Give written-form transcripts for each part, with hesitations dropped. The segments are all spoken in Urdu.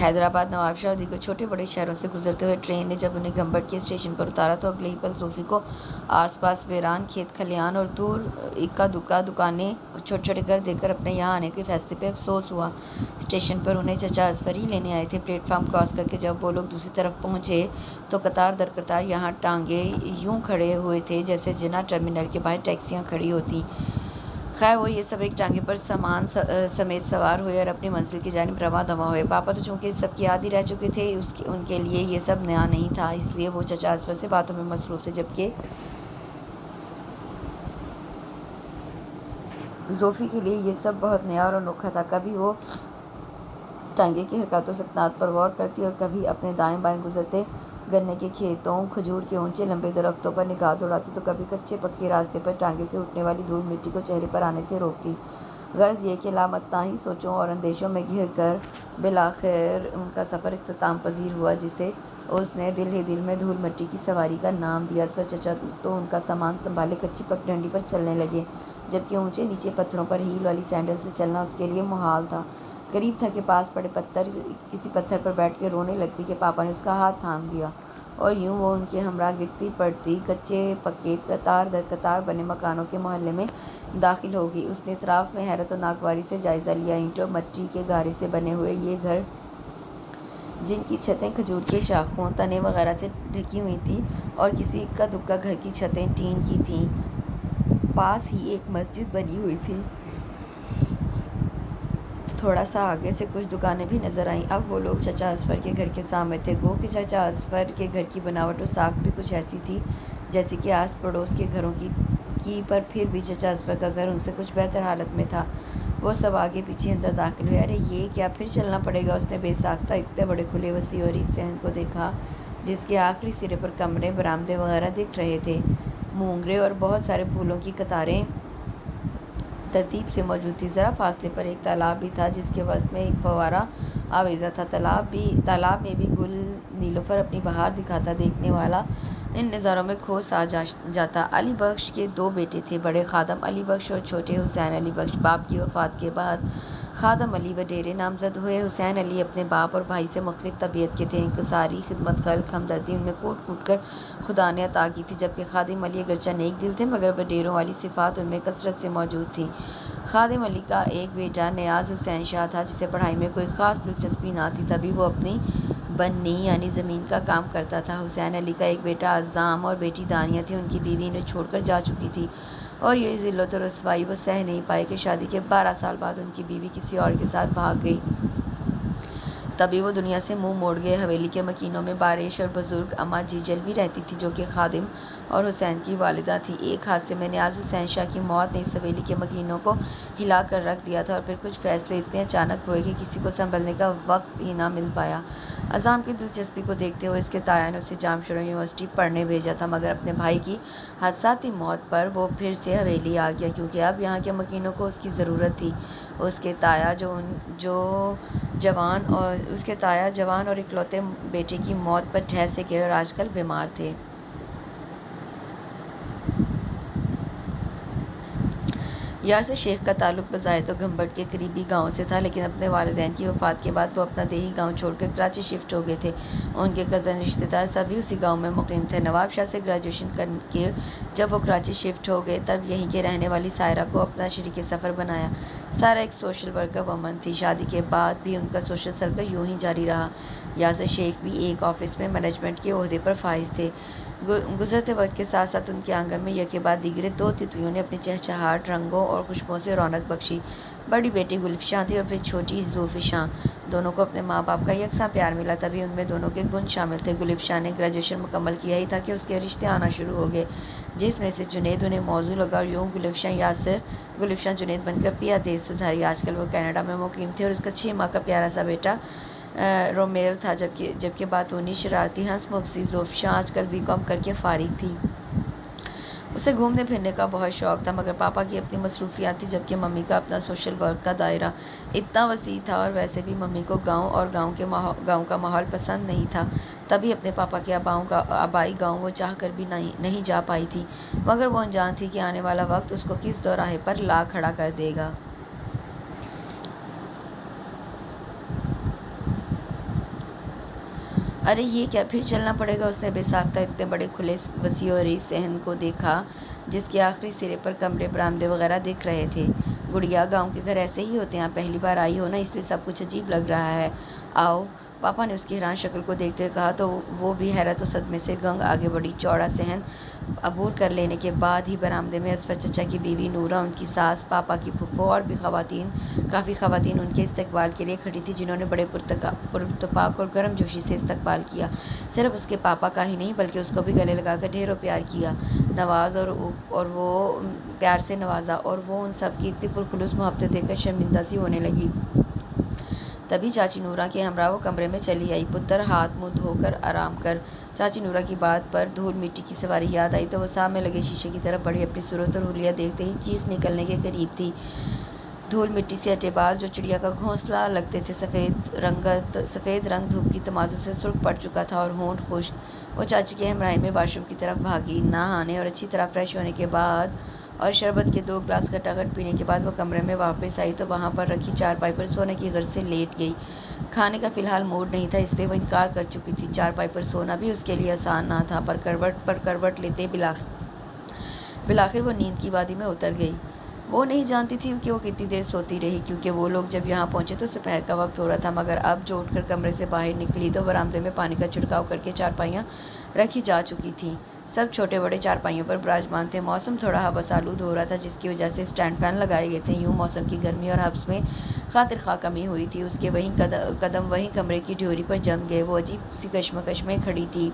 حیدرآباد نواب شاہ کو چھوٹے بڑے شہروں سے گزرتے ہوئے ٹرین نے جب انہیں گھمبٹ کے اسٹیشن پر اتارا تو اگلے ہی پل زوفی کو آس پاس ویران کھیت کھلیان اور دور اکا دکا دکانیں اور چھوٹے چھوٹے گھر دیکھ کر اپنے یہاں آنے کے فیصلے پہ افسوس ہوا۔ اسٹیشن پر انہیں چچا اصفر ہی لینے آئے تھے۔ پلیٹ فارم کراس کر کے جب وہ لوگ دوسری طرف پہنچے تو قطار در قطار یہاں ٹانگے یوں کھڑے ہوئے تھے جیسے جناح ٹرمینل کے باہر ٹیکسیاں کھڑی ہوتی۔ خیر وہ یہ سب ایک ٹانگے پر سامان سمیت سوار ہوئے اور اپنی منزل کی جانب رواں دواں ہوئے۔ پاپا تو چونکہ اس سب کی عادی رہ چکے تھے، ان کے لیے یہ سب نیا نہیں تھا، اس لیے وہ چچا اصفر سے باتوں میں مصروف تھے، جبکہ زوفی کے لیے یہ سب بہت نیا اور انوکھا تھا۔ کبھی وہ ٹانگے کی حرکات و سکنات پر غور کرتی اور کبھی اپنے دائیں بائیں گزرتے گنے کے کھیتوں، کھجور کے اونچے لمبے درختوں پر نگاہ دوڑاتی تو کبھی کچے پکے راستے پر ٹانگے سے اٹھنے والی دھول مٹی کو چہرے پر آنے سے روکتی۔ غرض یہ کہ لامتناہی سوچوں اور اندیشوں میں گھر کر بالآخر ان کا سفر اختتام پذیر ہوا، جسے اس نے دل ہی دل میں دھول مٹی کی سواری کا نام دیا۔ اصفر چچا تو ان کا سامان سنبھالے کچی پگڈنڈی پر چلنے لگے، جبکہ اونچے نیچے پتھروں پر ہیل والی سینڈل سے چلنا اس کے لیے محال تھا۔ قریب تھا کہ پاس پڑے کسی پتھر پر بیٹھ کے رونے لگتی کہ پاپا نے اس کا ہاتھ تھام دیا، اور یوں وہ ان کے ہمراہ گرتی پڑتی کچے پکے قطار در قطار بنے مکانوں کے محلے میں داخل ہو گئی۔ اس نے اطراف میں حیرت و ناگواری سے جائزہ لیا۔ اینٹ اور مٹی کے گارے سے بنے ہوئے یہ گھر، جن کی چھتیں کھجور کے شاخوں، تنے وغیرہ سے ڈھکی ہوئی تھیں، اور کسی اکا دکا گھر کی چھتیں ٹین کی تھیں، پاس ہی ایک مسجد بنی ہوئی تھی۔ تھوڑا سا آگے سے کچھ دکانیں بھی نظر آئیں۔ اب وہ لوگ چچا اصفر کے گھر کے سامنے تھے۔ گو کہ چچا اصفر کے گھر کی بناوٹ و ساکھ بھی کچھ ایسی تھی جیسے کہ آس پڑوس کے گھروں کی، پر پھر بھی چچا اصفر کا گھر ان سے کچھ بہتر حالت میں تھا۔ وہ سب آگے پیچھے اندر داخل ہوئے۔ ارے یہ کیا، پھر چلنا پڑے گا؟ اس نے بے ساختہ اتنے بڑے کھلے وسیع اور صحن کو دیکھا جس کے آخری سرے پر کمرے، برآمدے وغیرہ دکھ رہے تھے۔ مونگرے اور بہت سارے پھولوں کی قطاریں ترتیب سے موجود تھی۔ ذرا فاصلے پر ایک تالاب بھی تھا جس کے وسط میں ایک فوارہ آویزاں تھا۔ تالاب میں بھی گل نیلوفر اپنی بہار دکھاتا۔ دیکھنے والا ان نظاروں میں کھو سا جاتا۔ علی بخش کے دو بیٹے تھے، بڑے خادم علی بخش اور چھوٹے حسین علی بخش۔ باپ کی وفات کے بعد خادم علی وڈیرے نامزد ہوئے۔ حسین علی اپنے باپ اور بھائی سے مختلف طبیعت کے تھے، انکساری، خدمت خلق، ہمدردی ان میں کوٹ کوٹ کر خدا نے عطا کی تھی، جبکہ خادم علی اگرچہ نیک دل تھے مگر وڈیروں والی صفات ان میں کثرت سے موجود تھیں۔ خادم علی کا ایک بیٹا نیاز حسین شاہ تھا جسے پڑھائی میں کوئی خاص دلچسپی نہ تھی، تبھی وہ اپنی بنی یعنی زمین کا کام کرتا تھا۔ حسین علی کا ایک بیٹا عزام اور بیٹی دانیہ تھی، ان کی بیوی انہیں چھوڑ کر جا چکی تھی، اور یہ ذلت و رسوائی وہ سہ نہیں پائے کہ شادی کے 12 سال بعد ان کی بیوی کسی اور کے ساتھ بھاگ گئی۔ تبھی وہ دنیا سے منہ موڑ گئے۔ حویلی کے مکینوں میں بارش اور بزرگ اماں جیجل بھی رہتی تھی جو کہ خادم اور حسین کی والدہ تھی۔ ایک حادثے میں نیاز حسین شاہ کی موت نے اس حویلی کے مکینوں کو ہلا کر رکھ دیا تھا، اور پھر کچھ فیصلے اتنے اچانک ہوئے کہ کسی کو سنبھلنے کا وقت ہی نہ مل پایا۔ عزام کی دلچسپی کو دیکھتے ہوئے اس کے تایا نے اسے جام شورا یونیورسٹی پڑھنے بھیجا تھا، مگر اپنے بھائی کی حادثاتی موت پر وہ پھر سے حویلی آ گیا، کیونکہ اب یہاں کے مکینوں کو اس کی ضرورت تھی۔ اس کے تایا جوان اور اکلوتے بیٹے کی موت پر ڈھہ سے گئے اور آج کل بیمار تھے۔ یار سے شیخ کا تعلق بظاہر تو گھمبٹ کے قریبی گاؤں سے تھا، لیکن اپنے والدین کی وفات کے بعد وہ اپنا دیہی گاؤں چھوڑ کر کراچی شفٹ ہو گئے تھے۔ ان کے کزن رشتہ دار سبھی اسی گاؤں میں مقیم تھے۔ نواب شاہ سے گریجویشن کر کے جب وہ کراچی شفٹ ہو گئے تب یہیں کے رہنے والی سائرہ کو اپنا شریک سفر بنایا۔ سائرہ ایک سوشل ورکر وومن تھی۔ شادی کے بعد بھی ان کا سوشل سرکل یوں ہی جاری رہا۔ یاسر شیخ بھی ایک آفس میں مینجمنٹ کے عہدے پر فائز تھے۔ گزرتے وقت کے ساتھ ساتھ ان کے آنگن میں یکے بعد دیگرے دو تتلیوں نے اپنی چہچہاہٹ، رنگوں اور خوشبوؤں سے رونق بخشی۔ بڑی بیٹی گلفشاں تھی اور پھر چھوٹی زوفشاں۔ دونوں کو اپنے ماں باپ کا یکساں پیار ملا، تبھی ان میں دونوں کے گن شامل تھے۔ گلفشاں نے گریجویشن مکمل کیا ہی تھا کہ اس کے رشتے آنا شروع ہو گئے، جس میں سے جنید انہیں موزوں لگا، اور یوں گلفشاں جنید بن کر پیا دیش سدھاری۔ آج کل وہ کینیڈا میں مقیم تھے اور اس کا 6 ماہ کا پیارا سا بیٹا رومیل تھا، جبکہ باتونی، شرارتی، ہنس مخ سی زوفشاں آج کل BCom کر کے فارغ تھی۔ اسے گھومنے پھرنے کا بہت شوق تھا، مگر پاپا کی اپنی مصروفیات تھی، جبکہ ممی کا اپنا سوشل ورک کا دائرہ اتنا وسیع تھا، اور ویسے بھی ممی کو گاؤں کا ماحول پسند نہیں تھا۔ تبھی اپنے پاپا کے آبائی گاؤں وہ چاہ کر بھی نہیں جا پائی تھی، مگر وہ انجان تھی کہ آنے والا وقت اس کو کس دوراہے پر لا کھڑا کر دے گا۔ ارے یہ کیا، پھر چلنا پڑے گا؟ اس نے بے ساختہ اتنے بڑے کھلے وسیع و عریض صحن کو دیکھا جس کے آخری سرے پر کمرے برآمدے وغیرہ دکھ رہے تھے۔ گڑیا، گاؤں کے گھر ایسے ہی ہوتے ہیں، پہلی بار آئی ہو نا، اس لیے سب کچھ عجیب لگ رہا ہے۔ آؤ، پاپا نے اس کی حیران شکل کو دیکھتے ہوئے کہا تو وہ بھی حیرت و صدمے سے گنگ آگے بڑھی۔ چوڑا صحن عبور کر لینے کے بعد ہی برآمدے میں اصفر چچا کی بیوی نورہ، ان کی ساس، پاپا کی پھپھو اور بھی کافی خواتین ان کے استقبال کے لیے کھڑی تھیں، جنہوں نے بڑے پراتفاق اور گرم جوشی سے استقبال کیا۔ صرف اس کے پاپا کا ہی نہیں بلکہ اس کو بھی گلے لگا کر ڈھیروں پیار کیا، پیار سے نوازا، اور وہ ان سب کی اتنی پرخلوص محبت دیکھ کر شرمندہ سی ہونے لگی۔ تبھی چاچی نورہ کے ہمراہ وہ کمرے میں چلی آئی۔ پتر، ہاتھ منہ دھو کر آرام کر۔ چاچی نورہ کی بات پر دھول مٹی کی سواری یاد آئی تو وہ سامنے لگے شیشے کی طرف بڑھی۔ اپنی صورت اور حلیہ دیکھتے ہی چیخ نکلنے کے قریب تھی۔ دھول مٹی سے ہٹے بال جو چڑیا کا گھونسلہ لگتے تھے، سفید رنگ دھوپ کی تمازت سے سرخ پڑ چکا تھا اور ہونٹ خشک۔ وہ چاچی کے ہمراہی میں واش روم کی طرف بھاگی۔ نہانے اور اچھی طرح فریش ہونے کے بعد اور شربت کے 2 گلاس کھٹاکھٹ پینے کے بعد وہ کمرے میں واپس آئی تو وہاں پر رکھی چارپائی پر سونے کی غرض سے لیٹ گئی۔ کھانے کا فی الحال موڈ نہیں تھا، اس لیے وہ انکار کر چکی تھی۔ چارپائی پر سونا بھی اس کے لیے آسان نہ تھا، پر کروٹ لیتے بالآخر وہ نیند کی وادی میں اتر گئی۔ وہ نہیں جانتی تھی کہ وہ کتنی دیر سوتی رہی، کیونکہ وہ لوگ جب یہاں پہنچے تو دوپہر کا وقت ہو رہا تھا، مگر اب جو اٹھ کر کمرے سے باہر نکلی تو برآمدے میں پانی کا چھڑکاؤ کر کے چارپائیاں رکھی جا چکی تھیں۔ سب چھوٹے بڑے چارپائیوں پر براجمان تھے۔ موسم تھوڑا حبس آلود ہو رہا تھا، جس کی وجہ سے اسٹینڈ فین لگائے گئے تھے۔ یوں موسم کی گرمی اور حبس میں خاطر خواہ کمی ہوئی تھی۔ اس کے قدم وہیں کمرے کی ڈیوری پر جم گئے۔ وہ عجیب سی کشمکش میں کھڑی تھی۔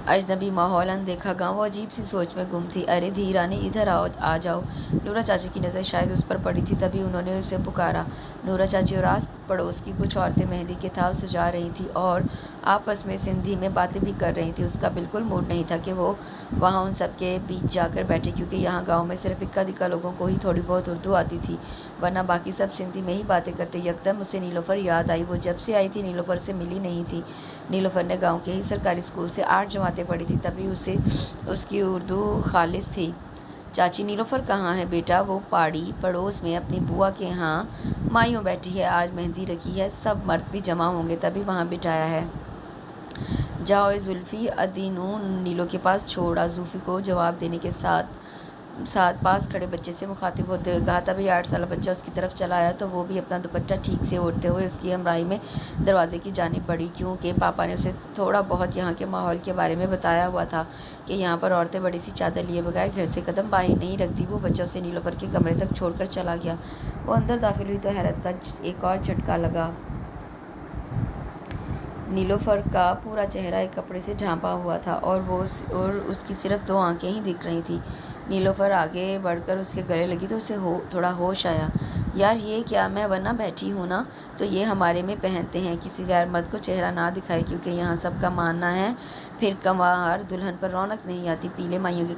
اجنبی ماحول، اندیکھا گاؤں، وہ عجیب سی سوچ میں گم تھی۔ ارے دھی رانی، ادھر آ جاؤ۔ نورہ چاچی کی نظر شاید اس پر پڑی تھی، تبھی انہوں نے اسے پکارا۔ نورہ چاچی اور آس پڑوس کی کچھ عورتیں مہندی کے تھال سجا رہی تھیں اور آپس میں سندھی میں باتیں بھی کر رہی تھیں۔ اس کا بالکل موڈ نہیں تھا کہ وہ وہاں ان سب کے بیچ جا کر بیٹھے، کیونکہ یہاں گاؤں میں صرف اکا دکا لوگوں کو ہی تھوڑی بہت اردو آتی تھی، ورنہ باقی سب سندھی میں ہی باتیں کرتے۔ یکدم اسے نیلوفر یاد آئی۔ وہ جب سے آئی تھی نیلوفر سے ملی نہیں تھی۔ نیلوفر نے گاؤں کے ہی سرکاری اسکول سے 8 جماعتیں پڑھی تھی، تبھی اس کی اردو خالص تھی۔ چاچی، نیلوفر کہاں ہے بیٹا؟ وہ پاڑی پڑوس میں اپنی بوا کے ہاں مائیوں بیٹھی ہے، آج مہندی رکھی ہے، سب مرد بھی جمع ہوں گے تبھی وہاں بٹھایا ہے۔ جاؤ اے زلفی، ادینو نیلو کے پاس چھوڑا۔ زوفی کو جواب دینے کے ساتھ پاس کھڑے بچے سے مخاطب ہوتے ہوئے کہا۔ تبھی 8 سالہ بچہ اس کی طرف چلا آیا تو وہ بھی اپنا دوپٹہ ٹھیک سے اوڑھتے ہوئے اس کی ہمراہی میں دروازے کی جانب بڑھی، کیونکہ پاپا نے اسے تھوڑا بہت یہاں کے ماحول کے بارے میں بتایا ہوا تھا کہ یہاں پر عورتیں بڑی سی چادر لیے بغیر گھر سے قدم باہر نہیں رکھتی۔ وہ بچہ اسے نیلوفر کے کمرے تک چھوڑ کر چلا گیا۔ وہ اندر داخل ہوئی تو حیرت کا ایک اور جھٹکا لگا۔ نیلوفر کا پورا چہرہ ایک کپڑے سے ڈھانپا ہوا تھا اور اس کی صرف 2 آنکھیں ہی دکھ رہی تھیں۔ نیلوفر آگے بڑھ کر اس کے گلے لگی تو اسے تھوڑا ہوش آیا۔ یار یہ کیا، میں ورنہ بیٹھی ہوں نا، تو یہ ہمارے میں پہنتے ہیں، کسی غیر مرد کو چہرہ نہ دکھائے، کیونکہ یہاں سب کا ماننا ہے پھر کنوار دلہن پر رونق نہیں آتی۔ پیلے مائیوں کے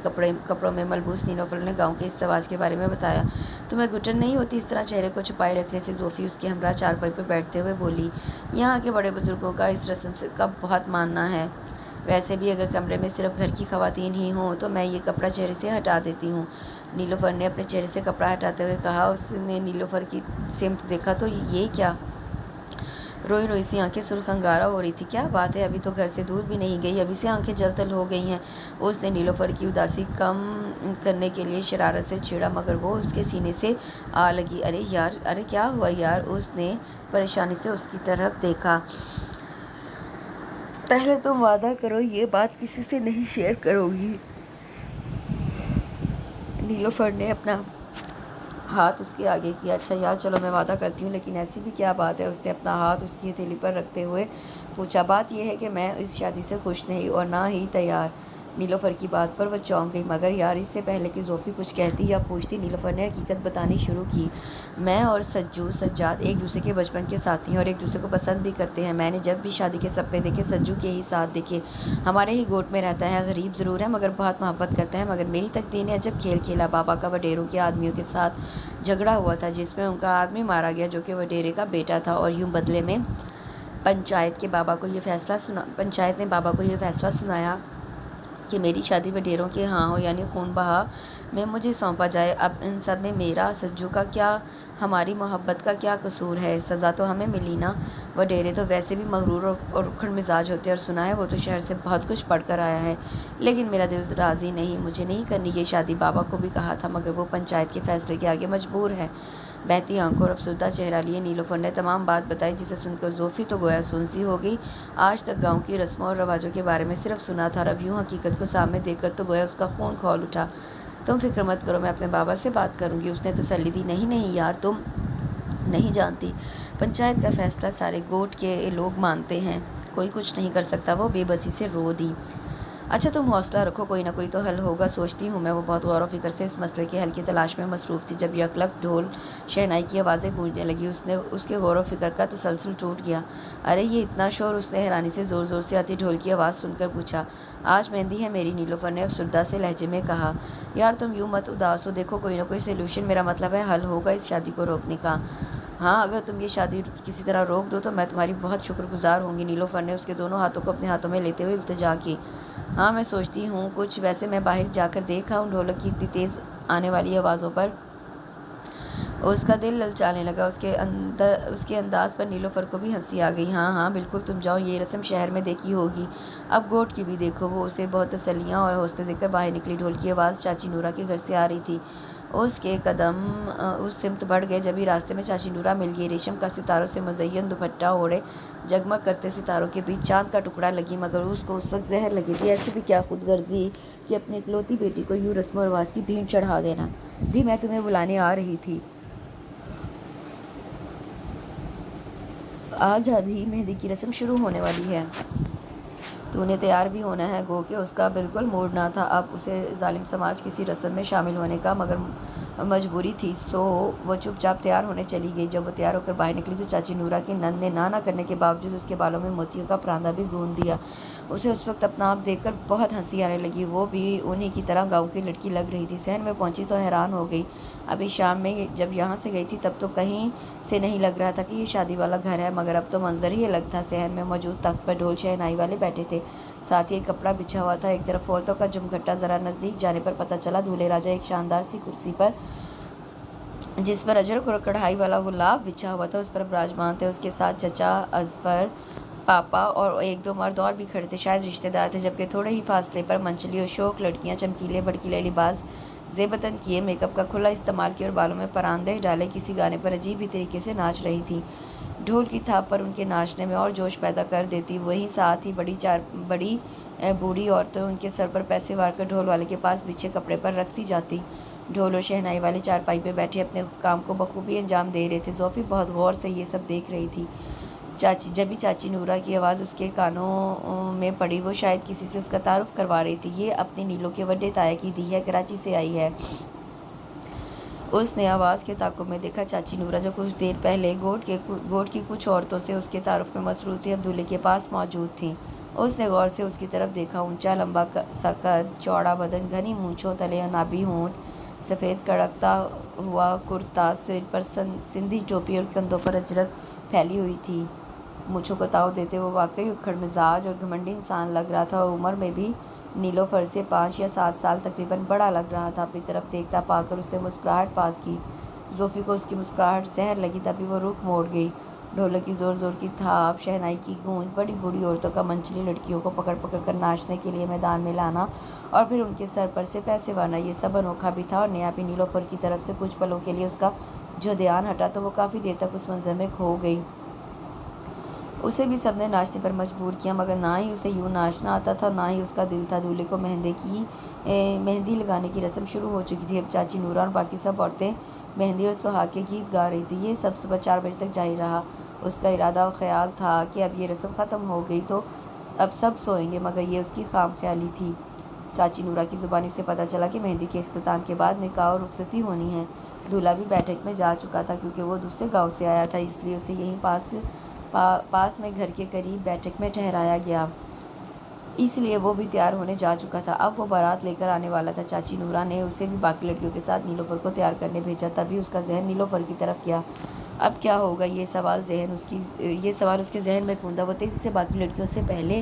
کپڑوں میں ملبوس نیلوفر نے گاؤں کے اس رواج کے بارے میں بتایا۔ تمہیں گھٹن نہیں ہوتی اس طرح چہرے کو چھپائے رکھنے سے؟ زوفی اس کے ہمراہ چارپائی پر بیٹھتے ہوئے بولی۔ یہاں کے بڑے بزرگوں کا اس رسم کا بہت ماننا ہے۔ ویسے بھی اگر کمرے میں صرف گھر کی خواتین ہی ہوں تو میں یہ کپڑا چہرے سے ہٹا دیتی ہوں۔ نیلوفر نے اپنے چہرے سے کپڑا ہٹاتے ہوئے کہا۔ اس نے نیلوفر کی سمت دیکھا تو یہ کیا؟ روئی روئی سی آنکھیں سرخ انگارہ ہو رہی تھی۔ کیا بات ہے، ابھی تو گھر سے دور بھی نہیں گئی، ابھی سے آنکھیں جل تل ہو گئی ہیں۔ اس نے نیلوفر کی اداسی کم کرنے کے لیے شرارت سے چھیڑا، مگر وہ اس کے سینے سے آ لگی۔ ارے یار، ارے کیا ہوا یار؟ اس نے پریشانی سے اس کی طرف دیکھا۔ پہلے تم وعدہ کرو یہ بات کسی سے نہیں شیئر کرو گی۔ نیلوفر نے اپنا ہاتھ اس کے آگے کیا۔ اچھا یار، چلو میں وعدہ کرتی ہوں، لیکن ایسی بھی کیا بات ہے؟ اس نے اپنا ہاتھ اس کی ہتھیلی پر رکھتے ہوئے پوچھا۔ بات یہ ہے کہ میں اس شادی سے خوش نہیں اور نہ ہی تیار۔ نیلوفر کی بات پر وہ چونک گئی، مگر یار اس سے پہلے کہ زوفی کچھ کہتی یا پوچھتی نیلوفر نے حقیقت بتانی شروع کی۔ میں اور سجاد ایک دوسرے کے بچپن کے ساتھی ہیں اور ایک دوسرے کو پسند بھی کرتے ہیں۔ میں نے جب بھی شادی کے سپنے دیکھے سجو کے ہی ساتھ دیکھے، ہمارے ہی گوٹ میں رہتا ہے، غریب ضرور ہے مگر بہت محبت کرتا ہے۔ مگر میری تقدیر نے عجب کھیل کھیلا۔ بابا کا وڈیروں کے آدمیوں کے ساتھ جھگڑا ہوا تھا، جس میں ان کا آدمی مارا گیا جو کہ وڈیرے کا بیٹا تھا، اور یوں بدلے میں پنچایت نے بابا کو یہ فیصلہ سنایا کہ میری شادی وڈیروں کے ہاں ہو یعنی خون بہا میں مجھے سونپا جائے۔ اب ان سب میں میرا سجو کا کیا، ہماری محبت کا کیا قصور ہے؟ سزا تو ہمیں ملی نا۔ وڈیرے تو ویسے بھی مغرور اور اکھڑ مزاج ہوتے ہیں، اور سنا ہے وہ تو شہر سے بہت کچھ پڑھ کر آیا ہے، لیکن میرا دل راضی نہیں، مجھے نہیں کرنی یہ شادی۔ بابا کو بھی کہا تھا مگر وہ پنچایت کے فیصلے کے آگے مجبور ہے۔ بہتی آنکھوں اور افسردہ چہرہ لیے نیلوفر نے تمام بات بتائی، جسے سن کر زوفی تو گویا سنسی ہو گئی۔ آج تک گاؤں کی رسموں اور رواجوں کے بارے میں صرف سنا تھا، اور اب یوں حقیقت کو سامنے دیکھ کر تو گویا اس کا خون کھول اٹھا۔ تم فکر مت کرو، میں اپنے بابا سے بات کروں گی، اس نے تسلی دی۔ نہیں نہیں یار، تم نہیں جانتی، پنچایت کا فیصلہ سارے گوٹ کے لوگ مانتے ہیں، کوئی کچھ نہیں کر سکتا۔ وہ بے بسی سے رو دی۔ اچھا تم حوصلہ رکھو، کوئی نہ کوئی تو حل ہوگا، سوچتی ہوں میں۔ وہ بہت غور و فکر سے اس مسئلے کے حل کی تلاش میں مصروف تھی، جب یکلک ڈھول شہنائی کی آوازیں گونجنے لگی۔ اس کے غور و فکر کا تسلسل ٹوٹ گیا۔ ارے یہ اتنا شور! اس نے حیرانی سے زور زور سے آتی ڈھول کی آواز سن کر پوچھا۔ آج مہندی ہے میری، نیلوفر نے افسردہ سے لہجے میں کہا۔ یار تم یوں مت اداس ہو، دیکھو کوئی نہ کوئی سولوشن، میرا مطلب ہے حل ہوگا اس شادی کو روکنے کا۔ ہاں اگر تم یہ شادی کسی طرح روک دو تو میں تمہاری بہت شکر گزار ہوں گی۔ نیلوفر نے اس کے دونوں ہاتھوں کو اپنے ہاتھوں میں لیتے ہوئے التجا کی۔ ہاں میں سوچتی ہوں کچھ، ویسے میں باہر جا کر دیکھا ہوں۔ ڈھولک کی اتنی تیز آنے والی آوازوں پر اس کا دل للچانے لگا۔ اس کے انداز پر نیلوفر کو بھی ہنسی آ گئی۔ ہاں ہاں بالکل، تم جاؤ، یہ رسم شہر میں دیکھی ہوگی، اب گوٹ کی بھی دیکھو۔ وہ اسے بہت تسلیاں اور حوصلے دے کر باہر نکلی۔ ڈھول کی آواز چاچی نورا کے گھر سے آ رہی تھی۔ اس کے قدم اس سمت بڑھ گئے، جبھی راستے میں چاچی نورا مل گئی۔ ریشم کا ستاروں سے مزین دوپٹہ اوڑھے جگمگ کرتے ستاروں کے بیچ چاند کا ٹکڑا لگی، مگر اس کو اس وقت زہر لگی تھی۔ ایسی بھی کیا خود غرضی کہ اپنی اکلوتی بیٹی کو یوں رسم و رواج کی بھیڑ چڑھا دینا۔ دی میں تمہیں بلانے آ رہی تھی۔ آج ہی مہندی کی رسم شروع ہونے والی ہے، تو انہیں تیار بھی ہونا ہے۔ گو کہ اس کا بالکل موڈ نہ تھا اب اسے ظالم سماج کسی رسم میں شامل ہونے کا، مگر مجبوری تھی، سو وہ چپ چاپ تیار ہونے چلی گئی۔ جب وہ تیار ہو کر باہر نکلی تو چاچی نورا کی نند نے نہ کرنے کے باوجود اس کے بالوں میں موتیوں کا پراندہ بھی گوندھ دیا۔ اسے اس وقت اپنا آپ دیکھ کر بہت ہنسی آنے لگی۔ وہ بھی انہی کی طرح گاؤں کی لڑکی لگ رہی تھی۔ صحن میں پہنچی تو حیران ہو گئی۔ ابھی شام میں جب یہاں سے گئی تھی تب تو کہیں سے نہیں لگ رہا تھا کہ یہ شادی والا گھر ہے، مگر اب تو منظر ہی الگ تھا۔ صحن میں موجود تخت پر ڈھول شہنائی والے بیٹھے تھے، ساتھ ہی ایک کپڑا بچھا ہوا تھا۔ ایک طرف عورتوں کا جمگھٹا، ذرا نزدیک جانے پر پتہ چلا دولہے راجا ایک شاندار سی کرسی پر، جس پر اجر کڑھائی والا غلاف بچھا ہوا تھا، اس پر براجمان تھے۔ اس کے ساتھ چچا اظفر، پاپا اور ایک دو مرد اور بھی کھڑے تھے، شاید رشتے دار تھے، جبکہ تھوڑے ہی فاصلے پر منچلی اور شوخ لڑکیاں چمکیلے بھڑکیلے لباس، زیبتن کیے، میک اپ کا کھلا استعمال کیے اور بالوں میں پراندے ڈالے کسی گانے پر عجیب ہی طریقے سے ناچ رہی تھی۔ ڈھول کی تھاپ پر ان کے ناچنے میں اور جوش پیدا کر دیتی، وہیں ساتھ ہی بڑی بوڑھی عورتیں ان کے سر پر پیسے وار کر ڈھول والے کے پاس بچھے کپڑے پر رکھتی جاتی۔ ڈھول اور شہنائی والے چارپائی پہ بیٹھے اپنے کام کو بخوبی انجام دے رہے تھے۔ زوفی بہت غور سے یہ سب دیکھ رہی تھی۔ جبھی چاچی نورا کی آواز اس کے کانوں میں پڑی، وہ شاید کسی سے اس کا تعارف کروا رہی تھی۔ یہ اپنی نیلو کے وڈے تایا کی دی ہے، کراچی سے آئی ہے۔ اس نے آواز کے تعاقب میں دیکھا چاچی نورا، جو کچھ دیر پہلے گوٹ کی کچھ عورتوں سے اس کے تعارف میں مصروف تھی، اب دولہے کے پاس موجود تھیں۔ اس نے غور سے اس کی طرف دیکھا۔ اونچا لمبا سا قد، چوڑا بدن، گھنی مونچھوں تلے انابی ہونٹ، سفید کڑکتا ہوا کرتا، سر پر سندھی ٹوپی اور کندھوں پر اجرت پھیلی ہوئی تھی۔ مونچھوں کو تاؤ دیتے وہ واقعی اکھڑ مزاج اور گھمنڈی انسان لگ رہا تھا، اور عمر میں بھی نیلوفر سے 5 یا 7 سال تقریباً بڑا لگ رہا تھا۔ اپنی طرف دیکھتا پا کر اس نے مسکراہٹ پاس کی۔ زوفی کو اس کی مسکراہٹ زہر لگی، تبھی وہ رخ موڑ گئی۔ ڈھولک کی زور زور کی تھاپ، شہنائی کی گونج، بڑی بوڑھی عورتوں کا منچلی لڑکیوں کو پکڑ پکڑ کر ناچنے کے لیے میدان میں لانا اور پھر ان کے سر پر سے پیسے وارنا، یہ سب انوکھا بھی تھا اور نیا بھی۔ نیلوفر کی طرف سے کچھ پلوں کے لیے اس کا جو دھیان ہٹا تو وہ کافی دیر تک اس منظر میں کھو گئی۔ اسے بھی سب نے ناچنے پر مجبور کیا، مگر نہ ہی اسے یوں ناچنا آتا تھا اور نہ ہی اس کا دل تھا۔ دولہے کو مہندی لگانے کی رسم شروع ہو چکی تھی۔ اب چاچی نورا اور باقی سب عورتیں مہندی اور سہاگ کے گیت گا رہی تھی۔ یہ سب صبح 4 بجے تک جاری رہا۔ اس کا ارادہ و خیال تھا کہ اب یہ رسم ختم ہو گئی تو اب سب سوئیں گے، مگر یہ اس کی خام خیالی تھی۔ چاچی نورا کی زبانی اسے پتہ چلا کہ مہندی کے اختتام کے بعد نکاح اور رخصتی ہونی ہے۔ دولہا بھی بیٹھک میں جا چکا تھا، کیونکہ وہ دوسرے گاؤں سے آیا تھا، اس لیے اسے یہیں پاس میں گھر کے قریب بیٹھک میں ٹھہرایا گیا، اس لیے وہ بھی تیار ہونے جا چکا تھا۔ اب وہ بارات لے کر آنے والا تھا۔ چاچی نورا نے اسے بھی باقی لڑکیوں کے ساتھ نیلوفر کو تیار کرنے بھیجا، تبھی اس کا ذہن نیلوفر کی طرف گیا۔ اب کیا ہوگا، یہ سوال اس کے ذہن میں گوندا۔ وہ تیزی سے باقی لڑکیوں سے پہلے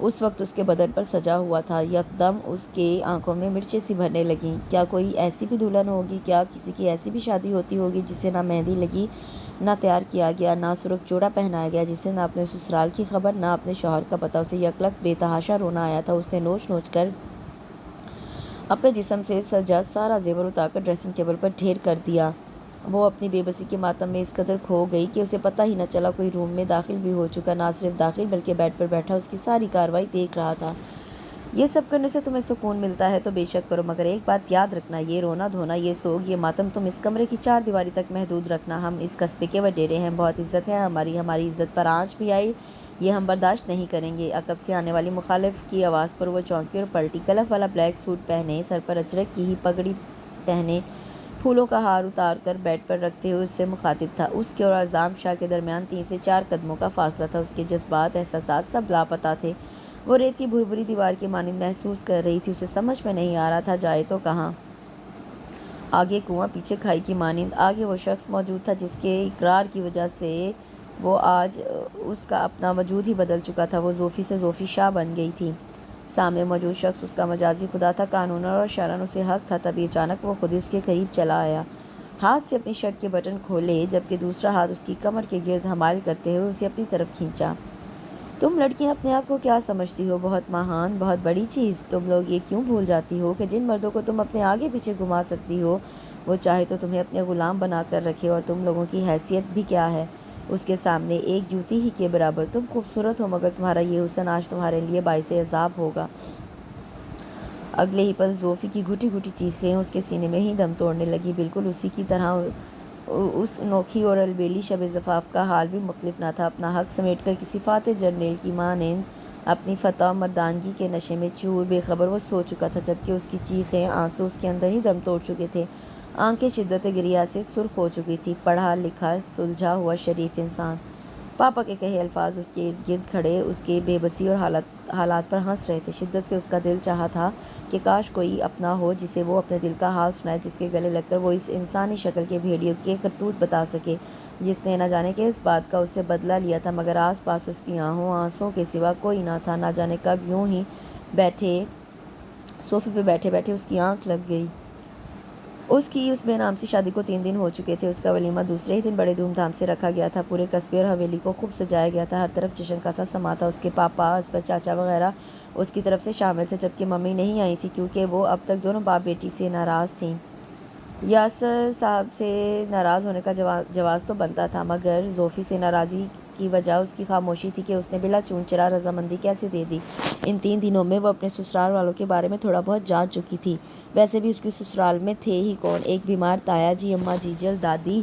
اس وقت اس کے بدن پر سجا ہوا تھا۔ یکدم اس کے آنکھوں میں مرچیں سی بھرنے لگیں۔ کیا کوئی ایسی بھی دلہن ہوگی؟ کیا کسی کی ایسی بھی شادی ہوتی ہوگی جسے نہ مہندی لگی، نہ تیار کیا گیا، نہ سرخ جوڑا پہنایا گیا، جسے نہ اپنے سسرال کی خبر، نہ اپنے شوہر کا پتہ؟ اسے یکلخت بے تحاشا رونا آیا تھا۔ اس نے نوچ نوچ کر اپنے جسم سے سجا سارا زیور اتار کر ڈریسنگ ٹیبل پر ڈھیر کر دیا۔ وہ اپنی بے بسی کے ماتم میں اس قدر کھو گئی کہ اسے پتہ ہی نہ چلا کوئی روم میں داخل بھی ہو چکا۔ نہ صرف داخل بلکہ بیڈ پر بیٹھا اس کی ساری کارروائی دیکھ رہا تھا۔ یہ سب کرنے سے تمہیں سکون ملتا ہے تو بے شک کرو، مگر ایک بات یاد رکھنا، یہ رونا دھونا، یہ سوگ، یہ ماتم تم اس کمرے کی 4 دیواری تک محدود رکھنا۔ ہم اس قصبے کے وڈیرے ہیں، بہت عزت ہے ہماری عزت پر آنچ بھی آئی یہ ہم برداشت نہیں کریں گے۔ عقب سے آنے والی مخالف کی آواز پر وہ چونکی اور پلٹی۔ کلف والا بلیک سوٹ پہنے، سر پر اجرک کی ہی پگڑی پہنے، پھولوں کا ہار اتار کر بیڈ پر رکھتے ہوئے اس سے مخاطب تھا۔ اس کے اور اعظم شاہ کے درمیان 3 سے 4 قدموں کا فاصلہ تھا۔ اس کے جذبات، احساسات سب لاپتہ تھے۔ وہ ریت کی بھربھری دیوار کے مانند محسوس کر رہی تھی۔ اسے سمجھ میں نہیں آ رہا تھا جائے تو کہاں۔ آگے کنواں، پیچھے کھائی کی مانند۔ آگے وہ شخص موجود تھا جس کے اقرار کی وجہ سے وہ آج اس کا اپنا وجود ہی بدل چکا تھا۔ وہ زوفی سے زوفی شاہ بن گئی تھی۔ سامنے موجود شخص اس کا مجازی خدا تھا، قانوناً اور شرعاً اسے حق تھا۔ تبھی اچانک وہ خود ہی اس کے قریب چلا آیا، ہاتھ سے اپنی شرٹ کے بٹن کھولے، جبکہ دوسرا ہاتھ اس کی کمر کے گرد حمائل کرتے ہوئے اسے اپنی طرف کھینچا۔ تم لڑکیاں اپنے آپ کو کیا سمجھتی ہو؟ بہت مہان، بہت بڑی چیز۔ تم لوگ یہ کیوں بھول جاتی ہو کہ جن مردوں کو تم اپنے آگے پیچھے گھما سکتی ہو، وہ چاہے تو تمہیں اپنے غلام بنا کر رکھے، اور تم لوگوں کی حیثیت بھی کیا ہے اس کے سامنے؟ ایک جوتی ہی کے برابر۔ تم خوبصورت ہو، مگر تمہارا یہ حسن آج تمہارے لیے باعث عذاب ہوگا۔ اگلے ہی پل زوفی کی گھٹی گھٹی چیخیں اس کے سینے میں ہی دم توڑنے لگی۔ بالکل اسی کی طرح اس انوکھی اور البیلی شب زفاف کا حال بھی مختلف نہ تھا۔ اپنا حق سمیٹ کر کسی فاتح جرنیل کی مانند اپنی فتح و مردانگی کے نشے میں چور بے خبر وہ سو چکا تھا، جبکہ اس کی چیخیں، آنسو اس کے اندر ہی دم توڑ چکے تھے۔ آنکھیں شدت گریہ سے سرخ ہو چکی تھی۔ پڑھا لکھا سلجھا ہوا شریف انسان، پاپا کے کہے الفاظ اس کے ارد گرد کھڑے اس کے بے بسی اور حالات پر ہنس رہے تھے۔ شدت سے اس کا دل چاہا تھا کہ کاش کوئی اپنا ہو جسے وہ اپنے دل کا حال سنائے، جس کے گلے لگ کر وہ اس انسانی شکل کے بھیڑیے کے کرتوت بتا سکے، جس نے نہ جانے کس بات کا اس سے بدلہ لیا تھا، مگر آس پاس اس کی آنسوں کے سوا کوئی نہ تھا۔ نہ جانے کب یوں ہی صوفے پہ بیٹھے بیٹھے اس کی آنکھ لگ گئی۔ اس بے نام سی شادی کو 3 دن ہو چکے تھے۔ اس کا ولیمہ دوسرے ہی دن بڑے دھوم دھام سے رکھا گیا تھا۔ پورے قصبے اور حویلی کو خوب سجایا گیا تھا۔ ہر طرف جشن کا سا سما تھا۔ اس کے پاپا، اسفر چاچا وغیرہ اس کی طرف سے شامل تھے، جبکہ ممی نہیں آئی تھی، کیونکہ وہ اب تک دونوں باپ بیٹی سے ناراض تھیں۔ یاسر صاحب سے ناراض ہونے کا جواز تو بنتا تھا، مگر زوفی سے ناراضی کی وجہ اس کی خاموشی تھی کہ اس نے بلا چون چرا رضامندی کیسے دے دی۔ ان 3 دنوں میں وہ اپنے سسرال والوں کے بارے میں تھوڑا بہت جان چکی تھی۔ ویسے بھی اس کے سسرال میں تھے ہی کون؟ ایک بیمار تایا جی، اماں جیجل، دادی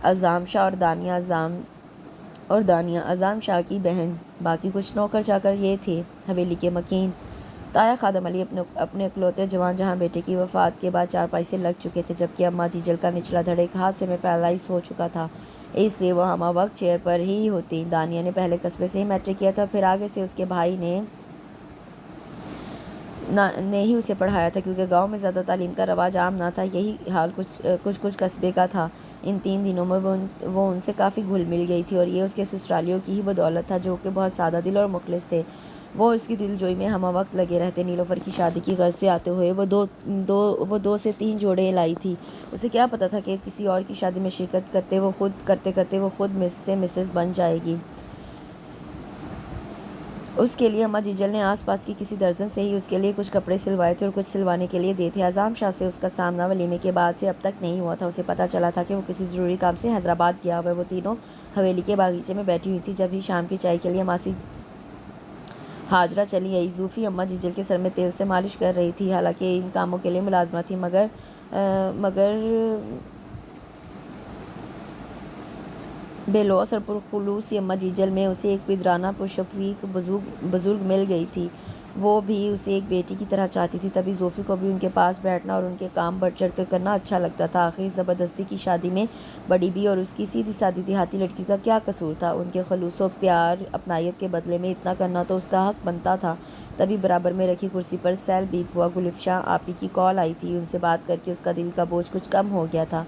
اعظم شاہ اور دانیہ اعظم شاہ کی بہن، باقی کچھ نوکر چاکر۔ یہ تھے حویلی کے مکین۔ تایا خادم علی اپنے اکلوتے جوان جہاں بیٹے کی وفات کے بعد چارپائی سے لگ چکے تھے، جبکہ اماں جیجل کا نچلا دھڑ ایک حادثے میں پیرالائز ہو چکا تھا، اس لیے وہ ہمہ وقت چیئر پر ہی ہوتی۔ دانیہ نے پہلے قصبے سے ہی میٹرک کیا تھا، اور پھر آگے سے اس کے بھائی نے ہی اسے پڑھایا تھا، کیونکہ گاؤں میں زیادہ تعلیم کا رواج عام نہ تھا۔ یہی حال کچھ قصبے کا تھا۔ ان 3 دنوں میں وہ ان سے کافی گھل مل گئی تھی، اور یہ اس کے سسرالیوں کی ہی بدولت تھا، جو کہ بہت سادہ دل اور مخلص تھے۔ وہ اس کی دل جوئی میں ہمہ وقت لگے رہتے۔ نیلوفر کی شادی کی غرض سے آتے ہوئے وہ 2 سے 3 جوڑے لائی تھی۔ اسے کیا پتا تھا کہ کسی اور کی شادی میں شرکت کرتے وہ خود مس سے مسز بن جائے گی۔ اس کے لیے اماں جیجل نے آس پاس کی کسی درزن سے ہی اس کے لیے کچھ کپڑے سلوائے تھے اور کچھ سلوانے کے لیے دیے تھے۔ اعظم شاہ سے اس کا سامنا ولیمے کے بعد سے اب تک نہیں ہوا تھا۔ اسے پتہ چلا تھا کہ وہ کسی ضروری کام سے حیدرآباد گیا ہوا ہے۔ وہ تینوں حویلی کے باغیچے میں بیٹھی ہوئی تھی، جب ہی شام کی چائے کے لیے ماسی ہاجرہ چلی آئی۔ زوفی اماں جیجل کے سر میں تیل سے مالش کر رہی تھی، حالانکہ ان کاموں کے لیے ملازمہ تھی، مگر بے لوث اور پرخلوص اماں جیجل میں اسے ایک پدرانہ پرشفیق بزرگ مل گئی تھی۔ وہ بھی اسے ایک بیٹی کی طرح چاہتی تھی۔ تبھی زوفی کو بھی ان کے پاس بیٹھنا اور ان کے کام بڑھ چڑھ کر کرنا اچھا لگتا تھا۔ آخر زبردستی کی شادی میں بڑی بھی اور اس کی سیدھی سادی دیہاتی لڑکی کا کیا قصور تھا؟ ان کے خلوص و پیار اپنائیت کے بدلے میں اتنا کرنا تو اس کا حق بنتا تھا۔ تبھی برابر میں رکھی کرسی پر سیل بیپ ہوا۔ گلفشاں آپی کی کال آئی تھی، ان سے بات کر کے اس کا دل کا بوجھ کچھ کم ہو گیا تھا۔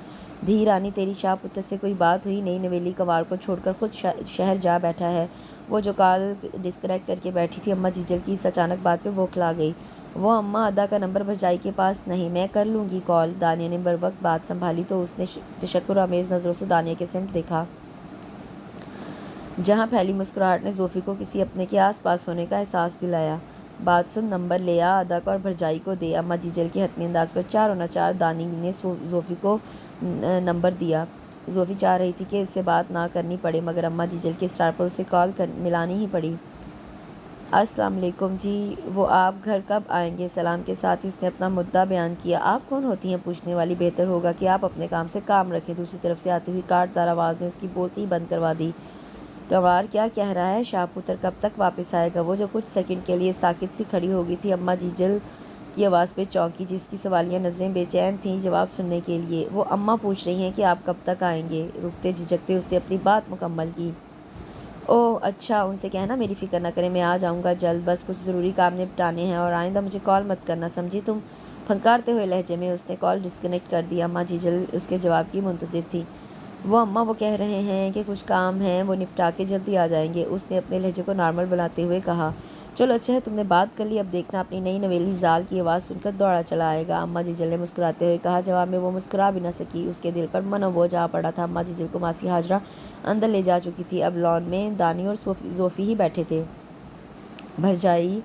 دھی رانی، تیری شاہ پتر سے کوئی بات ہوئی؟ نئی نویلی کنوار کو چھوڑ کر خود شہر جا بیٹھا ہے۔ وہ جو کال ڈسکنیکٹ کر کے بیٹھی تھی اماں جیجل کی اس اچانک بات پہ بوکھلا گئی۔ وہ اماں، ادا کا نمبر بھرجائی کے پاس نہیں، میں کر لوں گی کال۔ دانیہ نے بروقت بات سنبھالی تو اس نے تشکر آمیز نظروں سے دانیہ کے سمت دیکھا، جہاں پھیلی مسکراہٹ نے زوفی کو کسی اپنے کے آس پاس ہونے کا احساس دلایا۔ بات سن، نمبر لے آ، ادا کا اور بھرجائی کو دے۔ اماں جیجل کے حتمی انداز پر چاروں ناچار دانی نے زوفی کو نمبر دیا۔ زوفی چاہ رہی تھی کہ اس سے بات نہ کرنی پڑے، مگر اماں جیجل کے اصرار پر اسے کال ملانی ہی پڑی۔ السلام علیکم جی، وہ آپ گھر کب آئیں گے؟ سلام کے ساتھ ہی اس نے اپنا مدعا بیان کیا۔ آپ کون ہوتی ہیں پوچھنے والی؟ بہتر ہوگا کہ آپ اپنے کام سے کام رکھیں۔ دوسری طرف سے آتی ہوئی کاٹ دار آواز نے اس کی بولتی ہی بند کروا دی۔ کنوار کیا کہہ رہا ہے؟ شاہ پتر کب تک واپس آئے گا؟ وہ جو کچھ سیکنڈ کے لیے ساکت سی کھڑی ہو گئی تھی اماں جیجل کی آواز پہ چونکی، جس کی سوالیہ نظریں بے چین تھیں جواب سننے کے لیے۔ وہ اماں پوچھ رہی ہیں کہ آپ کب تک آئیں گے؟ رکتے جھجکتے اس نے اپنی بات مکمل کی۔ اوہ اچھا، ان سے کہنا میری فکر نہ کریں، میں آ جاؤں گا جلد، بس کچھ ضروری کام نپٹانے ہیں، اور آئندہ مجھے کال مت کرنا، سمجھی تم؟ پھنکارتے ہوئے لہجے میں اس نے کال ڈسکنیکٹ کر دی۔ اماں جیجل اس کے جواب کی منتظر تھی۔ وہ اماں، وہ کہہ رہے ہیں کہ کچھ کام ہیں، وہ نپٹا کے جلدی آ جائیں گے، اس نے اپنے لہجے کو نارمل بناتے ہوئے کہا۔ چلو اچھا ہے تم نے بات کر لی، اب دیکھنا اپنی نئی نویلی زال کی آواز سن کر دوڑا چلا آئے گا، اماں جیجل نے مسکراتے ہوئے کہا۔ جواب میں وہ مسکرا بھی نہ سکی، اس کے دل پر من و بوجھ آ پڑا تھا۔ اماں جیجل کو ماسی ہاجرہ اندر لے جا چکی تھی، اب لان میں دانی اور زوفی ہی بیٹھے تھے۔ بھرجائی،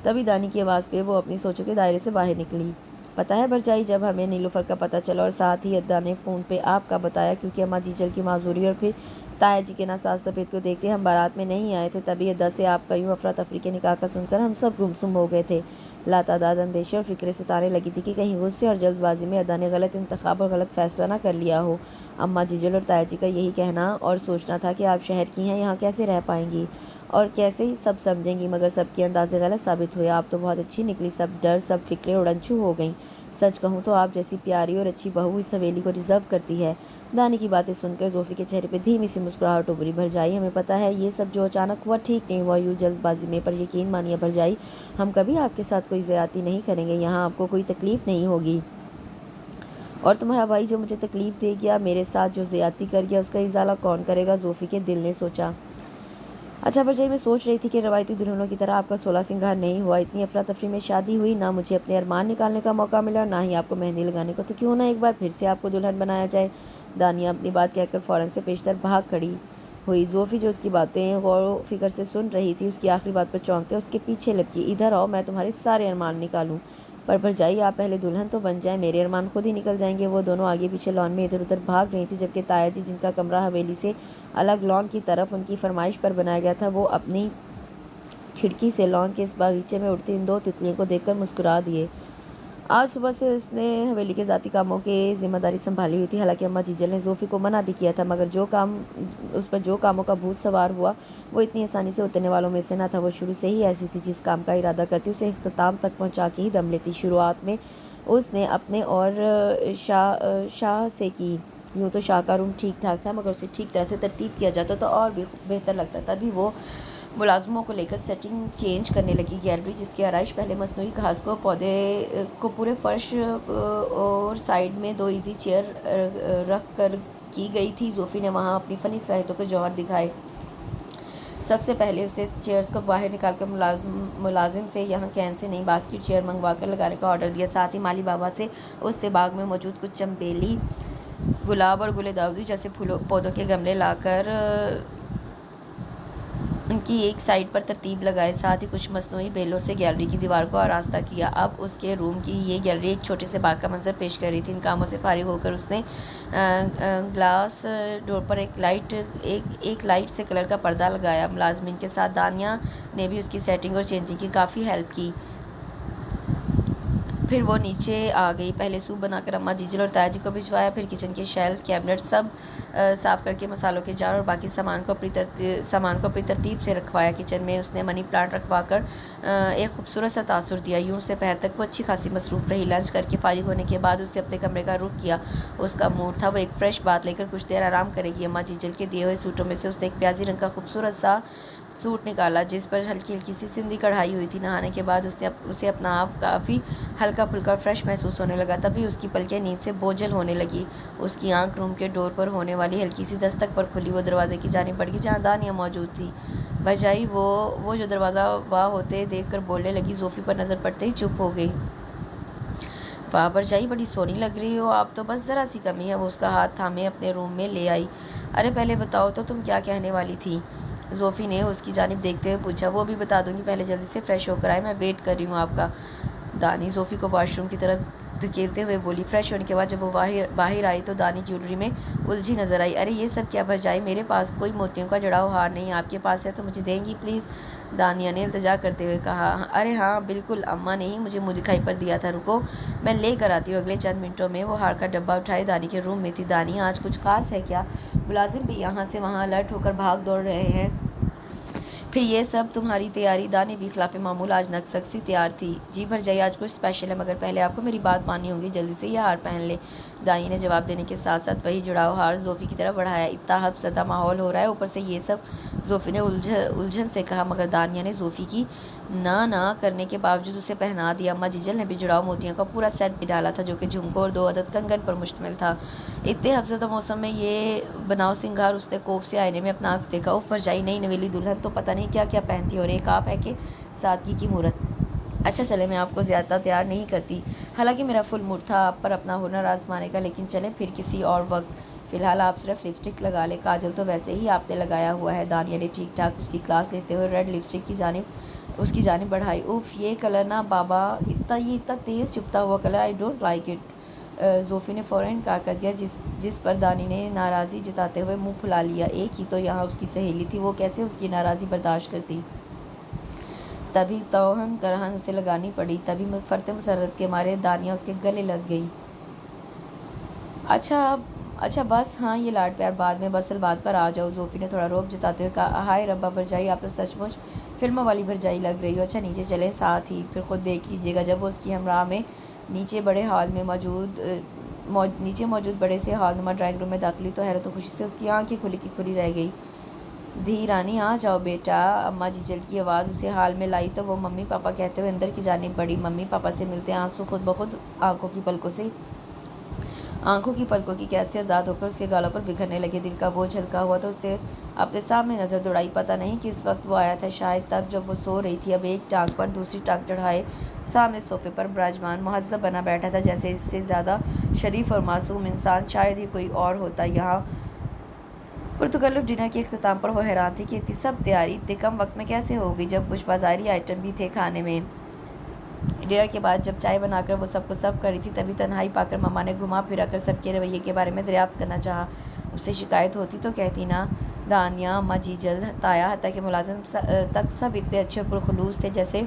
تبھی دانی کی آواز پہ وہ اپنی سوچوں کے دائرے سے باہر نکلی۔ پتہ ہے بھرجائی، جب ہمیں نیلوفر کا پتہ چلا اور ساتھ ہی ادا نے فون پہ آپ کا بتایا، کیونکہ اماں جیجل کی معذوری اور پھر تایا جی کے ناساز طبیعت کو دیکھتے ہم بارات میں نہیں آئے تھے، تبھی ادا سے آپ کا یوں افراتفری کے نکاح کا سن کر ہم سب گمسم ہو گئے تھے۔ لاتعداد اندیشے اور فکریں ستانے لگی تھی کہ کہیں غصے اور جلد بازی میں ادا نے غلط انتخاب اور غلط فیصلہ نہ کر لیا ہو۔ اماں جیجل اور تایا جی کا یہی کہنا اور سوچنا تھا کہ آپ شہر کی ہیں، یہاں کیسے رہ پائیں گی اور کیسے ہی سب سمجھیں گی، مگر سب کے اندازے غلط ثابت ہوئے۔ آپ تو بہت اچھی نکلی، سب ڈر سب فکریں اڑنچو ہو گئیں۔ سچ کہوں تو آپ جیسی پیاری اور اچھی بہو اس حویلی کو ڈیزرو کرتی ہے۔ دانی کی باتیں سن کر زوفی کے چہرے پہ دھیمی سی مسکراہٹ ابھری۔ بھرجائی، ہمیں پتہ ہے یہ سب جو اچانک ہوا ٹھیک نہیں ہوا، یوں جلد بازی میں، پر یقین مانیے بھرجائی، ہم کبھی آپ کے ساتھ کوئی زیادتی نہیں کریں گے، یہاں آپ کو کوئی تکلیف نہیں ہوگی، اور تمہارا بھائی جو مجھے تکلیف دے گیا، میرے ساتھ جو زیادتی کر گیا، اس کا ازالہ کون کرے گا؟ زوفی کے دل نے سوچا۔ اچھا بھرجائی، میں سوچ رہی تھی کہ روایتی دلہنوں کی طرح آپ کا 16 سنگھار نہیں ہوا، اتنی افراتفری میں شادی ہوئی، نہ مجھے اپنے ارمان نکالنے کا موقع ملا اور نہ ہی آپ کو مہندی لگانے کو، تو کیوں نہ ایک بار پھر سے آپ کو دلہن بنایا جائے؟ دانیہ اپنی بات کہہ کر فوراً سے پیشتر بھاگ کھڑی ہوئی۔ زوفی جو اس کی باتیں غور و فکر سے سن رہی تھی، اس کی آخری بات پر چونکتے اس کے پیچھے لپکی۔ ادھر آؤ، میں تمہارے سارے ارمان نکالوں۔ پر بھرجائی، آپ پہلے دلہن تو بن جائیں، میرے ارمان خود ہی نکل جائیں گے۔ وہ دونوں آگے پیچھے لان میں ادھر ادھر بھاگ رہی تھی، جبکہ تایا جی، جن کا کمرہ حویلی سے الگ لان کی طرف ان کی فرمائش پر بنایا گیا تھا، وہ اپنی کھڑکی سے لان کے اس باغیچے میں اڑتی ان دو تتلیوں کو دیکھ کر مسکرا دیے۔ آج صبح سے اس نے حویلی کے ذاتی کاموں کی ذمہ داری سنبھالی ہوئی تھی، حالانکہ اماں جیجل نے زوفی کو منع بھی کیا تھا، مگر اس پر جو کاموں کا بھوت سوار ہوا وہ اتنی آسانی سے اترنے والوں میں سے نہ تھا۔ وہ شروع سے ہی ایسی تھی، جس کام کا ارادہ کرتی اسے اختتام تک پہنچا کے ہی دم لیتی۔ شروعات میں اس نے اپنے اور شاہ سے کی، یوں تو شاہ کا روم ٹھیک ٹھاک تھا، مگر اسے ٹھیک طرح سے ترتیب کیا جاتا تو اور بھی بہتر لگتا۔ تبھی وہ ملازموں کو لے کر سیٹنگ چینج کرنے لگی۔ گیلری، جس کی آرائش پہلے مصنوعی گھاس کو پودے کو پورے فرش اور سائڈ میں دو ایزی چیئر رکھ کر کی گئی تھی، زوفی نے وہاں اپنی فنی صلاحیتوں کے جوہر دکھائے۔ سب سے پہلے اس نے چیئرز کو باہر نکال کر ملازم سے یہاں کین سے نہیں باس کی چیئر منگوا کر لگانے کا آرڈر دیا۔ ساتھ ہی مالی بابا سے اس نے باغ میں موجود کچھ چنبیلی، گلاب اور گل داودی جیسے پودوں کے گملے لا کر ان کی ایک سائڈ پر ترتیب لگائے، ساتھ ہی کچھ مصنوعی بیلوں سے گیلری کی دیوار کو آراستہ کیا۔ اب اس کے روم کی یہ گیلری ایک چھوٹے سے باغ کا منظر پیش کر رہی تھی۔ ان کاموں سے فارغ ہو کر اس نے گلاس ڈور پر ایک لائٹ سے کلر کا پردہ لگایا۔ ملازمین کے ساتھ دانیہ نے بھی اس کی سیٹنگ اور چینجنگ کی کافی ہیلپ کی۔ پھر وہ نیچے آ گئی، پہلے سوپ بنا کر اماں جیجل اور تایا جی کو بھجوایا، پھر کچن کے شیلف، کیبنٹ سب صاف کر کے مسالوں کے جار اور باقی سامان کو اپنی ترتیب سے رکھوایا۔ کچن میں اس نے منی پلانٹ رکھوا کر ایک خوبصورت سا تاثر دیا۔ یوں سے پہر تک وہ اچھی خاصی مصروف رہی۔ لنچ کر کے فارغ ہونے کے بعد اس نے اپنے کمرے کا رخ کیا۔ اس کا موڈ تھا وہ ایک فریش بات لے کر کچھ دیر آرام کرے گی۔ اماں جیجل کے دیے ہوئے سوٹوں میں سے اس نے ایک پیازی رنگ کا خوبصورت سا سوٹ نکالا جس پر ہلکی ہلکی سی سندھی کڑھائی ہوئی تھی۔ نہانے کے بعد اسے اپنا آپ کافی ہلکا پھلکا فریش محسوس ہونے لگا۔ تبھی اس کی پلکیں نیند سے بوجھل ہونے لگی۔ اس کی آنکھ روم کے ڈور پر ہونے والی ہلکی سی دستک پر کھلی۔ وہ دروازے کی جانب بڑھ گئی جہاں دانیہ موجود تھی۔ بھرجائی وہ جو دروازہ وا ہوتے دیکھ کر بولنے لگی۔ زوفی پر نظر پڑتے ہی چپ ہو گئی۔ واہ بھرجائی، بڑی سونی لگ رہی ہو آپ تو، بس ذرا سی کمی ہے۔ وہ اس کا ہاتھ تھامے اپنے روم میں لے آئی۔ ارے پہلے بتاؤ تو تم کیا کہنے والی تھی؟ زوفی نے اس کی جانب دیکھتے ہوئے پوچھا۔ وہ بھی بتا دوں گی، پہلے جلدی سے فریش ہو کر آئے، میں ویٹ کر رہی ہوں آپ کا۔ دانی زوفی کو واش روم کی طرف دھکیلتے ہوئے بولی۔ فریش ہونے کے بعد جب وہ باہر آئی تو دانی جیولری میں الجھی نظر آئی۔ ارے یہ سب کیا بھرجائی؟ میرے پاس کوئی موتیوں کا جڑا ہوا ہار نہیں، آپ کے پاس ہے تو مجھے دیں گی پلیز؟ دانیہ نے التجا کرتے ہوئے کہا۔ ارے ہاں بالکل، اماں نے ہی مجھے منہ دکھائی پر دیا تھا، رکو میں لے کر آتی ہوں۔ اگلے چند منٹوں میں وہ ہار کا ڈبہ اٹھائے دانی کے روم میں تھی۔ دانی آج کچھ خاص ہے کیا؟ ملازم بھی یہاں سے وہاں الرٹ ہو کر بھاگ دوڑ رہے ہیں، پھر یہ سب تمہاری تیاری؟ دانی بھی خلاف معمول آج نکسک سی تیار تھی۔ جی بھرجائی، آج کچھ اسپیشل ہے، مگر پہلے آپ کو میری بات ماننی ہوگی، جلدی سے یہ ہار پہن لے۔ دانی نے جواب دینے کے ساتھ ساتھ وہی جڑاؤ ہار زوفی کی طرف بڑھایا۔ اتنا حب زدہ ماحول ہو رہا ہے، اوپر سے یہ سب، زوفی نے الجھن سے کہا، مگر دانیہ نے زوفی کی نہ کرنے کے باوجود اسے پہنا دیا۔ اماں جیجل نے بھی جڑاؤ موتیوں کا پورا سیٹ بھی ڈالا تھا، جو کہ جھمکوں اور 2 عدد کنگن پر مشتمل تھا۔ اتنے حب زدہ موسم میں یہ بناؤ سنگھار؟ اس نے کوف سے آئینے میں اپنا عکس دیکھا۔ اوف بھرجائی، نئی نویلی دلہن تو پتہ نہیں کیا کیا پہنتی ہے، اور ایک آپ ہے کہ سادگی کی مورت۔ اچھا چلے، میں آپ کو زیادہ تیار نہیں کرتی، حالانکہ میرا فل موڈ تھا آپ پر اپنا ہنر آزمانے کا، لیکن چلیں پھر کسی اور وقت، فی الحال آپ صرف لپسٹک لگا لیں، کاجل تو ویسے ہی آپ نے لگایا ہوا ہے۔ دانیہ نے ٹھیک ٹھاک اس کی کلاس لیتے ہوئے ریڈ لپسٹک اس کی جانب بڑھائی۔ اوف یہ کلر نا بابا، یہ اتنا تیز چپتا ہوا colour, I don't like it. زوفی نے فوراً انکار کر دیا، جس پر دانی نے ناراضی جتاتے ہوئے منہ پھلا لیا۔ ایک ہی تو یہاں اس کی سہیلی تھی، وہ کیسے اس کی ناراضی برداشت کرتی؟ تبھی توہن کرہن اسے لگانی پڑی، تبھی فرط مسرت کے مارے دانیہ اس کے گلے لگ گئی۔ اچھا بس، ہاں یہ لاڈ پیار بعد میں، بس بات پر آ جاؤ۔ زوفی نے تھوڑا رعب جتاتے ہوئے کہا۔ ہائے ربا بھرجائی، آپ تو سچ مچ فلموں والی بھرجائی لگ رہی ہو۔ اچھا نیچے چلیں ساتھ ہی، پھر خود دیکھ لیجیے گا۔ جب وہ اس کی ہمراہ میں نیچے موجود بڑے سے ہال نما ڈرائنگ روم میں داخل ہوئی تو حیرت و خوشی سے اس کی آنکھیں کھلی کی کھلی رہ گئی۔ دھی رانی آ جاؤ بیٹا، اماں جیجل کی آواز اسے ہال میں لائی تو وہ ممی پاپا کہتے ہوئے اندر کی جانب بڑھی۔ ممی پاپا سے ملتے آنسو خود بخود آنکھوں کی پلکوں کی قید سے آزاد ہو کر اس کے گالوں پر بکھرنے لگے۔ دل کا بوجھ ہلکا ہوا تو اس نے اپنے سامنے نظر دوڑائی، پتہ نہیں کس وقت وہ آیا تھا، شاید تب جب وہ سو رہی تھی۔ اب ایک ٹانگ پر دوسری ٹانگ چڑھائے سامنے صوفے پر براجمان مہذب بنا بیٹھا تھا، جیسے اس سے زیادہ شریف اور معصوم انسان شاید ہی کوئی اور ہوتا۔ یہاں پرتکلف ڈنر کے اختتام پر وہ حیران تھی کہ اتنی سب تیاری اتنے کم وقت میں کیسے ہو گئی، جب کچھ بازاری آئٹم بھی تھے کھانے میں۔ ڈنر کے بعد جب چائے بنا کر وہ سب کو سرو کر رہی تھی، تبھی تنہائی پا کر مما نے گھما پھرا کر سب کے رویے کے بارے میں دریافت کرنا چاہا۔ اس سے شکایت ہوتی تو کہتی نا دانیہ، اماں جیجل، تایا، حتیٰ کہ ملازم تک سب اتنے اچھے اور پرخلوص تھے، جیسے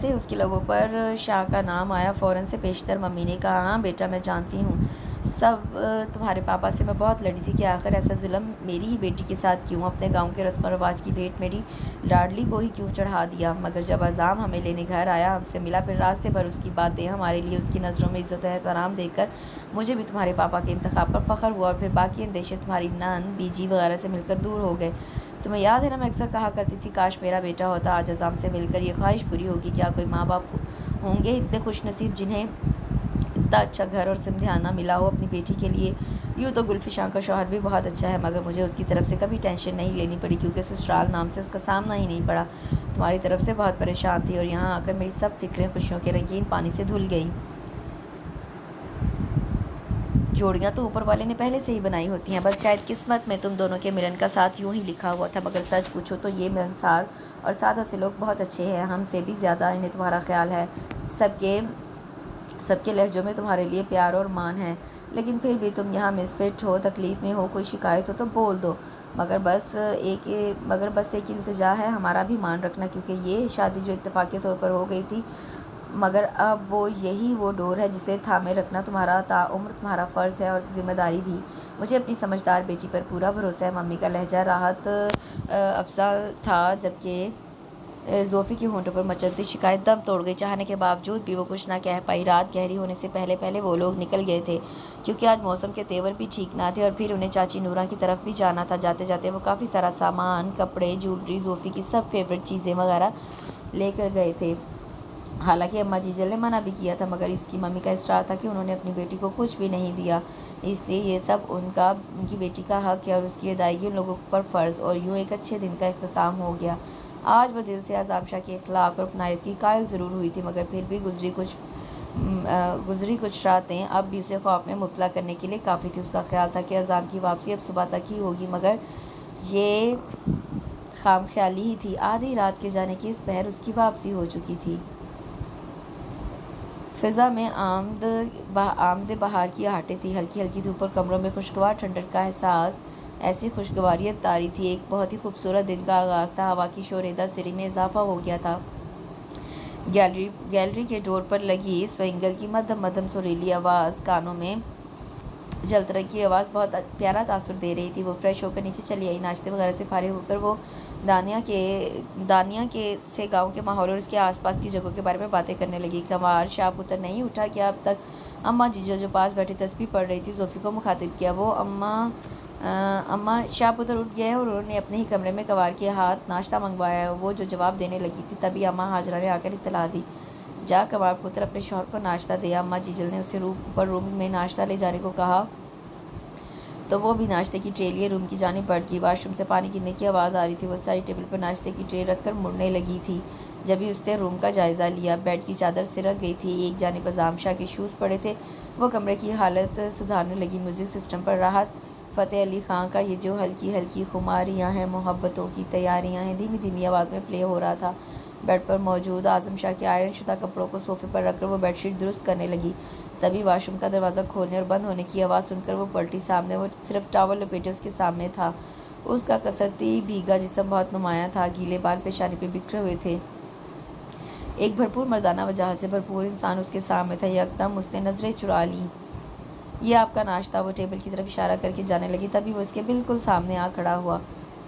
ہی اس کے لبوں پر شاہ کا نام آیا فوراً سے پیشتر ممی نے کہا۔ ہاں بیٹا میں جانتی ہوں، سب تمہارے پاپا سے میں بہت لڑی تھی کہ آخر ایسا ظلم میری ہی بیٹی کے ساتھ کیوں، اپنے گاؤں کے رسم و رواج کی بھیٹ میری لاڈلی کو ہی کیوں چڑھا دیا۔ مگر جب عزام ہمیں لینے گھر آیا، ہم سے ملا، پھر راستے پر اس کی باتیں، ہمارے لیے اس کی نظروں میں عزت و احترام دیکھ کر مجھے بھی تمہارے پاپا کے انتخاب پر فخر ہوا، اور پھر باقی اندیشے تمہاری نان بیجی وغیرہ سے مل کر دور ہو گئے۔ تمہیں یاد ہے نا میں اکثر کہا کرتی تھی کاش میرا بیٹا ہوتا، آج عزام سے مل کر یہ خواہش پوری ہوگی۔ کیا کوئی ماں باپ ہوں گے اتنے خوش نصیب جنہیں اتنا اچھا گھر اور سمدھیانہ ملا ہو اپنی بیٹی کے لیے؟ یوں تو گلفشاں کا شوہر بھی بہت اچھا ہے، مگر مجھے اس کی طرف سے کبھی ٹینشن نہیں لینی پڑی، کیونکہ سسرال نام سے اس کا سامنا ہی نہیں پڑا۔ تمہاری طرف سے بہت پریشان تھی، اور یہاں آ کر میری سب فکریں خوشیوں کے رنگین پانی سے دھل گئیں۔ جوڑیاں تو اوپر والے نے پہلے سے ہی بنائی ہوتی ہیں، بس شاید قسمت میں تم دونوں کے ملن کا ساتھ یوں ہی لکھا ہوا تھا۔ مگر سچ پوچھو تو یہ ملنسار اور سادہ سے لوگ بہت اچھے ہیں، ہم سے بھی زیادہ انہیں تمہارا خیال ہے، سب کے لہجوں میں تمہارے لیے پیار اور مان ہے، لیکن پھر بھی تم یہاں مس فٹ ہو، تکلیف میں ہو، کوئی شکایت ہو تو بول دو، مگر بس ایک التجا ہے، ہمارا بھی مان رکھنا، کیونکہ یہ شادی جو اتفاقی طور پر ہو گئی تھی، مگر اب وہ ڈور ہے جسے تھامے رکھنا تمہارا تاعمر تمہارا فرض ہے اور ذمہ داری بھی۔ مجھے اپنی سمجھدار بیٹی پر پورا بھروسہ ہے۔ ممی کا لہجہ راحت افزا تھا، جبکہ زوفی کے ہونٹوں پر مچلتی شکایت دم توڑ گئی۔ چاہنے کے باوجود بھی وہ کچھ نہ کہہ پائی۔ رات گہری ہونے سے پہلے پہلے وہ لوگ نکل گئے تھے، کیونکہ آج موسم کے تیور بھی ٹھیک نہ تھے اور پھر انہیں چاچی نورا کی طرف بھی جانا تھا۔ جاتے جاتے وہ کافی سارا سامان، کپڑے، جویلری، زوفی کی سب فیوریٹ چیزیں وغیرہ لے کر گئے تھے۔ حالانکہ اماں جیجل نے منع بھی کیا تھا، مگر اس کی ممی کا اصرار تھا کہ انہوں نے اپنی بیٹی کو کچھ بھی نہیں دیا، اس لیے یہ سب ان کی بیٹی کا حق ہے اور اس کی ادائیگی ان لوگوں پر فرض۔ اور یوں ایک اچھے دن کا اختتام ہو گیا۔ آج وہ دل سے اعظم شاہ کے اخلاق اور اپنائیت کی قائل ضرور ہوئی تھی، مگر پھر بھی گزری کچھ راتیں اب بھی اسے خوف میں مبتلا کرنے کے لیے کافی تھی۔ اس کا خیال تھا کہ اعظم کی واپسی اب صبح تک ہی ہوگی، مگر یہ خام خیالی ہی تھی۔ آدھی رات کے جانے کے اس پہر اس کی واپسی ہو چکی تھی۔ فضا میں آمد بہار کی آہٹیں تھیں، ہلکی ہلکی دھوپ اور کمروں میں خوشگوار ٹھنڈک کا احساس۔ ایسی خوشگواریت طاری تھی، ایک بہت ہی خوبصورت دن کا آغاز تھا۔ ہوا کی شوریدہ سری میں اضافہ ہو گیا تھا۔ گیلری کے ڈور پر لگی سوئنگل کی مدھم مدھم سریلی آواز کانوں میں جلترنگ کی آواز بہت پیارا تاثر دے رہی تھی۔ وہ فریش ہو کر نیچے چلی آئی۔ ناشتے وغیرہ سے فارغ ہو کر وہ دانیہ سے گاؤں کے ماحول اور اس کے آس پاس کی جگہوں کے بارے میں باتیں کرنے لگی۔ کنوار شاہ پتر نہیں اٹھا کیا اب تک؟ اماں جیجل جو پاس بیٹھی تسبیح پڑھ رہی تھی، زوفی کو مخاطب کیا۔ وہ اماں شاہ پتر اٹھ گئے اور انہوں نے اپنے ہی کمرے میں کنوار کے ہاتھ ناشتہ منگوایا ہے۔ وہ جو جواب دینے لگی تھی، تبھی اماں ہاجرہ نے آ کر اطلاع دی، جا کنوار پتر اپنے شوہر کو ناشتہ دے۔ اماں جیجل نے اسے روم میں ناشتہ لے جانے کو کہا تو وہ بھی ناشتے کی ٹرے لیے روم کی جانب بڑھ گئی۔ واش روم سے پانی گرنے کی آواز آ رہی تھی۔ وہ سائڈ ٹیبل پر ناشتے کی ٹرے رکھ کر مڑنے لگی تھی، جبھی اس نے روم کا جائزہ لیا۔ بیڈ کی چادر سرک گئی تھی، ایک جانب اعظم شاہ کے شوز پڑے تھے۔ وہ کمرے کی حالت سدھارنے لگی۔ میوزک سسٹم پر راحت فتح علی خان کا یہ جو ہلکی ہلکی خماریاں ہیں، محبتوں کی تیاریاں ہیں، دھیمی دھیمی آواز میں پلے ہو رہا تھا۔ بیڈ پر موجود اعظم شاہ کے آئرن شدہ کپڑوں کو صوفے پر رکھ کر وہ بیڈ شیٹ درست کرنے لگی۔ تبھی واش روم کا دروازہ کھولنے اور بند ہونے کی آواز سن کر وہ پلٹی۔ سامنے وہ صرف ٹاول لپیٹے اس کے سامنے تھا۔ اس کا کسرتی بھیگا جسم بہت نمایاں تھا، گیلے بال پیشانی پہ بکھرے ہوئے تھے۔ ایک بھرپور مردانہ وجاہت سے بھرپور انسان اس کے سامنے تھا۔ یکدم اس نے نظریں چرا لیں۔ یہ آپ کا ناشتہ۔ وہ ٹیبل کی طرف اشارہ کر کے جانے لگی، تبھی وہ اس کے بالکل سامنے آ کھڑا ہوا۔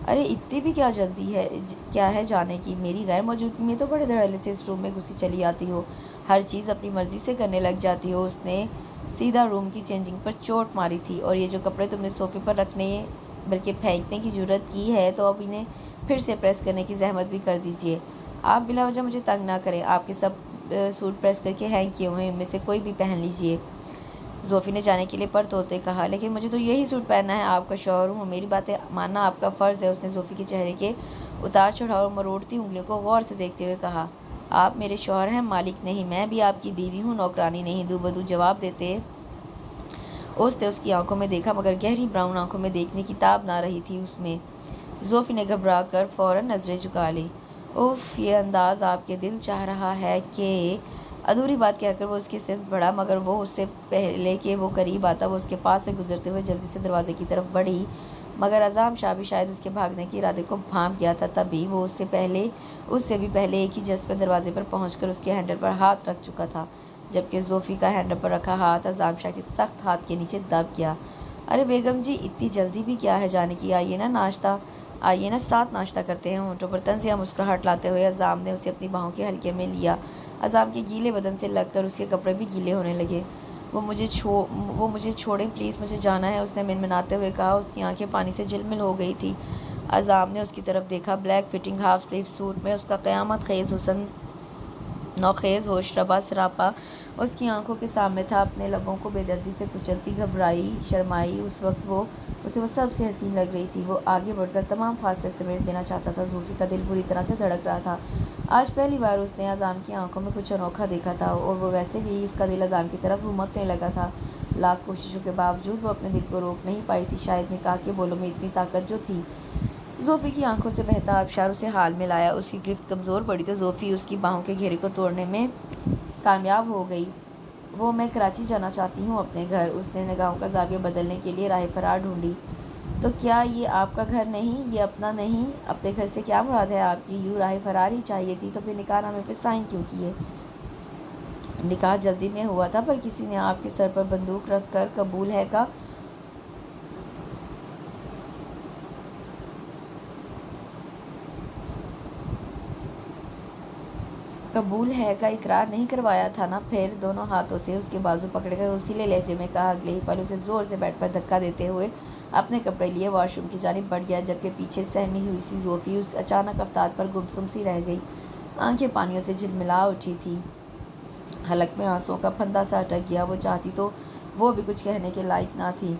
ارے اتنی بھی کیا جلدی ہے کیا ہے جانے کی؟ میری غیر موجودگی میں تو بڑے دھڑلے سے اس روم میں گھسی چلی آتی ہو، ہر چیز اپنی مرضی سے کرنے لگ جاتی ہو۔ اس نے سیدھا روم کی چینجنگ پر چوٹ ماری تھی۔ اور یہ جو کپڑے تم نے صوفے پر رکھنے بلکہ پھینکنے کی جرات کی ہے، تو اب انہیں پھر سے پریس کرنے کی زحمت بھی کر دیجیے۔ آپ بلا وجہ مجھے تنگ نہ کریں۔ آپ کے سب سوٹ پریس کر کے ہینگ کیے ہوئے ہیں، ان میں سے کوئی بھی پہن لیجیے، زوفی نے جانے کے لیے پر تولتے کہا۔ لیکن مجھے تو یہی سوٹ پہننا ہے، آپ کا شوہر ہوں، میری باتیں ماننا آپ کا فرض ہے، اس نے زوفی کے چہرے کے اتار چڑھاؤ اور مروڑتی انگلیوں کو غور سے دیکھتے ہوئے کہا۔ آپ میرے شوہر ہیں، مالک نہیں۔ میں بھی آپ کی بیوی ہوں، نوکرانی نہیں۔ دو بدو جواب دیتے اس نے اس کی آنکھوں میں دیکھا، مگر گہری براؤن آنکھوں میں دیکھنے کی تاب نہ رہی تھی اس میں۔ زوفی نے گھبرا کر فوراً نظریں جھکا لیں۔ اف، یہ انداز آپ کے دل چاہ رہا ہے کہ… ادھوری بات کہہ کر وہ اس کی سمت بڑھا، مگر وہ اس سے پہلے کہ وہ قریب آتا، وہ اس کے پاس سے گزرتے ہوئے جلدی سے دروازے کی طرف بڑھی۔ مگر اعظم شاہ بھی شاید اس کے بھاگنے کے ارادے کو بھانپ گیا تھا، تبھی وہ اس سے بھی پہلے ایک ہی جھسک میں دروازے پر پہنچ کر اس کے ہینڈل پر ہاتھ رکھ چکا تھا، جبکہ زوفی کا ہینڈل پر رکھا ہاتھ اعظم شاہ کے سخت ہاتھ کے نیچے دب گیا۔ ارے بیگم جی، اتنی جلدی بھی کیا ہے جانے کی؟ آئیے نا ساتھ ناشتہ کرتے ہیں۔ ہونٹوں پر طنزیہ مسکراہٹ لاتے ہوئے اعظم نے اسے اپنی باہوں کے حلقے میں لیا۔ اعظم کے گیلے بدن سے لگ کر اس کے کپڑے بھی گیلے ہونے لگے۔ وہ مجھے چھوڑیں پلیز، مجھے جانا ہے، اس نے منمناتے ہوئے کہا۔ اس کی آنکھیں پانی سے جلمل ہو گئی تھی۔ اعظم نے اس کی طرف دیکھا۔ Black fitting half sleeve suit میں اس کا قیامت خیز حسن نوخیز ہوش ربا سراپا اس کی آنکھوں کے سامنے تھا، اپنے لبوں کو بے دردی سے کچلتی، گھبرائی، شرمائی۔ اس وقت اسے وہ سب سے حسین لگ رہی تھی۔ وہ آگے بڑھ کر تمام فاصلے سمیٹ دینا چاہتا تھا۔ زوفی کا دل بری طرح سے دھڑک رہا تھا۔ آج پہلی بار اس نے اعظم کی آنکھوں میں کچھ انوکھا دیکھا تھا، اور وہ ویسے بھی اس کا دل اعظم کی طرف لمکنے لگا تھا۔ لاکھ کوششوں کے باوجود وہ اپنے دل کو روک نہیں پائی تھی۔ شاید نکاح کے بولوں میں اتنی طاقت جو تھی۔ زوفی کی آنکھوں سے بہتا آبشار اسے حال میں لایا۔ اس کی گرفت کمزور پڑی تو زوفی اس کی باہوں کے گھیرے کو توڑنے میں کامیاب ہو گئی۔ میں کراچی جانا چاہتی ہوں، اپنے گھر۔ اس نے نگاہوں کا زاویہ بدلنے کے لیے راہ فرار ڈھونڈی۔ تو کیا یہ آپ کا گھر نہیں؟ یہ اپنا نہیں؟ اپنے گھر سے کیا مراد ہے آپ کی؟ یوں راہ فرار ہی چاہیے تھی تو پھر نکاح نامے پہ سائن کیوں کیے؟ نکاح جلدی میں ہوا تھا، پر کسی نے آپ کے سر پر بندوق رکھ کر قبول ہے کا قبول ہے کا اقرار نہیں کروایا تھا نا؟ پھر دونوں ہاتھوں سے اس کے بازو پکڑ کر اسی لہجے میں کہا۔ اگلے ہی پل اسے زور سے بیڈ پر دھکا دیتے ہوئے اپنے کپڑے لیے واش روم کی جانب بڑھ گیا، جبکہ پیچھے سہمی ہوئی سی زوفی اس اچانک افتاد پر گمسم سی رہ گئی۔ آنکھیں پانیوں سے جھلملا اٹھی تھی، حلق میں آنسوؤں کا پھندا سا اٹک گیا۔ وہ چاہتی تو وہ بھی کچھ کہنے کے لائق نہ تھی،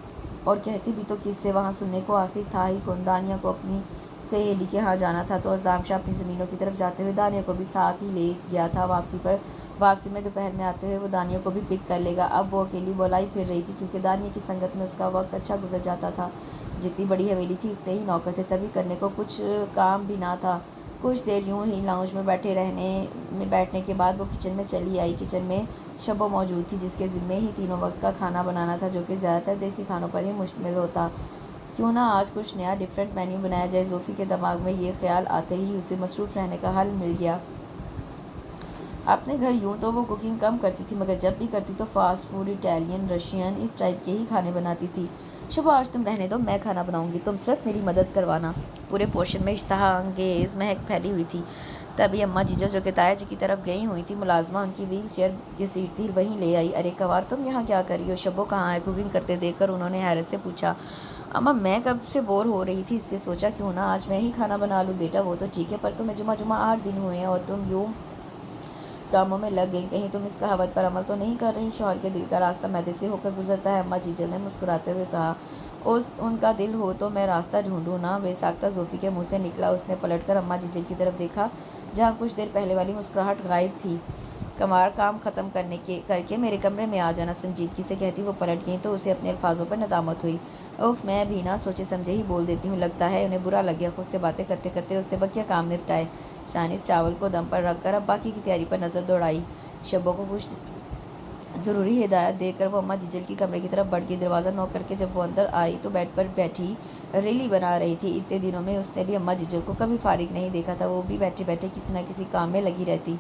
اور کہتی بھی تو کس سے؟ وہاں سننے کو آخر تھا ہی کون؟ دانیہ کو اپنی سہیلی کے ہاں جانا تھا تو عظام شاہ اپنی زمینوں کی طرف جاتے ہوئے دانیہ کو بھی ساتھ ہی لے گیا تھا۔ واپسی میں دوپہر میں آتے ہوئے وہ دانیہ کو بھی پک کر لے گا۔ اب وہ اکیلی بولائی پھر رہی تھی، کیونکہ دانیہ کی سنگت میں اس کا وقت اچھا گزر جاتا تھا۔ جتنی بڑی حویلی تھی اتنے ہی نوکر تھے، تبھی کرنے کو کچھ کام بھی نہ تھا۔ کچھ دیر یوں ہی لاؤنج میں بیٹھنے کے بعد وہ کچن میں چلی آئی۔ کچن میں شبو موجود تھی، جس کے ذمے ہی تینوں وقت کا کھانا بنانا تھا، جو کہ زیادہ تر دیسی کھانوں پر ہی مشتمل ہوتا۔ کیوں نہ آج کچھ نیا ڈفرینٹ مینیو بنایا جائے؟ زوفی کے دماغ میں یہ خیال آتے ہی اسے مصروف رہنے کا حل مل گیا۔ اپنے گھر یوں تو وہ کوکنگ کم کرتی تھی، مگر جب بھی کرتی تو فاسٹ فوڈ، اٹیلین، رشین، اس ٹائپ کے ہی کھانے بناتی تھی۔ شبو آج تم رہنے دو، میں کھانا بناؤں گی، تم صرف میری مدد کروانا۔ پورے پوشن میں اشتہا انگیز مہک پھیلی ہوئی تھی۔ تبھی اماں جیجو، جو کہ تایا جی کی طرف گئی ہوئی تھی، ملازمہ ان کی وہیل چیئر گھسیٹتی وہیں لے آئی۔ ارے کنوار، تم یہاں کیا کر رہی ہو؟ شبو کہاں ہے؟ کوکنگ کرتے دیکھ کر انہوں نے حیرت سے پوچھا۔ اماں میں کب سے بور ہو رہی تھی، اس سے سوچا کیوں نہ آج میں ہی کھانا بنا لوں۔ بیٹا وہ تو ٹھیک ہے، پر تمہیں جمعہ 8 دن ہوئے ہیں اور تم یوں کاموں میں لگ گئی، کہیں تم اس کہاوت پر عمل تو نہیں کر رہی؟ شوہر کے دل کا راستہ میدے سے ہو کر گزرتا ہے، اماں جیجل نے مسکراتے ہوئے کہا۔ ان کا دل ہو تو میں راستہ ڈھونڈوں نا؟ بے ساختہ زوفی کے منہ سے نکلا۔ اس نے پلٹ کر اماں جیجل کی طرف دیکھا، جہاں کچھ دیر پہلے والی مسکراہٹ غائب تھی۔ کنوار، کام ختم کر کے میرے کمرے میں آ جانا، سنجیدگی سے کہتی وہ پلٹ گئیں تو اسے اپنے الفاظوں پر ندامت ہوئی۔ اوف، میں بھی نہ سوچے سمجھے ہی بول دیتی ہوں، لگتا ہے انہیں برا لگ گیا۔ خود سے باتیں کرتے کرتے اس نے بقیہ کام نپٹائے۔ چائنیز چاول کو دم پر رکھ کر اب باقی کی تیاری پر نظر دوڑائی۔ شبو کو کچھ ضروری ہدایت دے کر وہ اماں جیجل کی کمرے کی طرف بڑھ گئی۔ دروازہ نوک کر کے جب وہ اندر آئی تو بیڈ پر بیٹھی ریلی بنا رہی تھی۔ اتنے دنوں میں اس نے بھی اماں جیجل کو کبھی فارغ نہیں دیکھا تھا، وہ بھی بیٹھے بیٹھے کسی نہ کسی کام میں لگی رہتی۔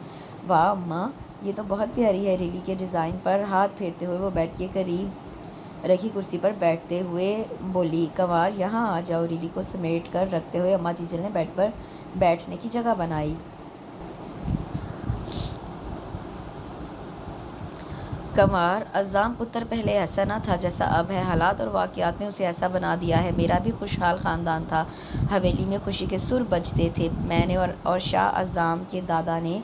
واہ اماں، یہ تو بہت پیاری ہے۔ ریلی کے ڈیزائن پر ہاتھ پھیرتے ہوئے وہ بیڈ کے قریب رکھی کرسی پر بیٹھتے ہوئے بولی۔ کنوار، یہاں آ جاؤ۔ ریلی کو سمیٹ کر رکھتے ہوئے اماں جیجل نے بیڈ پر بیٹھنے کی جگہ بنائی۔ کنوار، عظام پتر پہلے ایسا نہ تھا جیسا اب ہے، حالات اور واقعات نے اسے ایسا بنا دیا ہے۔ میرا بھی خوشحال خاندان تھا، حویلی میں خوشی کے سر بجتے تھے۔ میں نے اور شاہ عظام کے دادا نے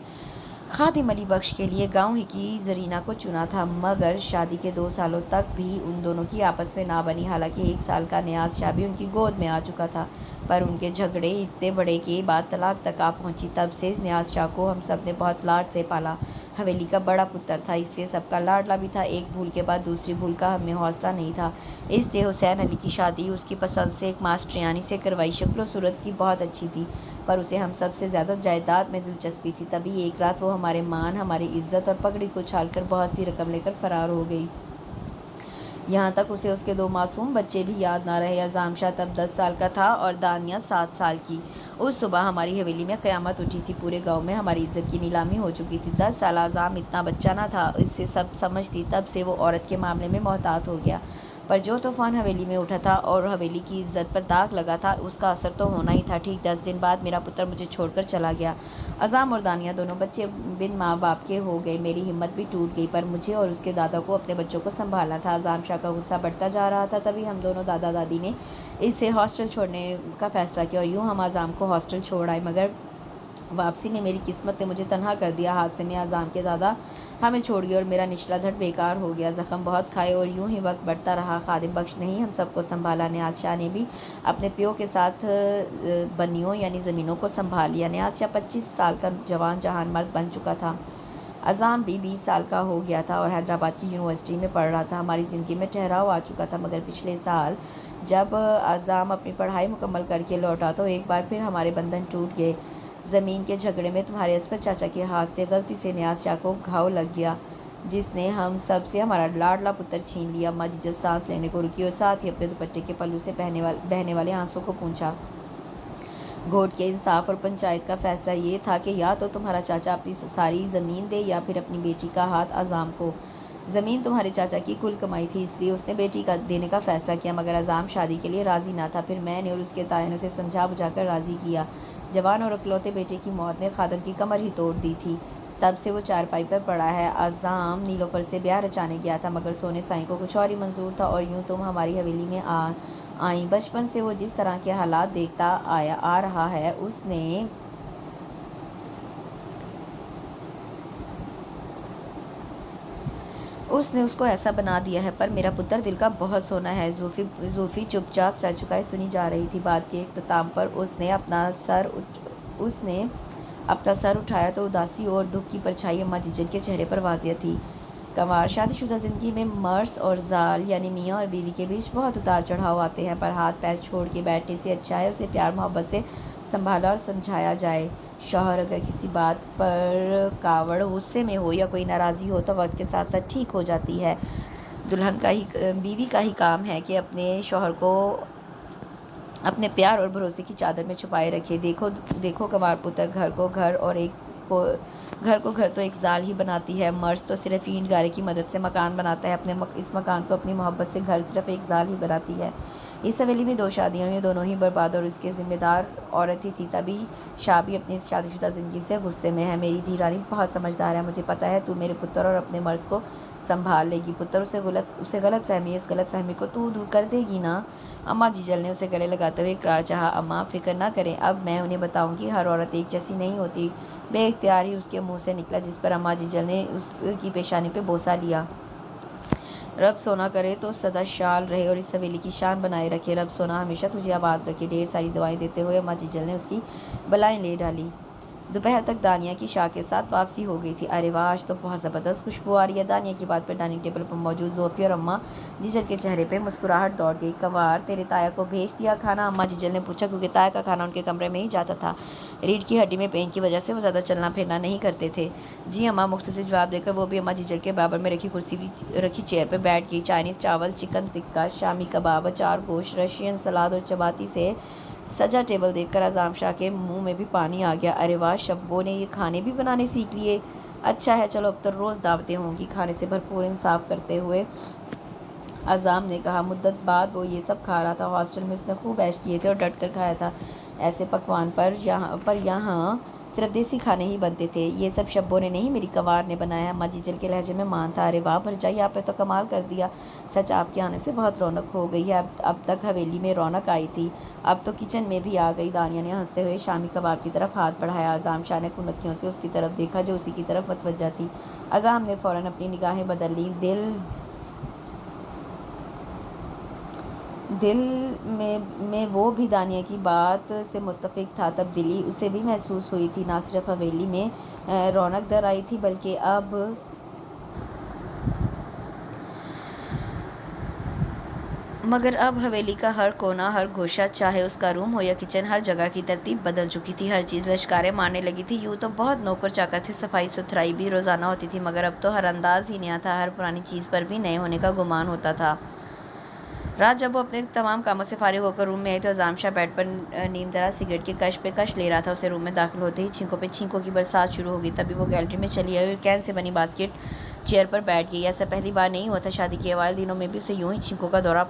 خادم علی بخش کے لیے گاؤں ہی کی زرینہ کو چنا تھا، مگر شادی کے 2 سالوں تک بھی ان دونوں کی آپس میں نہ بنی۔ حالانکہ 1 سال کا نیاز شاہ بھی ان کی گود میں آ چکا تھا، پر ان کے جھگڑے اتنے بڑے کہ بات طلاق تک آ پہنچی۔ تب سے نیاز شاہ کو ہم سب نے بہت لاڈ سے پالا۔ حویلی کا بڑا پتر تھا، اس لیے سب کا لاڈلا بھی تھا۔ ایک بھول کے بعد دوسری بھول کا ہم میں حوصلہ نہیں تھا، اس لیے حسین علی کی شادی اس کی پسند سے ایک ماسٹریانی سے کروائی۔ شکل و صورت کی بہت اچھی تھی، پر اسے ہم سب سے زیادہ جائیداد میں دلچسپی تھی۔ تبھی ایک رات وہ ہمارے مان، ہماری عزت اور پگڑی کو چھال کر بہت سی رقم لے کر فرار ہو گئی۔ یہاں تک اسے اس کے 2 معصوم بچے بھی یاد نہ رہے۔ عظام شاہ تب 10 سال کا تھا اور دانیہ 7 سال کی۔ اس صبح ہماری حویلی میں قیامت اٹھی تھی، پورے گاؤں میں ہماری عزت کی نیلامی ہو چکی تھی۔ 10 سالہ عظام اتنا بچہ نہ تھا، اس سے سب سمجھتی۔ تب سے وہ عورت کے معاملے میں محتاط ہو گیا، پر جو طوفان حویلی میں اٹھا تھا اور حویلی کی عزت پر داغ لگا تھا، اس کا اثر تو ہونا ہی تھا۔ ٹھیک 10 دن بعد میرا پتر مجھے چھوڑ کر چلا گیا۔ عظام اور دانیہ دونوں بچے بن ماں باپ کے ہو گئے۔ میری ہمت بھی ٹوٹ گئی، پر مجھے اور اس کے دادا کو اپنے بچوں کو سنبھالنا تھا۔ عظام شاہ کا غصہ بڑھتا جا رہا تھا، تبھی ہم دونوں دادا دادی نے اسے ہاسٹل چھوڑنے کا فیصلہ کیا، اور یوں ہم عظام کو ہاسٹل چھوڑ آئے۔ مگر واپسی میں میری قسمت نے مجھے تنہا کر دیا۔ حادثے میں عظام کے دادا ہمیں چھوڑ گئے اور میرا نچلا دھڑ بیکار ہو گیا۔ زخم بہت کھائے اور یوں ہی وقت بڑھتا رہا۔ خادم بخش نے ہی ہم سب کو سنبھالا۔ نیاز شاہ نے بھی اپنے پیو کے ساتھ بنیوں یعنی زمینوں کو سنبھال لیا۔ نیاز شاہ 25 سال کا جوان جہان مرد بن چکا تھا۔ عظام بھی 20 سال کا ہو گیا تھا اور حیدرآباد کی یونیورسٹی میں پڑھ رہا تھا۔ ہماری زندگی میں ٹھہراؤ آ چکا تھا، مگر پچھلے سال جب عظام اپنی پڑھائی مکمل کر کے لوٹا تو ایک بار پھر ہمارے بندھن ٹوٹ گئے۔ زمین کے جھگڑے میں تمہارے اسفر چاچا کے ہاتھ سے غلطی سے نیاز شاہ کو گھاؤ لگ گیا، جس نے ہم سب سے ہمارا لاڈلا پتر چھین لیا۔ اماں جیجل سانس لینے کو رکی اور ساتھ ہی اپنے دوپٹے کے پلو سے بہنے والے آنسوں کو پونچھا۔ گھوٹ کے انصاف اور پنچایت کا فیصلہ یہ تھا کہ یا تو تمہارا چاچا اپنی ساری زمین دے یا پھر اپنی بیٹی کا ہاتھ عظام کو۔ زمین تمہارے چاچا کی کل کمائی تھی، اس لیے اس نے بیٹی کا دینے کا فیصلہ کیا، مگر عظام شادی کے لیے راضی نہ تھا۔ پھر میں نے اور اس کے تایا نے اسے سمجھا بجھا کر راضی کیا۔ جوان اور اکلوتے بیٹے کی موت نے خادم کی کمر ہی توڑ دی تھی۔ تب سے وہ چارپائی پر پڑا ہے۔ اعظم نیلوفر سے بیاہ رچانے گیا تھا، مگر سونے سائیں کو کچھ اور ہی منظور تھا، اور یوں تم ہماری حویلی میں آئیں۔ بچپن سے وہ جس طرح کے حالات دیکھتا آ رہا ہے، اس نے اس کو ایسا بنا دیا ہے۔ پر میرا پتر دل کا بہت سونا ہے۔ زوفی چپ چاپ سر جھکائے سنی جا رہی تھی۔ بات کے اختتام پر اس نے اپنا سر اٹھایا تو اداسی اور دکھ کی پرچھائی اماں جیجن کے چہرے پر واضح تھی۔ کنوار شادی شدہ زندگی میں مرس اور زال یعنی میاں اور بیوی کے بیچ بہت اتار چڑھاؤ آتے ہیں، پر ہاتھ پیر چھوڑ کے بیٹھنے سے اچھا ہے اسے پیار محبت سے سنبھالا اور سمجھایا جائے۔ شوہر اگر کسی بات پر کاوڑ غصے میں ہو یا کوئی ناراضی ہو تو وقت کے ساتھ ساتھ ٹھیک ہو جاتی ہے۔ بیوی کا ہی کام ہے کہ اپنے شوہر کو اپنے پیار اور بھروسے کی چادر میں چھپائے رکھے۔ دیکھو کنوار پتر، گھر کو گھر تو ایک زال ہی بناتی ہے، مرس تو صرف اینٹ گارے کی مدد سے مکان بناتا ہے، اس مکان کو اپنی محبت سے گھر صرف ایک زال ہی بناتی ہے۔ اس حویلی میں 2 شادیاں ہوئی، دونوں ہی برباد، اور اس کی ذمہ دار عورت ہی تھی، تبھی شاہ بھی اپنی اس شادی شدہ زندگی سے غصے میں ہے۔ میری دھی رانی بہت سمجھدار ہے، مجھے پتہ ہے تو میرے پتر اور اپنے مرس کو سنبھال لے گی۔ پتر اسے غلط فہمی ہے، اس غلط فہمی کو تو دور کر دے گی نا؟ اماں جیجل نے اسے گلے لگاتے ہوئے اقرار چاہا۔ اماں فکر نہ کریں، اب میں انہیں بتاؤں گی، ہر عورت ایک جیسی نہیں ہوتی۔ بے اختیار ہی اس کے منہ سے نکلا، جس پر اماں جیجل نے اس کی پیشانی پہ بوسہ لیا۔ رب سونا کرے تو سدا شال رہے اور اس حویلی کی شان بنائے رکھے۔ رب سونا ہمیشہ تجھے آباد رکھے۔ ڈھیر ساری دعائیں دیتے ہوئے اماں جیجل نے اس کی بلائیں لے ڈالی۔ دوپہر تک دانیہ کی شاہ کے ساتھ واپسی ہو گئی تھی۔ ارے واہ، آج تو بہت زبردست خوشبو آ رہی ہے۔ دانیہ کی بات پر ڈائننگ ٹیبل پر موجود زوفی اور اماں جیجل کے چہرے پہ مسکراہٹ دوڑ گئی۔ کنوار، تیرے تایا کو بھیج دیا کھانا؟ اماں جیجل نے پوچھا، کیونکہ تایا کا کھانا ان کے کمرے میں ہی جاتا تھا۔ ریڑھ کی ہڈی میں پین کی وجہ سے وہ زیادہ چلنا پھرنا نہیں کرتے تھے۔ جی اماں، مختصر جواب دے کر وہ بھی اماں جیجل کے برابر میں رکھی چیئر پہ بیٹھ گئی۔ چائنیز چاول، چکن ٹکا، شامی کباب، اچار گوشت، رشین سلاد اور چپاتی سے سجا ٹیبل دیکھ کر اعظم شاہ کے منہ میں بھی پانی آ گیا۔ ارے واہ، شبو نے یہ کھانے بھی بنانے سیکھ لیے۔ اچھا ہے، چلو اب تو روز دعوتیں ہوں گی۔ کھانے سے بھرپور انصاف کرتے ہوئے اعظم نے کہا۔ مدت بعد وہ یہ سب کھا رہا تھا۔ ہاسٹل میں اس نے خوب عیش کیے تھے اور ڈٹ کر کھایا تھا ایسے پکوان، پر یہاں صرف دیسی کھانے ہی بنتے تھے۔ یہ سب شبو نے نہیں، میری کنوار نے بنایا ہے۔ اماں جیجل کے لہجے میں مان تھا۔ ارے واہ بھرجائی، آپ نے تو کمال کر دیا۔ سچ، آپ کے آنے سے بہت رونق ہو گئی ہے۔ اب تک حویلی میں رونق آئی تھی، اب تو کچن میں بھی آ گئی۔ دانیہ نے ہنستے ہوئے شامی کباب کی طرف ہاتھ بڑھایا۔ اعظم شاہ نے کنکھیوں سے اس کی طرف دیکھا جو اسی کی طرف متوجہ تھی۔ اعظم نے فوراً اپنی نگاہیں بدل لیں۔ دل میں وہ بھی دانیہ کی بات سے متفق تھا۔ تبدیلی اسے بھی محسوس ہوئی تھی۔ نہ صرف حویلی میں رونق در آئی تھی، بلکہ اب حویلی کا ہر کونا، ہر گوشہ، چاہے اس کا روم ہو یا کچن، ہر جگہ کی ترتیب بدل چکی تھی۔ ہر چیز لشکاریں مارنے لگی تھی۔ یوں تو بہت نوکر چاکر تھے، صفائی ستھرائی بھی روزانہ ہوتی تھی، مگر اب تو ہر انداز ہی نیا تھا، ہر پرانی چیز پر بھی نئے ہونے کا گمان ہوتا تھا۔ رات جب وہ اپنے تمام کاموں سے فارغ ہو کر روم میں آئی تو اعظم شاہ بیڈ پر نیم دراز سگریٹ کے کش پہ کش لے رہا تھا۔ اسے روم میں داخل ہوتے ہی چھینکوں پہ چھینکوں کی برسات شروع ہو گئی۔ تبھی وہ گیلری میں چلی آئی اور کین سے بنی باسکٹ چیئر پر بیٹھ گئی۔ ایسا پہلی بار نہیں ہوا تھا۔ شادی کے اوائل دنوں میں بھی اسے یوں ہی چھینکوں کا دورہ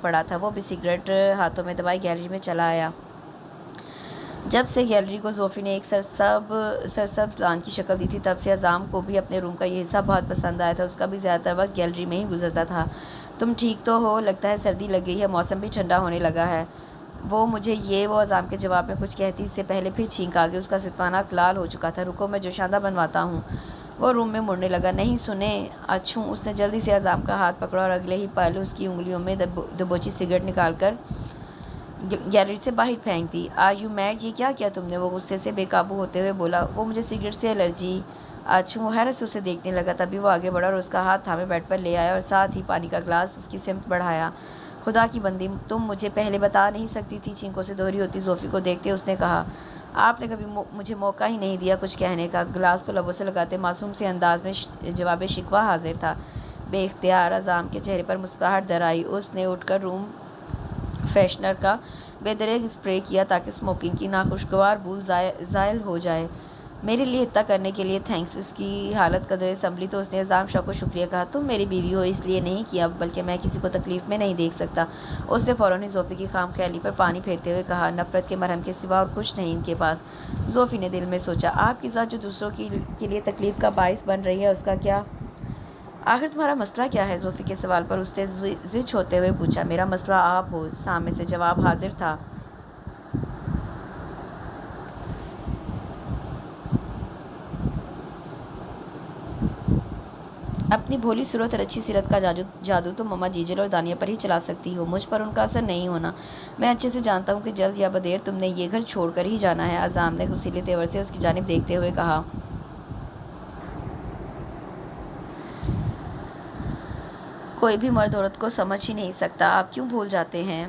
پڑا تھا۔ وہ بھی سگریٹ ہاتھوں میں دبائے گیلری میں چلا آیا۔ جب سے گیلری کو زوفی نے ایک سرسبز لان کی شکل دی تھی، تب سے اعظم کو بھی اپنے روم کا یہ حصہ بہت پسند آیا تھا۔ اس کا بھی زیادہ تر وقت گیلری میں ہی گزرتا تھا۔ تم ٹھیک تو ہو؟ لگتا ہے سردی لگ گئی ہے، موسم بھی ٹھنڈا ہونے لگا ہے۔ وہ اعظم کے جواب میں کچھ کہتی اس سے پہلے پھر چھینک آ گئی۔ اس کا ستوانہ لال ہو چکا تھا۔ رکو، میں جوشاندہ بنواتا ہوں۔ وہ روم میں مڑنے لگا۔ نہیں سنیں، اچھوں۔ اس نے جلدی سے اعظم کا ہاتھ پکڑا اور اگلے ہی پل اس کی انگلیوں میں دبوچی سگریٹ نکال کر گیلری سے باہر پھینک دی۔ Are you made? یہ کیا کیا تم نے؟ وہ غصے سے بے قابو ہوتے ہوئے بولا۔ وہ مجھے سگریٹ سے الرجی۔ اچھوں۔ وہ حیرت سے اسے دیکھنے لگا۔ تبھی وہ آگے بڑھا اور اس کا ہاتھ تھامے بیڈ پر لے آیا اور ساتھ ہی پانی کا گلاس اس کی سمت بڑھایا۔ خدا کی بندی، تم مجھے پہلے بتا نہیں سکتی تھی؟ چھینکوں سے دوہری ہوتی زوفی کو دیکھتے اس نے کہا۔ آپ نے کبھی مجھے موقع ہی نہیں دیا کچھ کہنے کا۔ گلاس کو لبوں سے لگاتے معصوم سے انداز میں جواب شکوہ حاضر تھا۔ بے اختیار اعظم کے چہرے پر مسکراہٹ در آئی۔ اس نے اٹھ کر روم فریشنر کا بے دریغ اسپرے کیا تاکہ اسموکنگ کی ناخوشگوار بو زائل ہو جائے۔ میرے لیے اتنا کرنے کے لیے تھینکس۔ اس کی حالت قدرے سنبھلی تو اس نے عظام شاہ کو شکریہ کہا۔ تم میری بیوی ہو اس لیے نہیں کیا بلکہ میں کسی کو تکلیف میں نہیں دیکھ سکتا۔ اس نے فوراً ہی زوفی کی خام خیالی پر پانی پھیرتے ہوئے کہا، نفرت کے مرہم کے سوا اور کچھ نہیں ان کے پاس۔ زوفی نے دل میں سوچا، آپ کی ذات جو دوسروں کے لیے تکلیف کا باعث بن رہی ہے اس کا کیا؟ آخر تمہارا مسئلہ کیا ہے؟ زوفی کے سوال پر اس نے زچ ہوتے ہوئے پوچھا۔ میرا مسئلہ آپ ہو، سامنے سے جواب حاضر تھا۔ اپنی بھولی صورت اور اچھی سیرت کا جادو تم مما جیجل اور دانیہ پر ہی چلا سکتی ہو، مجھ پر ان کا اثر نہیں ہونا۔ میں اچھے سے جانتا ہوں کہ جلد یا بدیر تم نے یہ گھر چھوڑ کر ہی جانا ہے۔ عظام نے غصیلے تیور سے اس کی جانب دیکھتے ہوئے کہا۔ کوئی بھی مرد عورت کو سمجھ ہی نہیں سکتا، آپ کیوں بھول جاتے ہیں؟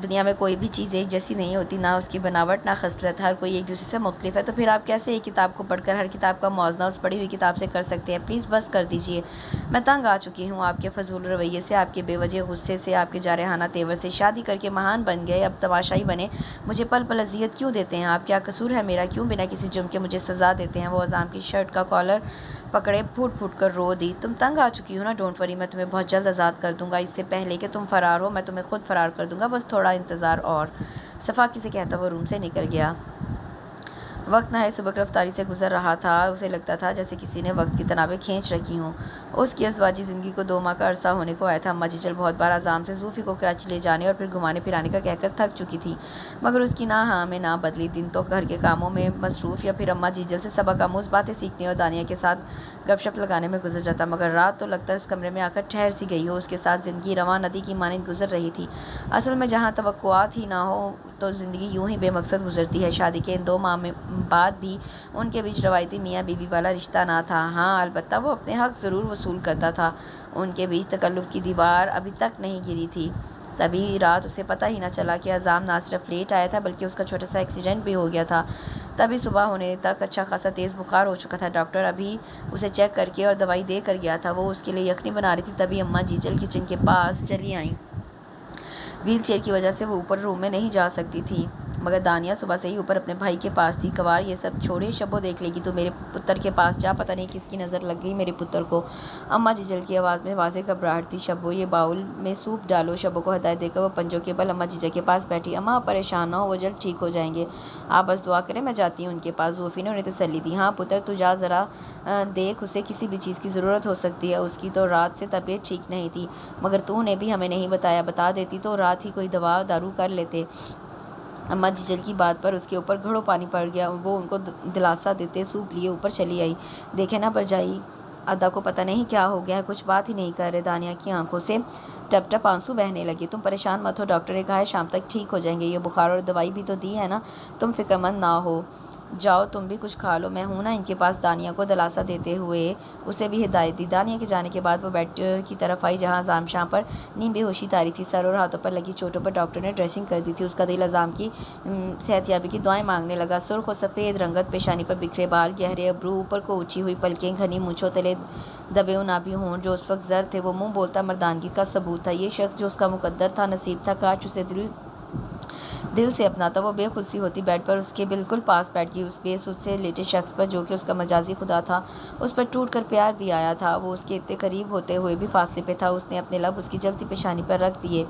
دنیا میں کوئی بھی چیز ایک جیسی نہیں ہوتی، نہ اس کی بناوٹ نہ خصلت، ہر کوئی ایک دوسرے سے مختلف ہے۔ تو پھر آپ کیسے ایک کتاب کو پڑھ کر ہر کتاب کا موازنہ اس پڑھی ہوئی کتاب سے کر سکتے ہیں؟ پلیز بس کر دیجیے، میں تنگ آ چکی ہوں آپ کے فضول رویے سے، آپ کے بے وجہ غصے سے، آپ کے جارحانہ تیور سے۔ شادی کر کے مہان بن گئے، اب تماشائی بنے، مجھے پل پل اذیت کیوں دیتے ہیں آپ؟ کیا قصور ہے میرا؟ کیوں بنا کسی جرم کے مجھے سزا دیتے ہیں؟ وہ عظام کی شرٹ کا کالر پکڑے پھوٹ پھوٹ کر رو دی۔ تم تنگ آ چکی ہو نا؟ ڈونٹ وری، میں تمہیں بہت جلد آزاد کر دوں گا، اس سے پہلے کہ تم فرار ہو میں تمہیں خود فرار کر دوں گا، بس تھوڑا انتظار اور۔ صفاقی سے کہتا وہ روم سے نکل گیا۔ وقت نہایت سبک رفتاری سے گزر رہا تھا، اسے لگتا تھا جیسے کسی نے وقت کی تنابیں کھینچ رکھی ہوں۔ اس کی ازواجی زندگی کو 2 ماہ کا عرصہ ہونے کو آیا تھا۔ اماں جیجل بہت بار عظام سے زوفی کو کراچی لے جانے اور پھر گھمانے پھرانے کا کہہ کر تھک چکی تھی، مگر اس کی نہ ہاں میں نہ بدلی۔ دن تو گھر کے کاموں میں مصروف یا پھر اماں جیجل سے سبق آموز باتیں سیکھنے اور دانیہ کے ساتھ گپ شپ لگانے میں گزر جاتا، مگر رات تو لگتا اس کمرے میں آ کر ٹھہر سی گئی ہو۔ اس کے ساتھ زندگی رواں ندی کی مانند گزر رہی تھی۔ اصل میں جہاں توقعات ہی نہ ہو تو زندگی یوں ہی بے مقصد گزرتی ہے۔ شادی کے ان 2 ماہ بعد بھی ان کے بیچ روایتی میاں بیوی والا رشتہ نہ تھا۔ ہاں البتہ وہ اپنے حق ضرور وصول کرتا تھا، ان کے بیچ تکلف کی دیوار ابھی تک نہیں گری تھی۔ تبھی رات اسے پتہ ہی نہ چلا کہ عظام نہ صرف لیٹ آیا تھا بلکہ اس کا چھوٹا سا ایکسیڈنٹ بھی ہو گیا تھا۔ تبھی صبح ہونے تک اچھا خاصا تیز بخار ہو چکا تھا۔ ڈاکٹر ابھی اسے چیک کر کے اور دوائی دے کر گیا تھا۔ وہ اس کے لیے یخنی بنا رہی تھی، تبھی اماں جیجل کچن کے پاس چلی آئیں۔ ویل چیئر کی وجہ سے وہ اوپر روم میں نہیں جا سکتی تھی، مگر دانیہ صبح سے ہی اوپر اپنے بھائی کے پاس تھی۔ کوار یہ سب چھوڑے، شبو دیکھ لے گی، تو میرے پتر کے پاس جا، پتہ نہیں کس کی نظر لگ گئی میرے پتر کو۔ اماں جیجل کی آواز میں واضح گھبراہٹ تھی۔ شبو یہ باؤل میں سوپ ڈالو۔ شبو کو ہدایت دے کر وہ پنجوں کے بل اماں جیجل کے پاس بیٹھی۔ اماں پریشان نہ ہو، وہ جلد ٹھیک ہو جائیں گے، آپ بس دعا کریں، میں جاتی ہوں ان کے پاس۔ زوفی نے انہیں تسلی دی۔ ہاں پتر تو جا، ذرا دیکھ، اسے کسی بھی چیز کی ضرورت ہو سکتی ہے، اس کی تو رات سے طبیعت ٹھیک نہیں تھی، مگر تو نے بھی ہمیں نہیں بتایا، بتا دیتی تو رات ہی کوئی دوا دارو کر لیتے۔ اماں جیجل کی بات پر اس کے اوپر گھڑوں پانی پڑ گیا۔ وہ ان کو دلاسا دیتے سوپ لیے اوپر چلی آئی۔ دیکھے نا بھرجائی، ادا کو پتہ نہیں کیا ہو گیا ہے، کچھ بات ہی نہیں کر رہے۔ دانیہ کی آنکھوں سے ٹپ ٹپ آنسو بہنے لگے۔ تم پریشان مت ہو، ڈاکٹر نے کہا ہے شام تک ٹھیک ہو جائیں گے، یہ بخار اور دوائی بھی تو دی ہے نا، تم فکر مند نہ ہو، جاؤ تم بھی کچھ کھا لو، میں ہوں نا ان کے پاس۔ دانیہ کو دلاسا دیتے ہوئے اسے بھی ہدایت دی۔ دانیہ کے جانے کے بعد وہ بیڈ کی طرف آئی جہاں عظام شاہ پر نیم بے ہوشی طاری تھی۔ سر اور ہاتھوں پر لگی چوٹوں پر ڈاکٹر نے ڈریسنگ کر دی تھی۔ اس کا دل عظام کی صحت یابی کی دعائیں مانگنے لگا۔ سرخ و سفید رنگت، پیشانی پر بکھرے بال، گہرے ابرو، اوپر کو اونچی ہوئی پلکیں، گھنی مونچھوں تلے دبے عنابی ہونٹ جو اس وقت زرد تھے، وہ منہ بولتا مردانگی کا ثبوت تھا۔ یہ شخص جو اس کا مقدر تھا، نصیب تھا، کاش اسے دل سے اپناتا۔ وہ بے خود سی ہوتی بیڈ پر اس کے بالکل پاس بیٹھ گئی، اس بے سود سے لیٹے شخص پر جو کہ اس کا مجازی خدا تھا۔ اس پر ٹوٹ کر پیار بھی آیا تھا، وہ اس کے اتنے قریب ہوتے ہوئے بھی فاصلے پہ تھا۔ اس نے اپنے لب اس کی جلتی پیشانی پر رکھ دیے۔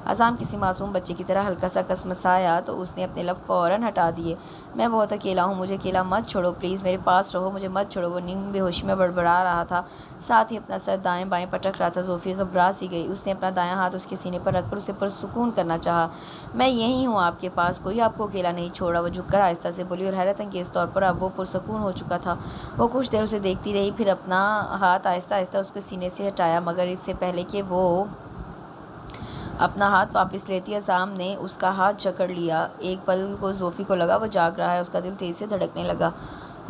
عظام کسی معصوم بچے کی طرح ہلکا سا کسمسایا تو اس نے اپنے لب فوراً ہٹا دیے۔ میں بہت اکیلا ہوں، مجھے اکیلا مت چھوڑو، پلیز میرے پاس رہو، مجھے مت چھوڑو۔ وہ نیم بے ہوشی میں بڑبڑا رہا تھا، ساتھ ہی اپنا سر دائیں بائیں پٹک رہا تھا۔ زوفی گھبرا سی گئی، اس نے اپنا دایاں ہاتھ اس کے سینے پر رکھ کر اسے پرسکون کرنا چاہا۔ میں یہیں ہوں آپ کے پاس، کوئی آپ کو اکیلا نہیں چھوڑا، وہ جھک کر آہستہ سے بولی، اور حیرت انگیز طور پر اب وہ پرسکون ہو چکا تھا۔ وہ کچھ دیر اسے دیکھتی رہی، پھر اپنا ہاتھ آہستہ آہستہ اس کے سینے سے ہٹایا، مگر اس سے پہلے کہ وہ اپنا ہاتھ واپس لیتی عظام نے اس کا ہاتھ جکڑ لیا۔ ایک پل کو زوفی کو لگا وہ جاگ رہا ہے، اس کا دل تیز سے دھڑکنے لگا،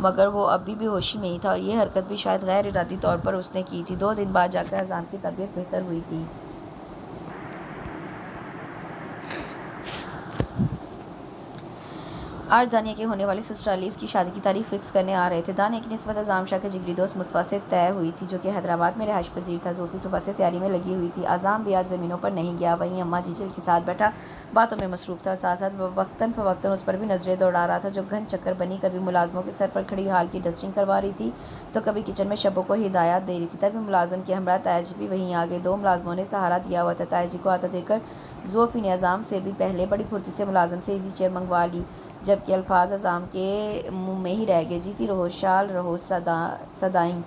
مگر وہ اب بھی بے ہوشی میں ہی تھا، اور یہ حرکت بھی شاید غیر ارادی طور پر اس نے کی تھی۔ 2 دن بعد جا کر عظام کی طبیعت بہتر ہوئی تھی۔ آج دانیہ کے ہونے والے سسرالی اس کی شادی کی تاریخ فکس کرنے آ رہے تھے۔ دانیہ کی نسبت اعظم شاہ کے جگری دوست مصطفیٰ سے طے ہوئی تھی، جو کہ حیدرآباد میں رہائش پذیر تھا۔ زوفی صبح سے تیاری میں لگی ہوئی تھی۔ اعظم بھی آج زمینوں پر نہیں گیا، وہیں اماں جیجل کے ساتھ بیٹھا باتوں میں مصروف تھا اور ساتھ ساتھ وقتاً فوقتاً اس پر بھی نظریں دوڑا رہا تھا، جو گھن چکر بنی کبھی ملازموں کے سر پر کھڑی ہال کی ڈسٹنگ کروا رہی تھی تو کبھی کچن میں شبوں کو ہدایات دے رہی تھی۔ تبھی ملازم کے ہمراہ تایا جی بھی وہیں آ گئے۔ دو ملازموں نے سہارا دیا ہوا تھا۔ تایا جی کو آتا دیکھ کر زوفی نے اعظم سے بھی پہلے بڑی پھرتی سے ملازم سے ایزی چیئر منگوا لی، جبکہ الفاظ اعظم کے منہ میں ہی رہ گئے۔ جیتی رہو، شال رہو سدائیں۔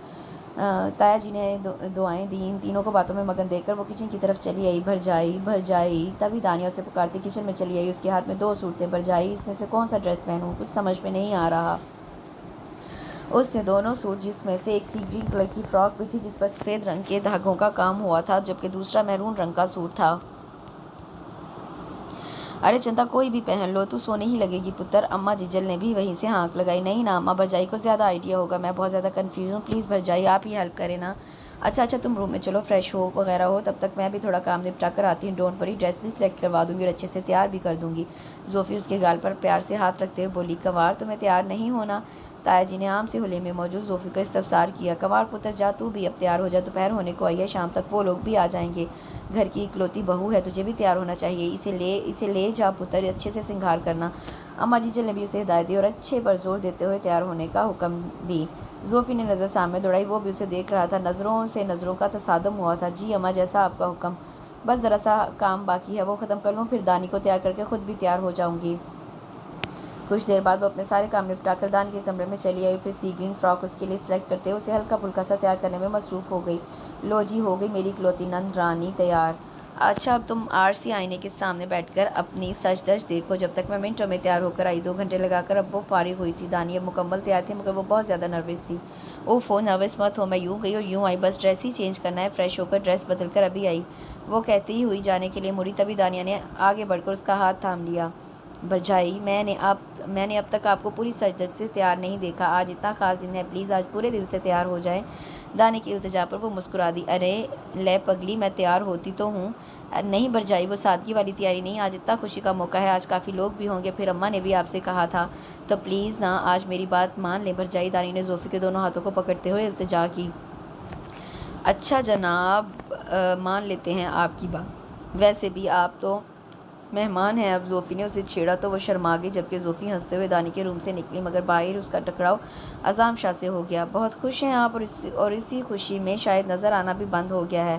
تایا جی نے دعائیں دیں۔ ان تینوں کو باتوں میں مگن دیکھ کر وہ کچن کی طرف چلی آئی۔ بھرجائی۔ تبھی دانیہ اسے پکارتی کچن میں چلی آئی۔ اس کے ہاتھ میں 2 سوٹ تھے۔ بھرجائی، اس میں سے کون سا ڈریس پہنوں؟ کچھ سمجھ میں نہیں آ رہا۔ اس نے دونوں سوٹ، جس میں سے ایک سی گرین کلر کی فراک بھی تھی جس پر سفید رنگ کے دھاگوں کا کام ہوا تھا، جبکہ دوسرا میرون رنگ کا سوٹ تھا۔ ارے چندا، کوئی بھی پہن لو، تو سونے ہی لگے گی پتر۔ اماں جیجل نے بھی وہیں سے ہانک لگائی۔ نہیں نا اماں، بھرجائی کو زیادہ آئیڈیا ہوگا، میں بہت زیادہ کنفیوز ہوں، پلیز بھرجائی آپ ہی ہیلپ کریں نا۔ اچھا تم روم میں چلو، فریش ہو وغیرہ ہو، تب تک میں بھی تھوڑا کام نپٹا کر آتی ہوں۔ ڈونٹ وری، ڈریس بھی سلیکٹ کروا دوں گی اور اچھے سے تیار بھی کر دوں گی۔ زوفی اس کے گال پر پیار سے ہاتھ رکھتے ہوئے بولی، کنوار تمہیں تیار نہیں ہونا؟ تایا جی نے عام سے حلے میں موجود زوفی کا استفسار کیا۔ کنوار پتر جا، تو بھی اب تیار ہو جا، دوپہر ہونے کو آئی ہے، شام تک وہ لوگ بھی آ جائیں گے۔ گھر کی اکلوتی بہو ہے، تجھے بھی تیار ہونا چاہیے۔ اسے لے جا پتر، اچھے سے سنگھار کرنا۔ اماں جیجل نے بھی اسے ہدایت دی اور اچھے پر زور دیتے ہوئے تیار ہونے کا حکم دی۔ زوفی نے نظر سامنے دوڑائی، وہ بھی اسے دیکھ رہا تھا۔ نظروں سے نظروں کا تصادم ہوا تھا۔ جی اماں، جیسا آپ کا حکم، بس ذرا سا کام باقی ہے، وہ ختم کر لوں، پھر دانی کو تیار کر کے خود بھی تیار ہو جاؤں گی۔ کچھ دیر بعد وہ اپنے سارے کام نپٹا کر دانی کے کمرے میں چلی آئی، پھر سی گرین فراک اس کے لیے سلیکٹ کرتے ہوئے اسے ہلکا پھلکا سا تیار کرنے میں مصروف ہو گئی۔ لو جی، ہو گئی میری اکلوتی نند رانی تیار۔ اچھا اب تم آرسی آئینے کے سامنے بیٹھ کر اپنی سج دج دیکھو، جب تک میں منٹوں میں تیار ہو کر آئی۔ 2 گھنٹے لگا کر اب وہ فارغ ہوئی تھی۔ دانی اب مکمل تیار تھی، مگر وہ بہت زیادہ نروس تھی۔ اوفو، نروس مت ہو، میں یوں گئی اور یوں آئی، بس ڈریس ہی چینج کرنا ہے۔ فریش ہو کر ڈریس بدل کر ابھی آئی، وہ کہتی ہی ہوئی جانے کے لیے مڑی، تبھی دانیہ نے آگے بڑھ کر اس کا ہاتھ تھام لیا۔ بھرجائی، میں نے اب تک آپ کو پوری سج دج سے تیار نہیں دیکھا، آج اتنا خاص دن ہے، پلیز آج پورے دل سے تیار ہو جائیں۔ دانی کی التجا پر وہ مسکرا دی۔ ارے لے پگلی، میں تیار ہوتی تو ہوں۔ نہیں بھرجائی، وہ سادگی والی تیاری نہیں، آج اتنا خوشی کا موقع ہے، آج کافی لوگ بھی ہوں گے، پھر اماں نے بھی آپ سے کہا تھا، تو پلیز نا آج میری بات مان لیں بھرجائی۔ دانی نے زوفی کے دونوں ہاتھوں کو پکڑتے ہوئے التجا کی۔ اچھا جناب، مان لیتے ہیں آپ کی بات، ویسے بھی آپ تو مہمان ہیں۔ اب زوفی نے اسے چھیڑا تو وہ شرما گئی، جبکہ زوفی ہنستے ہوئے دانی کے روم سے نکلی، مگر باہر اس کا ٹکراؤ اعظم شاہ سے ہو گیا۔ بہت خوش ہیں آپ، اور اسی خوشی میں شاید نظر آنا بھی بند ہو گیا ہے۔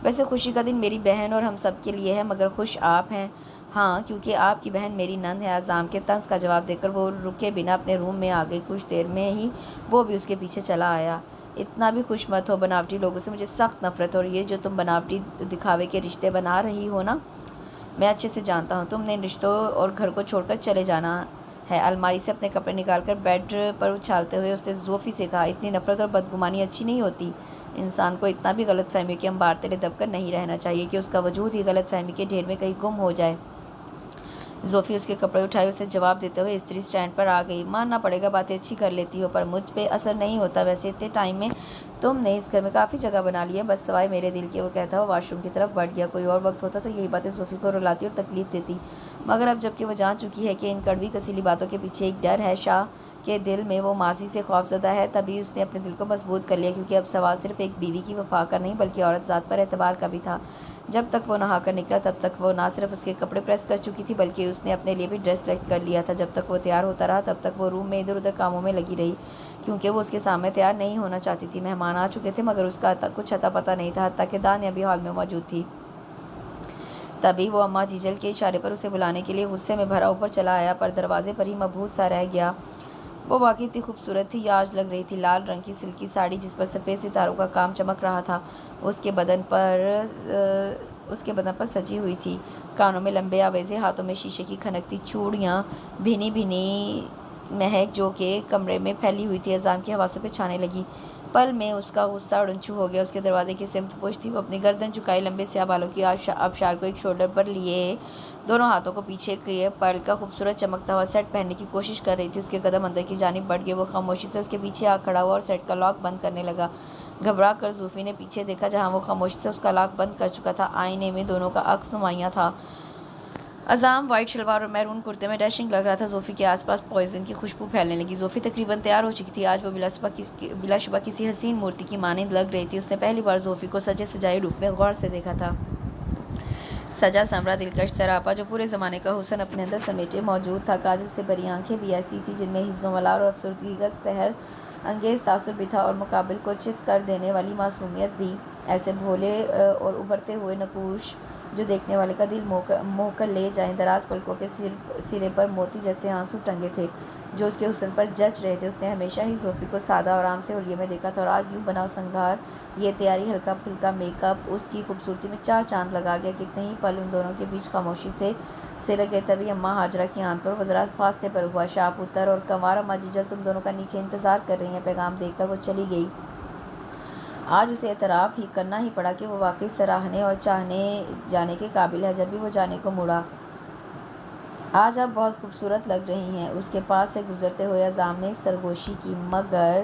ویسے خوشی کا دن میری بہن اور ہم سب کے لیے ہے، مگر خوش آپ ہیں؟ ہاں، کیونکہ آپ کی بہن میری نند ہے۔ اعظم کے طنز کا جواب دے کر وہ رکے بنا اپنے روم میں آ گئی۔ کچھ دیر میں ہی وہ بھی اس کے پیچھے چلا آیا۔ اتنا بھی خوش مت ہو، بناوٹی لوگوں سے مجھے سخت نفرت، اور یہ جو تم بناوٹی دکھاوے کے رشتے بنا رہی ہو نا، میں اچھے سے جانتا ہوں، تم نے ان رشتوں اور گھر کو چھوڑ کر چلے جانا ہے۔ الماری سے اپنے کپڑے نکال کر بیڈ پر اچھالتے ہوئے اس نے زوفی سے کہا، اتنی نفرت اور بدگمانی اچھی نہیں ہوتی، انسان کو اتنا بھی غلط فہمی کے انبار تلے دب کر نہیں رہنا چاہیے کہ اس کا وجود ہی غلط فہمی کے ڈھیر میں کہیں گم ہو جائے۔ زوفی اس کے کپڑے اٹھائے اسے جواب دیتے ہوئے استری اسٹینڈ پر آ گئی۔ ماننا پڑے گا باتیں اچھی کر لیتی ہو، پر مجھ پہ اثر نہیں ہوتا۔ ویسے اتنے ٹائم میں تم نے اس گھر میں کافی جگہ بنا لی ہے، بس سوائے میرے دل کے۔ وہ کہتا ہوا واش روم کی طرف بڑھ گیا۔ کوئی اور وقت ہوتا تو یہی باتیں زوفی کو رلاتی اور تکلیف دیتی، مگر اب جب کہ وہ جان چکی ہے کہ ان کڑوی کسیلی باتوں کے پیچھے ایک ڈر ہے، شاہ کے دل میں وہ ماضی سے خوفزدہ ہے، تبھی اس نے اپنے دل کو مضبوط کر لیا، کیونکہ اب سوال صرف ایک بیوی کی وفا کا نہیں بلکہ عورت ذات پر اعتبار کا بھی تھا۔ جب تک وہ نہا کر نکلا تب تک وہ نہ صرف اس کے کپڑے پریس کر چکی تھی بلکہ اس نے اپنے لیے بھی ڈریس سلیکٹ کر لیا تھا۔ جب تک وہ تیار ہوتا رہا تب تک وہ روم میں ادھر ادھر کاموں میں لگی رہی، کیونکہ وہ اس کے سامنے تیار نہیں ہونا چاہتی تھی۔ مہمان آ چکے تھے مگر اس کا کچھ اتا پتہ نہیں تھا، حتیٰ کہ دانیہ بھی ہال میں موجود تھی۔ تبھی وہ اماں جیجل کے اشارے پر اسے بلانے کے لیے غصے میں بھرا اوپر چلا آیا، پر دروازے پر ہی مبہوت سا رہ گیا۔ وہ واقعی اتنی خوبصورت تھی، آج لگ رہی تھی۔ لال رنگ کی سلکی ساڑی جس پر سفید ستاروں کا کام چمک رہا تھا اس کے بدن پر سجی ہوئی تھی۔ کانوں میں لمبے آویزے، ہاتھوں میں شیشے کی کھنکتی چوڑیاں، بھینی بھینی مہک جو کہ کمرے میں پھیلی ہوئی تھی اعظم کے حواسوں پہ چھانے لگی۔ پل میں اس کا غصہ اڑنچو ہو گیا۔ اس کے دروازے کی سمت پوش تھی، وہ اپنی گردن جھکائے لمبے سیاہ بالوں کی آبشار کو ایک شولڈر پر لیے دونوں ہاتھوں کو پیچھے کیے پرل کا خوبصورت چمکتا ہوا سیٹ پہننے کی کوشش کر رہی تھی۔ اس کے قدم اندر کی جانب بڑھ گئے، وہ خاموشی سے اس کے پیچھے آ کھڑا ہوا اور سیٹ کا لاک بند کرنے لگا۔ گھبرا کر زوفی نے پیچھے دیکھا، جہاں وہ خاموشی سے اس کا لاک بند کر چکا تھا۔ آئینے میں دونوں کا عکس نمایاں تھا۔ عظام وائٹ شلوار اور میرون کرتے میں ڈیشنگ لگ رہا تھا۔ زوفی کے آس پاس پوائزن کی خوشبو پھیلنے لگی۔ زوفی تقریباً تیار ہو چکی تھی۔ آج وہ بلا شبہ کسی حسین مورتی کی مانند لگ رہی تھی۔ اس نے پہلی بار زوفی کو سجے سجائے روپ میں غور سے دیکھا تھا۔ سجا سمرا دلکش سراپا جو پورے زمانے کا حسن اپنے اندر سمیٹے موجود تھا۔ کاجل سے بھری آنکھیں بھی ایسی تھیں جن میں حزن و ملال اور افسردگی کا سحر انگیز تاثر بھی تھا، اور مقابل کو چت کر دینے والی معصومیت بھی۔ ایسے بھولے اور ابھرتے ہوئے نقوش جو دیکھنے والے کا دل موہ کر لے جائیں۔ دراز پلکوں کے سرے پر موتی جیسے آنسو ٹنگے تھے جو اس کے حسن پر جچ رہے تھے۔ اس نے ہمیشہ ہی زوفی کو سادہ اور آرام سے حلیے میں دیکھا تھا، اور آج یوں بناؤ سنگھار، یہ تیاری، ہلکا پھلکا میک اپ اس کی خوبصورتی میں چار چاند لگا گیا۔ کتنے ہی پل ان دونوں کے بیچ خاموشی سے سلگ گئے۔ تبھی اماں ہاجرہ کی آن پر وہ ذرا فاصلے پر ہوا۔ شاہ پتر اور کنوار اماں جیجل تم دونوں کا نیچے انتظار کر رہی ہیں۔ پیغام دے کر وہ چلی گئی۔ آج اسے اعتراف ہی کرنا ہی پڑا کہ وہ واقعی سراہنے اور چاہنے جانے کے قابل ہے۔ جب بھی وہ جانے کو مڑا، آج آپ بہت خوبصورت لگ رہی ہیں، اس کے پاس سے گزرتے ہوئے عظام نے سرگوشی کی، مگر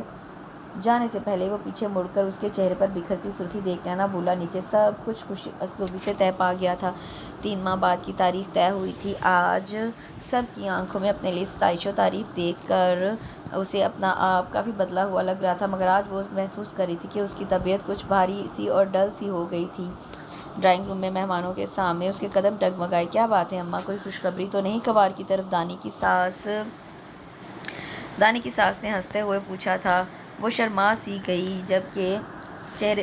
جانے سے پہلے وہ پیچھے مڑ کر اس کے چہرے پر بکھرتی سرخی دیکھنا نہ بھولا۔ نیچے سب کچھ خوش اسلوبی سے طے پا گیا تھا۔ 3 ماہ بعد کی تاریخ طے ہوئی تھی۔ آج سب کی آنکھوں میں اپنے لیے ستائش و تعریف دیکھ کر اسے اپنا آپ کافی بدلا ہوا لگ رہا تھا، مگر آج وہ محسوس کر رہی تھی کہ اس کی طبیعت کچھ بھاری سی اور ڈل سی ہو گئی تھی۔ ڈرائنگ روم میں مہمانوں کے سامنے اس کے قدم ڈگمگائے۔ کیا بات ہے اماں، کوئی خوشخبری تو نہیں؟ کنوار کی طرف دانی کی ساس نے ہنستے ہوئے پوچھا تھا۔ وہ شرما سی گئی جبکہ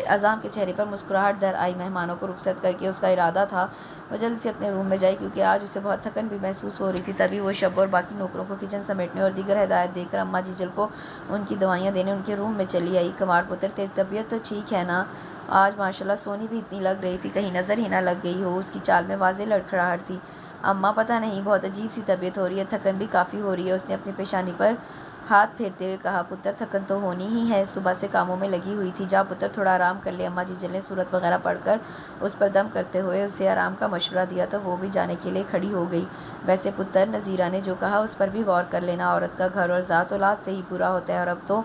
عظام کے چہرے پر مسکراہٹ در آئی۔ مہمانوں کو رخصت کر کے اس کا ارادہ تھا وہ جلدی سے اپنے روم میں جائے، کیونکہ آج اسے بہت تھکن بھی محسوس ہو رہی تھی۔ تبھی وہ شب اور باقی نوکروں کو کچن سمیٹنے اور دیگر ہدایات دے کر اماں جیجل کو ان کی دوائیاں دینے ان کے روم میں چلی آئی۔ کنوار پتر، تیری طبیعت تو ٹھیک ہے نا؟ آج ماشاءاللہ سونی بھی اتنی لگ رہی تھی، کہیں نظر ہی نہ لگ گئی ہو۔ اس کی چال میں واضح لڑکھڑاہٹ تھی۔ اماں پتہ نہیں، بہت عجیب سی طبیعت ہو رہی ہے، تھکن بھی کافی ہو رہی ہے۔ اس نے اپنی پیشانی پر ہاتھ پھیرتے ہوئے کہا۔ پتر، تھکن تو ہونی ہی ہے، صبح سے کاموں میں لگی ہوئی تھی۔ جا پتر، تھوڑا آرام کر لے۔ اماں جیجل نے سورت وغیرہ پڑھ کر اس پر دم کرتے ہوئے اسے آرام کا مشورہ دیا تو وہ بھی جانے کے لیے کھڑی ہو گئی۔ ویسے پتر، نذیرہ نے جو کہا اس پر بھی غور کر لینا۔ عورت کا گھر اور ذات اولاد سے ہی پورا ہوتا ہے، اور اب تو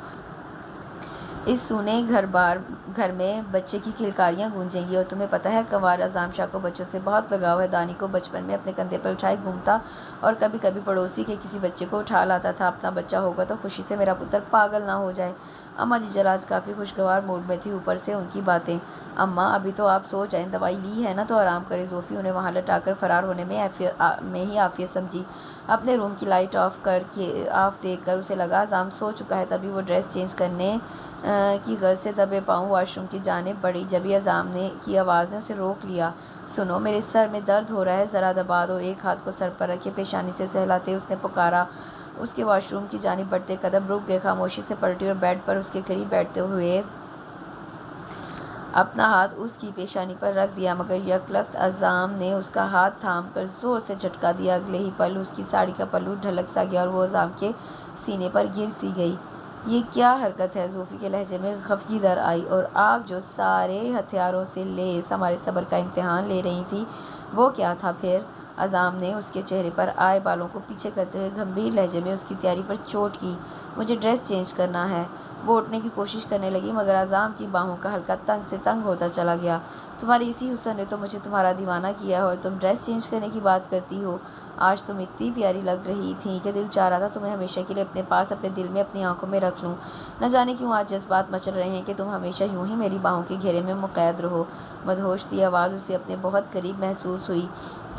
اس سونے گھر میں بچے کی کھلکاریاں گونجیں گی۔ اور تمہیں پتہ ہے کنوار، عظام شاہ کو بچوں سے بہت لگاؤ ہے۔ دانی کو بچپن میں اپنے کندھے پر اٹھائے گھومتا اور کبھی کبھی پڑوسی کے کسی بچے کو اٹھا لاتا تھا۔ اپنا بچہ ہوگا تو خوشی سے میرا پتر پاگل نہ ہو جائے۔ اماں جیجل آج کافی خوشگوار موڈ میں تھی، اوپر سے ان کی باتیں۔ اماں، ابھی تو آپ سو جائیں، دوائی لی ہے نا تو آرام کریں۔ زوفی انہیں وہاں لٹا کر فرار ہونے میں ہی عافیت سمجھی۔ اپنے روم کی لائٹ آف دیکھ کر اسے لگا عظام سو چکا ہے۔ تبھی وہ ڈریس چینج کرنے کی غرض سے دبے پاؤں واش روم کی جانب بڑھی، جبھی عظام کی آواز نے اسے روک لیا۔ سنو، میرے سر میں درد ہو رہا ہے، ذرا دبا دو۔ ایک ہاتھ کو سر پر رکھے پیشانی سے سہلاتے اس نے پکارا۔ اس کے واش روم کی جانب بڑھتے قدم رک گئے۔ خاموشی سے پلٹی اور بیڈ پر اس کے قریب بیٹھتے ہوئے اپنا ہاتھ اس کی پیشانی پر رکھ دیا، مگر یکلخت عظام نے اس کا ہاتھ تھام کر زور سے جھٹکا دیا۔ اگلے ہی پل اس کی ساڑی کا پلو ڈھلک سا گیا اور وہ عظام کے سینے پر گر سی گئی۔ یہ کیا حرکت ہے؟ زوفی کے لہجے میں خفگی در آئی۔ اور آپ جو سارے ہتھیاروں سے لیس ہمارے صبر کا امتحان لے رہی تھی وہ کیا تھا پھر؟ عظام نے اس کے چہرے پر آئے بالوں کو پیچھے کرتے ہوئے گمبھیر لہجے میں اس کی تیاری پر چوٹ کی۔ مجھے ڈریس چینج کرنا ہے۔ وہ اٹھنے کی کوشش کرنے لگی، مگر عظام کی باہوں کا حلقہ تنگ سے تنگ ہوتا چلا گیا۔ تمہارے اسی حسن نے تو مجھے تمہارا دیوانہ کیا ہے، اور تم ڈریس چینج کرنے کی بات کرتی ہو؟ آج تم اتنی پیاری لگ رہی تھی کہ دل چاہ رہا تھا تمہیں ہمیشہ کے لیے اپنے پاس، اپنے دل میں، اپنی آنکھوں میں رکھ لوں۔ نہ جانے کیوں آج جذبات مچل رہے ہیں کہ تم ہمیشہ یوں ہی میری باہوں کے گھیرے میں مقید رہو۔ مدہوش سی آواز اسے اپنے بہت قریب محسوس ہوئی۔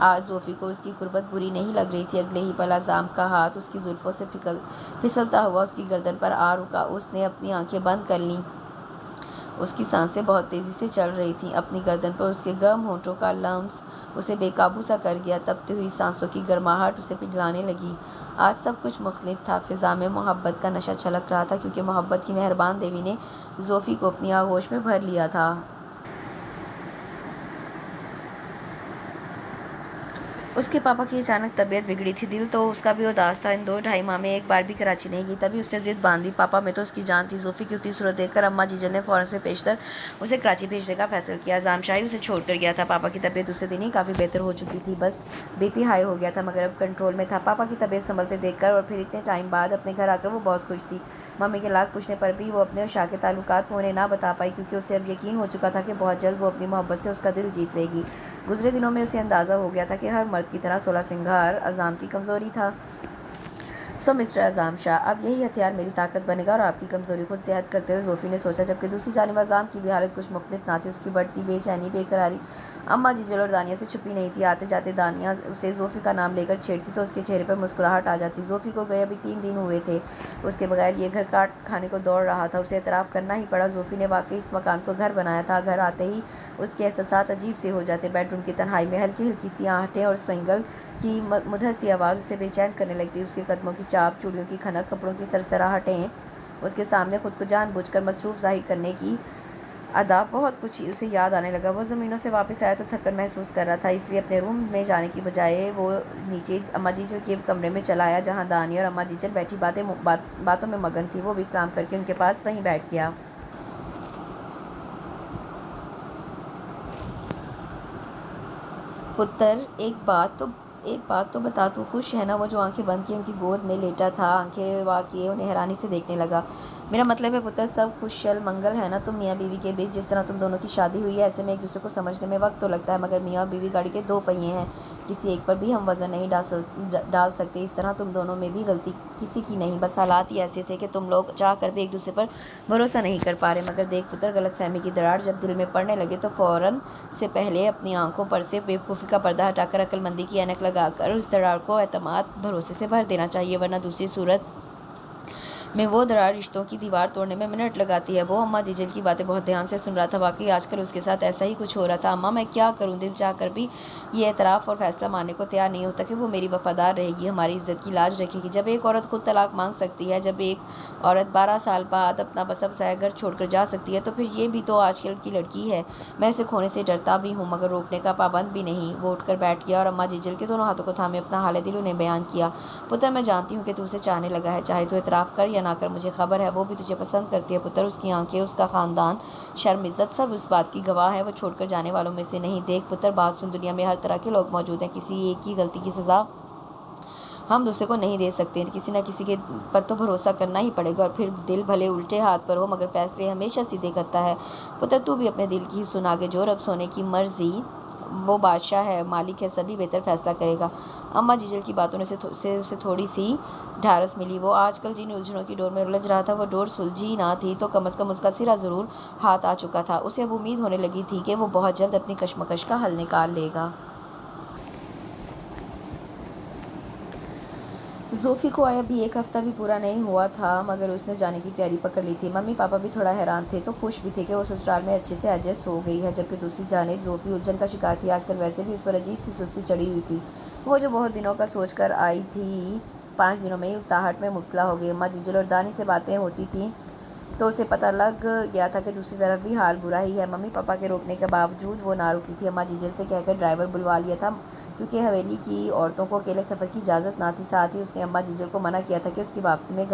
آج زوفی کو اس کی قربت بری نہیں لگ رہی تھی۔ اگلے ہی پل عظام کا ہاتھ اس کی زلفوں سے پھسلتا ہوا اس کی گردن پر آ رکا۔ اس نے اپنی آنکھیں بند کر لیں۔ اس کی سانسیں بہت تیزی سے چل رہی تھیں۔ اپنی گردن پر اس کے گرم ہونٹوں کا لمس اسے بے قابو سا کر گیا۔ تپتی ہوئی سانسوں کی گرماہٹ اسے پگھلانے لگی۔ آج سب کچھ مختلف تھا۔ فضا میں محبت کا نشہ چھلک رہا تھا، کیونکہ محبت کی مہربان دیوی نے زوفی کو اپنی آغوش میں بھر لیا تھا۔ اس کے پاپا کی اچانک طبیعت بگڑی تھی، دل تو اس کا بھی اداس تھا۔ ان 2 ڈھائی ماہ میں ایک بار بھی کراچی نہیں گئی۔ تبھی اس نے ضد باندھ لی، پاپا میں تو اس کی جان تھی۔ زوفی کی اتنی صورت دیکھ کر اماں جیجل نے فوراً سے پیشتر اسے کراچی بھیجنے کا فیصلہ کیا۔ عظام شاہ ہی اسے چھوڑ کر گیا تھا۔ پاپا کی طبیعت دوسرے دن ہی کافی بہتر ہو چکی تھی، بس بی پی ہائی ہو گیا تھا، مگر اب کنٹرول میں تھا۔ پاپا کی طبیعت سنبھلتے دیکھ کر اور پھر اتنے ٹائم بعد اپنے گھر آ کر وہ بہت خوش تھی۔ ممی کے لاکھ پوچھنے پر بھی وہ اپنے اور شاہ کے تعلقات کو انہیں نہ بتا پائی، کیونکہ اسے اب یقین ہو چکا تھا کہ بہت جلد وہ اپنی محبت سے اس کا دل جیت لے گی۔ گزرے دنوں میں اسے اندازہ ہو گیا تھا کہ ہر مرد کی طرح 16 سنگھار اعظام کی کمزوری تھا۔ سو مسٹر اعظام شاہ، اب یہی ہتھیار میری طاقت بنے گا اور آپ کی کمزوری کو زیادہ کرتے ہوئے زوفی نے سوچا، جبکہ دوسری جانب اعظام کی بھی حالت کچھ مختلف نہ تھی۔ اس کی بڑھتی بے چینی، بے قراری اماں جیجل اور دانیہ سے چھپی نہیں تھی۔ آتے جاتے دانیہ اسے زوفی کا نام لے کر چھیڑتی تو اس کے چہرے پر مسکراہٹ آ جاتی۔ زوفی کو گئے ابھی 3 دن ہوئے تھے، اس کے بغیر یہ گھر کاٹ کھانے کو دوڑ رہا تھا۔ اسے اعتراف کرنا ہی پڑا، زوفی نے واقعی اس مکان کو گھر بنایا تھا۔ گھر آتے ہی اس کے احساسات عجیب سے ہو جاتے۔ بیڈ روم کی تنہائی میں ہلکی ہلکی سی آہٹیں اور سوئنگل کی مدھر سی آواز اسے بے چین کرنے لگتی۔ اس کے قدموں کی چاپ، چوڑیوں کی کھنک، کپڑوں کی سرسراہٹیں، اس کے سامنے خود کو جان بوجھ کر مصروف ظاہر کرنے کی ادا، بہت کچھ اسے یاد آنے لگا۔ وہ زمینوں سے واپس آیا تو تھکن محسوس کر رہا تھا، اس لیے اپنے روم میں جانے کی بجائے وہ نیچے اماں جیجل کے کمرے میں چلا آیا، جہاں دانیہ اور اماں جیجل بیٹھی باتوں میں مگن تھی۔ وہ بھی سلام کر کے ان کے پاس وہیں بیٹھ گیا۔ پتر، ایک بات تو بتا، تو خوش ہے نا؟ وہ جو آنکھیں بند کیے ان کی گود میں لیٹا تھا، آنکھیں وا کیے انہیں حیرانی سے دیکھنے لگا۔ میرا مطلب ہے پتر، سب خوشل منگل ہے نا؟ تم میاں بیوی کے بیچ جس طرح تم دونوں کی شادی ہوئی ہے، ایسے میں ایک دوسرے کو سمجھنے میں وقت تو لگتا ہے، مگر میاں اور بیوی گاڑی کے 2 پہیے ہیں، کسی ایک پر بھی ہم وزن نہیں ڈال سکتے۔ اس طرح تم دونوں میں بھی غلطی کسی کی نہیں، بس حالات ہی ایسے تھے کہ تم لوگ چاہ کر بھی ایک دوسرے پر بھروسہ نہیں کر پا رہے۔ مگر دیکھ پتر، غلط فہمی کی دراڑ جب دل میں پڑنے لگے تو فوراً سے پہلے اپنی آنکھوں پر سے بیوقوفی کا پردہ ہٹا کر عقل مندی کی اینک لگا کر اس دراڑ کو اعتماد بھروسے سے بھر دینا چاہیے، ورنہ دوسری صورت میں وہ دراڑ رشتوں کی دیوار توڑنے میں منٹ لگاتی ہے۔ وہ اماں جیجل کی باتیں بہت دھیان سے سن رہا تھا، واقعی آج کل اس کے ساتھ ایسا ہی کچھ ہو رہا تھا۔ اماں، میں کیا کروں؟ دل چاہ کر بھی یہ اعتراف اور فیصلہ ماننے کو تیار نہیں ہوتا کہ وہ میری وفادار رہے گی، ہماری عزت کی لاج رکھے گی۔ جب ایک عورت خود طلاق مانگ سکتی ہے، جب ایک عورت 12 سال بعد اپنا بسا بسایا گھر چھوڑ کر جا سکتی ہے، تو پھر یہ بھی تو آج کل کی لڑکی ہے۔ میں اسے کھونے سے ڈرتا بھی ہوں، مگر روکنے کا پابند بھی نہیں۔ وہ اٹھ کر بیٹھ گیا اور اماں جیجل کے دونوں ہاتھوں کو تھامے اپنا حال دل انہیں بیان کیا۔ پتر، میں جانتی ہوں کہ تو اسے چاہنے لگا ہے، چاہے تو اعتراف کر یا نہ کر، مجھے خبر ہے وہ بھی تجھے پسند کرتی ہے۔ پتر، اس کی آنکھیں، اس کا خاندان، شرم، عزت، سب اس بات کی گواہ ہے، وہ چھوڑ کر جانے والوں میں سے نہیں۔ دیکھ پتر، بات سن، دنیا میں ہر طرح کے لوگ موجود ہیں، کسی ایک کی غلطی کی سزا ہم دوسرے کو نہیں دے سکتے، کسی نہ کسی کے پر تو بھروسہ کرنا ہی پڑے گا، اور پھر دل بھلے الٹے ہاتھ پر ہو مگر فیصلے ہمیشہ سیدھے کرتا ہے۔ پتر، تو بھی اپنے دل کی سن آگے، جو رب سونے کی مرضی، وہ بادشاہ ہے، مالک ہے، سبھی بہتر فیصلہ کرے گا۔ اماں جیجل کی باتوں سے اسے تھوڑی سی ڈھارس ملی۔ وہ آج کل جن الجھنوں کی ڈور میں الجھ رہا تھا، وہ ڈور سلجھی نہ تھی تو کم از کم اس کا سرا ضرور ہاتھ آ چکا تھا۔ اسے اب امید ہونے لگی تھی کہ وہ بہت جلد اپنی کشمکش کا حل نکال لے گا۔ زوفی کو آئے ابھی 1 ہفتہ بھی پورا نہیں ہوا تھا، مگر اس نے جانے کی تیاری پکڑ لی تھی۔ ممی پاپا بھی تھوڑا حیران تھے تو خوش بھی تھے کہ وہ سسرال میں اچھے سے ایڈجسٹ ہو گئی ہے، جبکہ دوسری جانب زوفی الجھن کا شکار تھی۔ آج کل ویسے بھی اس پر عجیب سی سستی چڑھی ہوئی تھی۔ وہ جو بہت دنوں کا سوچ کر آئی تھی، 5 دنوں میں ہی اکتاہٹ میں مبتلا ہو گئی۔ اماں جیجل اور دانی سے باتیں ہوتی تھیں تو اسے پتہ لگ گیا تھا کہ دوسری طرف بھی حال برا ہی ہے۔ ممی پاپا کے روکنے کے باوجود وہ نہ رکی تھی۔ اماں جیجل سے کہہ کر ڈرائیور بلوا لیا تھا، کیونکہ حویلی کی عورتوں کو اکیلے سفر کی اجازت نہ تھی۔ ساتھ ہی اس نے اماں جیجل کو منع کیا تھا کہ اس کی واپسی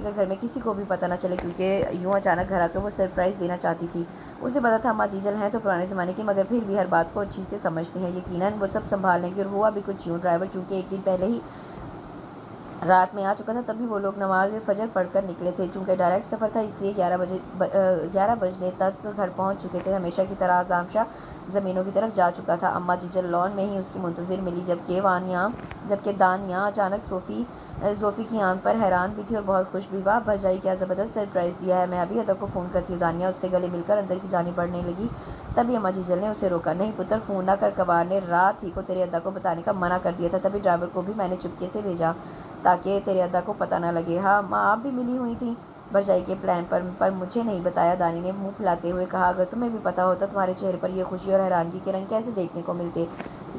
کا گھر میں کسی کو بھی پتہ نہ چلے، کیونکہ یوں اچانک گھر آ کر وہ سرپرائز دینا چاہتی تھی۔ اسے پتہ تھا اماں جیجل ہیں تو پرانے زمانے کی، مگر پھر بھی ہر بات کو اچھی سے سمجھتی ہیں، یقیناً وہ سب سنبھال لیں گی۔ اور ہوا بھی کچھ یوں، ڈرائیور چونکہ 1 دن پہلے ہی رات میں آ چکا تھا، تبھی وہ لوگ نماز فجر پڑھ کر نکلے تھے۔ چونکہ ڈائریکٹ سفر تھا، اس لیے 11 بجنے تک گھر پہنچ چکے تھے۔ ہمیشہ کی طرح اعظام شاہ زمینوں کی طرف جا چکا تھا۔ اماں جیجل لان میں ہی اس کی منتظر ملی، جبکہ دانیہ اچانک زوفی کی آمد پر حیران بھی تھی اور بہت خوش بھی۔ واہ بھرجائی، کیا زبردست سرپرائز دیا ہے، میں ابھی ادا کو فون کرتی ہوں۔ دانیہ اس سے گلے مل کر اندر کی جانب بڑھنے لگی، تبھی اماں جیجل نے اسے روکا۔ نہیں پتر، فون نہ کر، کنوار نے رات ہی کو تیرے ادا کو بتانے کا منع کر دیا تھا، تبھی ڈرائیور کو بھی میں نے چپکے سے بھیجا تاکہ تیرے ادا کو پتہ نہ لگے۔ ہاں ماں، آپ بھی ملی ہوئی تھیں بھرجائی کے پلان پر مجھے نہیں بتایا، دانی نے منہ پھلاتے ہوئے کہا۔ اگر تمہیں بھی پتہ ہوتا، تمہارے چہرے پر یہ خوشی اور حیرانگی کے رنگ کیسے دیکھنے کو ملتے؟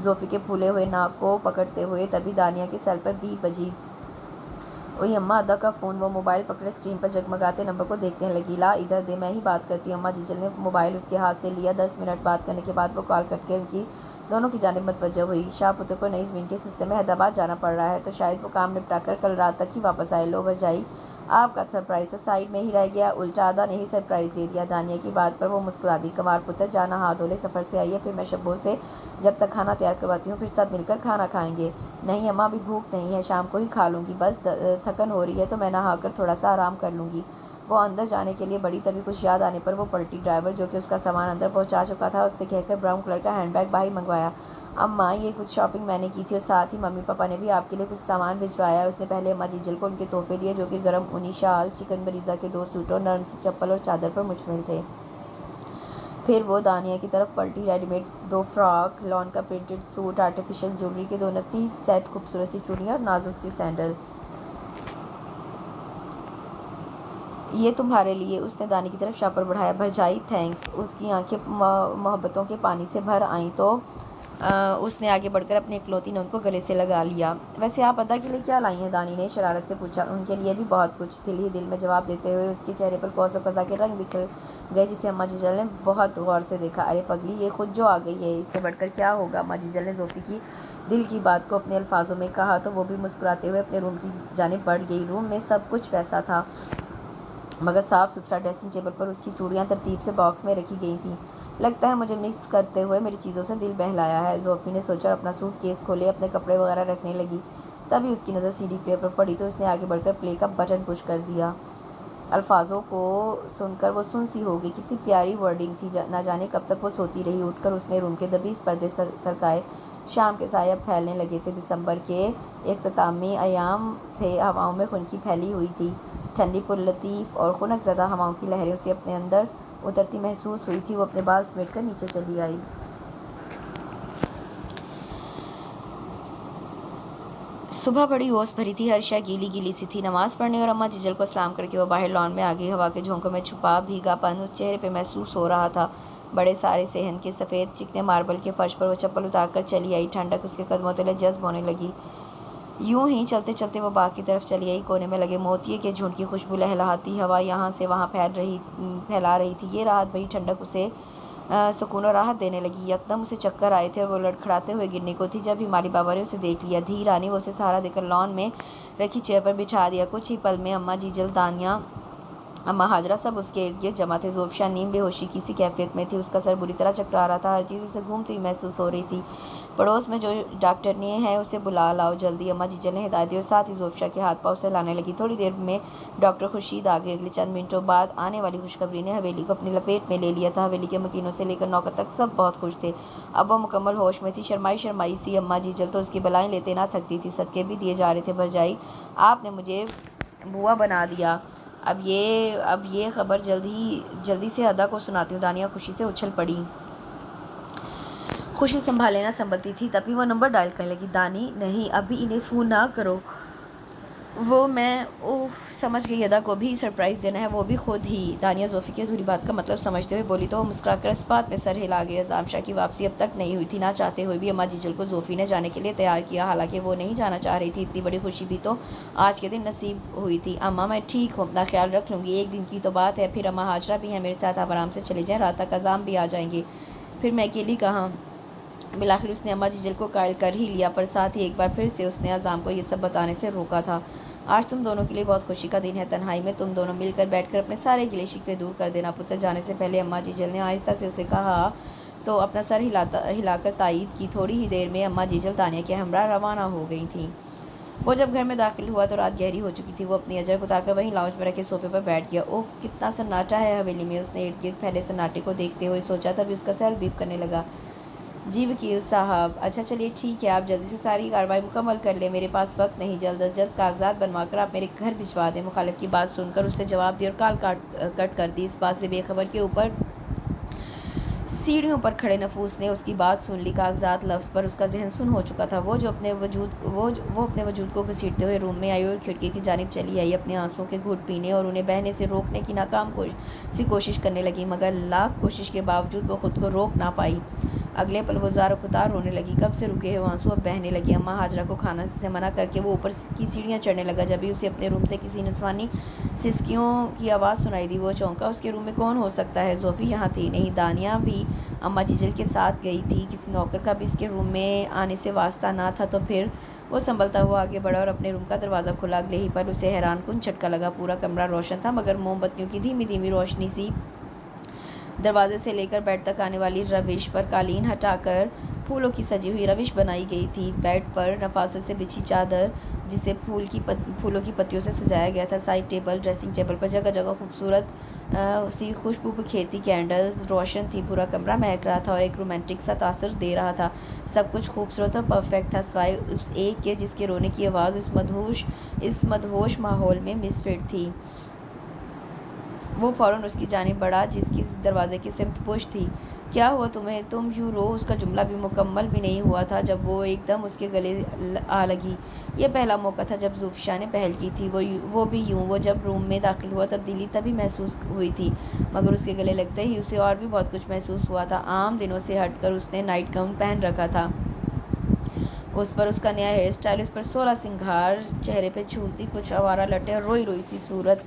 زوفی کے پھولے ہوئے ناک کو پکڑتے ہوئے تبھی دانیہ کے سیل پر بیپ بجی۔ اوئی اماں، ادا کا فون۔ وہ موبائل پکڑے اسکرین پر جگمگاتے نمبر کو دیکھنے لگی۔ لا ادھر دے، میں ہی بات کرتی ہوں۔ اماں جیجل نے موبائل اس کے ہاتھ سے لیا۔ 10 منٹ بات کرنے کے بعد وہ کال کٹ کے ان کی دونوں کی جانب متوجہ ہوئی۔ شاہ پتر کو نئی زمین کے سلسلے میں حیدرآباد جانا پڑ رہا ہے، تو شاید وہ کام نپٹا کر کل رات تک ہی واپس آئے۔ لو بھرجائی، آپ کا سرپرائز تو سائڈ میں ہی رہ گیا، الٹا آدھا نے ہی سرپرائز دے دیا۔ دانیہ کی بات پر وہ مسکرا دی۔ کنوار پتر جانا ہاتھ دھولے سفر سے آئی ہے، پھر میں شبو سے جب تک کھانا تیار کرواتی ہوں پھر سب مل کر کھانا کھائیں گے۔ نہیں اماں ابھی بھوک نہیں ہے، شام کو ہی کھا لوں گی، بس تھکن ہو رہی ہے تو میں نہا کر تھوڑا سا آرام کر لوں گی۔ وہ اندر جانے کے لیے بڑی، تبھی کچھ یاد آنے پر وہ پلٹی۔ ڈرائیور جو کہ اس کا سامان اندر پہنچا چکا تھا اس سے کہہ کر براؤن کلر کا ہینڈ بیگ باہر منگوایا۔ اماں یہ کچھ شاپنگ میں نے کی تھی اور ساتھ ہی ممی پاپا نے بھی آپ کے لیے کچھ سامان بھجوایا ہے۔ اس نے پہلے اماں جیجل کو ان کے تحفے دیے جو کہ گرم اونی شال، چکن بریزا کے 2 سوٹوں، نرم سی چپل اور چادر پر مشتمل تھے۔ پھر وہ دانیہ کی طرف پلٹی۔ ریڈی میڈ 2 فراک، لان کا پرنٹڈ سوٹ، آرٹیفیشل جیولری کے 2 نفیس سیٹ، خوبصورت سی چوڑیاں اور نازک سی سینڈل۔ یہ تمہارے لیے، اس نے دانی کی طرف شاپر بڑھایا۔ بھرجائی تھینکس۔ اس کی آنکھیں محبتوں کے پانی سے بھر آئیں تو اس نے آگے بڑھ کر اپنی اکلوتی نوند کو گلے سے لگا لیا۔ ویسے آپ ادا کے لیے کیا لائی ہیں؟ دانی نے شرارت سے پوچھا۔ ان کے لیے بھی بہت کچھ، دل ہی دل میں جواب دیتے ہوئے اس کے چہرے پر کوس و قزح کے رنگ بکھر گئے جسے اماں جیجل نے بہت غور سے دیکھا۔ ارے پگلی یہ خود جو آ گئی ہے، اس سے بڑھ کر کیا ہوگا؟ اماں جیجل نے زوفی کی دل کی بات کو اپنے الفاظوں میں کہا تو وہ بھی مسکراتے ہوئے اپنے روم کی جانب بڑھ گئی۔ روم میں سب کچھ ویسا تھا مگر صاف ستھرا۔ ڈریسنگ ٹیبل پر اس کی چوڑیاں ترتیب سے باکس میں رکھی گئی تھیں۔ لگتا ہے مجھے مکس کرتے ہوئے میری چیزوں سے دل بہلایا ہے، زوفی نے سوچا اور اپنا سوٹ کیس کھولے اپنے کپڑے وغیرہ رکھنے لگی۔ تبھی اس کی نظر CD پلیئر پر پڑی تو اس نے آگے بڑھ کر پلے کا بٹن پش کر دیا۔ الفاظوں کو سن کر وہ سن سی ہو گئی۔ کتنی پیاری ورڈنگ تھی، نہ جانے کب تک وہ سوتی رہی۔ اٹھ کر اس نے روم کے دبیز پردے سرکائے۔ شام کے سائے اب پھیلنے لگے تھے۔ دسمبر کے اختتامی ایام تھے، ہواؤں میں خنکی پھیلی ہوئی تھی۔ ٹھنڈی پر لطیف اور خنک زدہ ہواؤں کی لہریں اسے اپنے اندر اترتی محسوس ہوئی تھی۔ وہ اپنے بال سمیٹ کر نیچے چلی آئی۔ صبح بڑی اوس بھری تھی، ہر شے گیلی گیلی سی تھی۔ نماز پڑھنے اور اماں جیجل کو سلام کر کے وہ باہر لان میں آ گئی۔ ہوا کے جھونکوں میں چھپا بھیگا پن اس چہرے پہ محسوس ہو رہا تھا۔ بڑے سارے صحن کے سفید چکنے ماربل کے فرش پر وہ چپل اتار کر چلی آئی۔ ٹھنڈک اس کے قدموں تلے جذب ہونے لگی۔ یوں ہی چلتے چلتے وہ باغ کی طرف چلی آئی۔ کونے میں لگے موتیے کے جھنڈ کی خوشبو لہلاتی ہوا یہاں سے وہاں پھیلا رہی تھی۔ یہ راحت بھری ٹھنڈک اسے سکون و راحت دینے لگی۔ یکدم اسے چکر آئے تھے اور وہ لڑکھڑاتے ہوئے گرنے کو تھی جب ہی مالی بابا نے اسے دیکھ لیا۔ دھیر آنی وہ اسے سہارا دے کر لان میں رکھی چیئر پر بٹھا دیا۔ کچھ ہی پل میں اماں جیجل، دانیہ، اماں ہاجرہ سب اس کے ارد گرد جمع تھے۔ زوفشا نیم بے ہوشی کی سی کیفیت میں تھی، اس کا سر بری طرح چکرا رہا تھا، ہر چیز اسے گھومتی ہوئی محسوس ہو رہی تھی۔ پڑوس میں جو ڈاکٹرنی ہے اسے بلا لاؤ جلدی، اماں جیجل نے ہدایت دی اور ساتھ ہی زوفشا کے ہاتھ پاؤں اسے لانے لگی۔ تھوڑی دیر میں ڈاکٹر خورشید آ گئے۔ اگلے چند منٹوں بعد آنے والی خوشخبری نے حویلی کو اپنی لپیٹ میں لے لیا تھا۔ حویلی کے مکینوں سے لے کر نوکر تک سب بہت خوش تھے۔ اب وہ مکمل ہوش میں تھی، شرمائی سی اماں جیجل تو اس کی بلائیں لیتے نہ تھکتی تھی۔ صدقے بھی دیے جا رہے تھے۔ بھرجائی آپ نے مجھے بوا بنا دیا، اب یہ خبر جلدی سے ادا کو سناتی ہوں۔ دانیہ خوشی سے اچھل پڑی۔ خوشی سنبھالے نہ سنبھلتی تھی، تبھی وہ نمبر ڈائل کرنے لگی۔ دانی نہیں، ابھی انہیں فون نہ کرو، وہ میں سمجھ گئی، ادا کو بھی سرپرائز دینا ہے، وہ بھی خود ہی۔ دانیہ زوفی کی ادھوری بات کا مطلب سمجھتے ہوئے بولی تو وہ مسکرا کر اس بات میں سر ہلا گیا۔ اعظام شاہ کی واپسی اب تک نہیں ہوئی تھی۔ نہ چاہتے ہوئے بھی اماں جیجل کو زوفی نے جانے کے لیے تیار کیا، حالانکہ وہ نہیں جانا چاہ رہی تھی۔ اتنی بڑی خوشی بھی تو آج کے دن نصیب ہوئی تھی۔ اماں میں ٹھیک ہوں، اپنا خیال رکھ لوں گی، ایک دن کی تو بات ہے، پھر اماں ہاجرہ بھی ہیں میرے ساتھ، آپ آرام سے چلے جائیں، رات تک اعظام بھی آ جائیں گے، پھر میں اکیلی کہاں؟ بالآخر اس نے اماں جیجل کو قائل کر ہی لیا، پر ساتھ ہی ایک بار پھر سے اس نے اعظام کو یہ سب بتانے سے روکا تھا۔ آج تم دونوں کے لیے بہت خوشی کا دن ہے، تنہائی میں تم دونوں مل کر بیٹھ کر اپنے سارے گلے شکوے دور کر دینا۔ پتر جانے سے پہلے اماں جیجل نے آہستہ سے اسے کہا تو اپنا سر ہلا کر تائید کی۔ تھوڑی ہی دیر میں اماں جیجل دانیہ کے ہمراہ روانہ ہو گئی تھیں۔ وہ جب گھر میں داخل ہوا تو رات گہری ہو چکی تھی۔ وہ اپنی اجرک اتار کر وہیں لاؤنج میں رکھے صوفے پر بیٹھ گیا۔ اوہ کتنا سناٹا ہے حویلی میں، اس نے ارد گرد پھیلے سناٹے کو دیکھتے ہوئے سوچا، تبھی اس کا سر بیپ کرنے لگا۔ جی وکیل صاحب، اچھا چلیے ٹھیک ہے، آپ جلدی سے ساری کارروائی مکمل کر لیں، میرے پاس وقت نہیں، جلد از جلد کاغذات بنوا کر آپ میرے گھر بھجوا دیں۔ مخالف کی بات سن کر اس نے جواب دیا اور کال کٹ کر دی۔ اس بات سے بے خبر کے اوپر سیڑھیوں پر کھڑے نفوس نے اس کی بات سن لی۔ کاغذات لفظ پر اس کا ذہن سن ہو چکا تھا۔ وہ اپنے وجود کو گھسیٹتے ہوئے روم میں آئی اور کھڑکی کی جانب چلی آئی، اپنے آنسوؤں کے گھونٹ پینے اور انہیں بہنے سے روکنے کی ناکام سی کوشش کرنے لگی، مگر لاکھ کوشش کے باوجود وہ خود کو روک نہ پائی۔ اگلے پل وہ زار و قطار رونے لگی۔ کب سے رکے ہوئے آنسو اب بہنے لگے۔ اماں ہاجرہ کو کھانا سے منع کر کے وہ اوپر کی سیڑھیاں چڑھنے لگا۔ جبھی اسے اپنے روم سے کسی نسوانی سسکیوں کی آواز سنائی دی۔ وہ چونکا۔ اس کے روم میں کون ہو سکتا ہے؟ زوفی یہاں تھی نہیں، دانیہ بھی اماں جیجل کے ساتھ گئی تھی۔ کسی نوکر کا بھی اس کے روم میں آنے سے واسطہ نہ تھا تو پھر؟ وہ سنبھلتا ہوا آگے بڑھا اور اپنے روم کا دروازہ کھولا۔ اگلے ہی پل اسے حیران کن جھٹکا لگا۔ پورا کمرہ روشن تھا مگر موم بتیوں کی دھیمی دھیمی روشنی سی دروازے سے لے کر بیڈ تک آنے والی روش پر قالین ہٹا کر پھولوں کی سجی ہوئی روش بنائی گئی تھی۔ بیڈ پر نفاست سے بچھی چادر جسے پھولوں کی پتیوں سے سجایا گیا تھا۔ سائڈ ٹیبل، ڈریسنگ ٹیبل پر جگہ جگہ خوبصورت سی خوشبو بکھیرتی کینڈلز روشن تھی۔ پورا کمرہ مہک رہا تھا اور ایک رومانٹک سا تاثر دے رہا تھا۔ سب کچھ خوبصورت اور پرفیکٹ تھا سوائے اس ایک کے جس کے رونے کی آواز اس مدہوش ماحول میں مس فٹ تھی۔ وہ فوراً اس کی جانب بڑھا جس کی دروازے کی سمت پش تھی۔ کیا ہوا تمہیں؟ تم یوں رو؟ اس کا جملہ بھی مکمل بھی نہیں ہوا تھا جب وہ ایک دم اس کے گلے آ لگی۔ یہ پہلا موقع تھا جب زوفی نے پہل کی تھی، وہ بھی یوں۔ وہ جب روم میں داخل ہوا تبدیلی تبھی محسوس ہوئی تھی مگر اس کے گلے لگتے ہی اسے اور بھی بہت کچھ محسوس ہوا تھا۔ عام دنوں سے ہٹ کر اس نے نائٹ گاؤن پہن رکھا تھا۔ اس پر اس کا نیا ہیئر اسٹائل، اس پر 16 سنگھار، چہرے پہ جھولتی کچھ آوارہ لٹیں اور روئی روئی سی صورت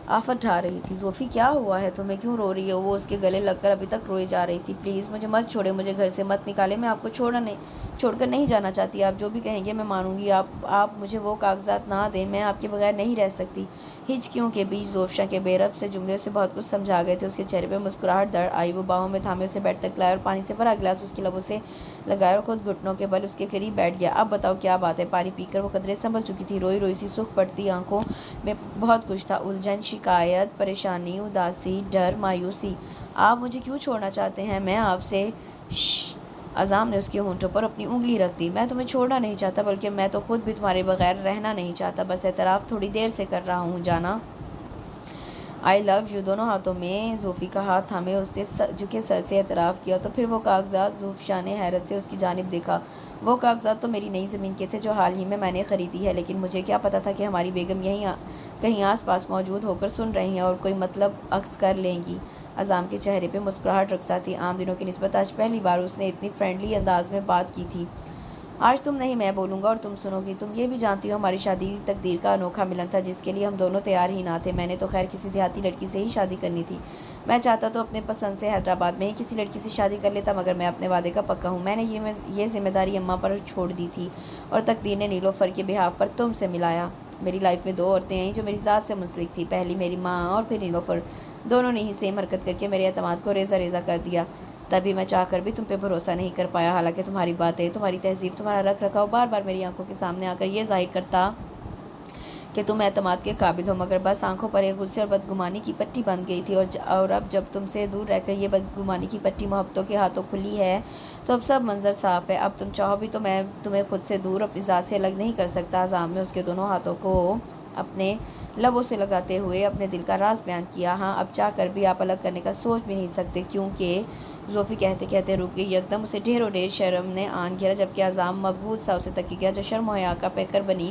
آفت ڈھا رہی تھی۔ زوفی کیا ہوا ہے تمہیں؟ کیوں رو رہی ہو؟ وہ اس کے گلے لگ کر ابھی تک روئی جا رہی تھی۔ پلیز مجھے مت چھوڑے، مجھے گھر سے مت نکالے، میں آپ کو چھوڑ کر نہیں جانا چاہتی۔ آپ جو بھی کہیں گے میں مانوں گی۔ آپ مجھے وہ کاغذات نہ دیں، میں آپ کے بغیر نہیں رہ سکتی۔ ہچکیوں کے بیچ زوفی کے بے ربط سے جملے اسے بہت کچھ سمجھا گئے تھے۔ اس کے چہرے پہ مسکراہٹ در آئی۔ وہ باہوں میں تھامے اسے بیڈ تک لائے اور پانی سے بھرا گلاس اس کے لبوں سے لگایا اور خود گھٹنوں کے بل اس کے قریب بیٹھ گیا۔ اب بتاؤ کیا بات ہے؟ پانی پی کر وہ قدرے سنبھل چکی تھی۔ روئی روئی سی سرخ پڑتی آنکھوں میں بہت کچھ تھا، الجھن، شکایت، پریشانی، اداسی، ڈر، مایوسی۔ آپ مجھے کیوں چھوڑنا چاہتے ہیں؟ میں آپ سے عزام نے اس کے ہونٹوں پر اپنی انگلی رکھ دی۔ میں تمہیں چھوڑنا نہیں چاہتا بلکہ میں تو خود بھی تمہارے بغیر رہنا نہیں چاہتا۔ بس اعتراف تھوڑی دیر سے کر رہا ہوں جانا۔ آئی لو یو۔ دونوں ہاتھوں میں زوفی کا ہاتھ تھامے اس نے جھکے سر سے اعتراف کیا۔ تو پھر وہ کاغذات؟ زوفی نے حیرت سے اس کی جانب دیکھا۔ وہ کاغذات تو میری نئی زمین کے تھے جو حال ہی میں نے خریدی ہے، لیکن مجھے کیا پتا تھا کہ ہماری بیگم یہیں کہیں آس پاس موجود ہو کر سن رہی ہیں اور کوئی مطلب اخذ کر لیں گی۔ عزام کے چہرے پہ مسکراہٹ رقصہ تھی۔ عام دنوں کی نسبت آج پہلی بار اس نے اتنی فرینڈلی انداز میں بات کی تھی۔ آج تم نہیں، میں بولوں گا اور تم سنو گی۔ تم یہ بھی جانتی ہو ہماری شادی تقدیر کا انوکھا ملن تھا جس کے لیے ہم دونوں تیار ہی نہ تھے۔ میں نے تو خیر کسی دیہاتی لڑکی سے ہی شادی کرنی تھی۔ میں چاہتا تو اپنے پسند سے حیدرآباد میں ہی کسی لڑکی سے شادی کر لیتا مگر میں اپنے وعدے کا پکا ہوں۔ میں نے یہ ذمہ داری اماں پر چھوڑ دی تھی اور تقدیر نے نیلوفر کے بہاف پر تم سے ملایا۔ میری لائف میں 2 عورتیں آئیں جو میری ذات سے منسلک تھیں، پہلی میری ماں اور پھر نیلوفر۔ دونوں نے ہی سیم حرکت کر کے میرے اعتماد کو ریزہ ریزہ کر دیا۔ تبھی میں چاہ کر بھی تم پہ بھروسہ نہیں کر پایا، حالانکہ تمہاری باتیں، تمہاری تہذیب، تمہارا رکھ رکھاؤ بار بار میری آنکھوں کے سامنے آ کر یہ ظاہر کرتا کہ تم اعتماد کے قابل ہو، مگر بس آنکھوں پر ایک غصے اور بدگمانی کی پٹی بند گئی تھی۔ اور اب جب تم سے دور رہ کر یہ بدگمانی کی پٹی محبتوں کے ہاتھوں کھلی ہے تو اب سب منظر صاف ہے۔ اب تم چاہو بھی تو میں تمہیں خود سے دور اپنی ذات سے الگ نہیں کر سکتا۔ عزام نے اس کے دونوں ہاتھوں کو اپنے لبوں سے لگاتے ہوئے اپنے دل کا راز بیان کیا۔ ہاں، اب چاہ کر بھی آپ الگ کرنے کا سوچ بھی نہیں سکتے کیونکہ زوفی کہتے کہتے رک گئی۔ یکدم اسے ڈھیروں ڈھیر شرم نے آن گھیرا جبکہ عزام مبہوت سا اسے تکی گیا جو شرم و حیا کا پیکر بنی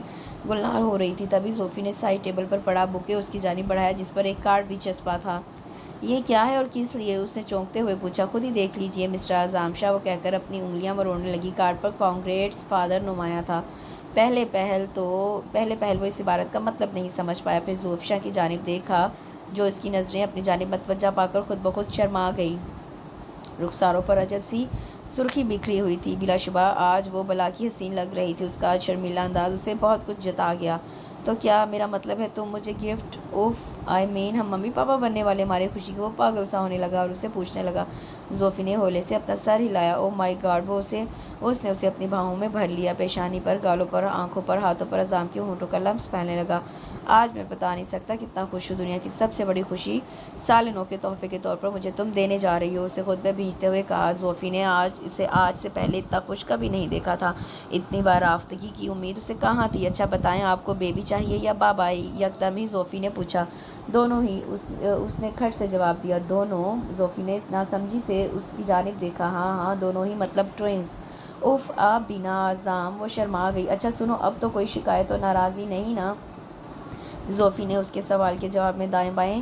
گلنار ہو رہی تھی۔ تبھی زوفی نے سائڈ ٹیبل پر پڑا بوکے اس کی جانب بڑھایا جس پر ایک کارڈ بھی چسپا تھا۔ یہ کیا ہے اور کس لیے؟ اس نے چونکتے ہوئے پوچھا۔ خود ہی دیکھ لیجئے مسٹر عزام شاہ، وہ کہہ کر اپنی انگلیاں مروڑنے لگی۔ کارڈ پر کانگریٹس فادر نمایاں تھا۔ پہلے پہل وہ اس عبارت کا مطلب نہیں سمجھ پایا، پھر زوفی کی جانب دیکھا جو اس کی نظریں اپنی جانب متوجہ پا کر خود بخود شرما گئی۔ رخساروں پر عجب سی سرخی بکھری ہوئی تھی۔ بلا شبہ آج وہ بلا کی حسین لگ رہی تھی۔ اس کا شرمیلا انداز اسے بہت کچھ جتا گیا۔ تو کیا میرا مطلب ہے تم مجھے گفٹ؟ ہم ممی پاپا بننے والے؟ ہماری خوشی کو وہ پاگل سا ہونے لگا اور اسے پوچھنے لگا۔ زوفی نے ہولے سے اپنا سر ہلایا۔ او مائی گاڈ! اس نے اسے اپنی باہوں میں بھر لیا، پیشانی پر، گالوں پر، آنکھوں پر، ہاتھوں پر عزام کے ہونٹوں کا لمس پہننے لگا۔ آج میں بتا نہیں سکتا کتنا خوش ہوں۔ دنیا کی سب سے بڑی خوشی سال نو کے تحفے کے طور پر مجھے تم دینے جا رہی ہو، اسے خطبے بھیجتے ہوئے کہا۔ زوفی نے اسے آج سے پہلے اتنا خوش کبھی نہیں دیکھا تھا۔ اتنی بار آفتگی کی امید اسے کہاں تھی۔ اچھا بتائیں، آپ کو بیبی چاہیے یا بابا؟ یکدم ہی زوفی نے پوچھا۔ دونوں ہی، اس نے کھٹ سے جواب دیا۔ دونوں؟ زوفی نے ناسمجھی سے اس کی جانب دیکھا۔ ہاں دونوں ہی، مطلب ٹوئنز۔ اف، آپ بھی نا عزام، وہ شرما گئی۔ اچھا سنو، اب تو کوئی شکایت و ناراضی نہیں نا؟ زوفی نے اس کے سوال کے جواب میں دائیں بائیں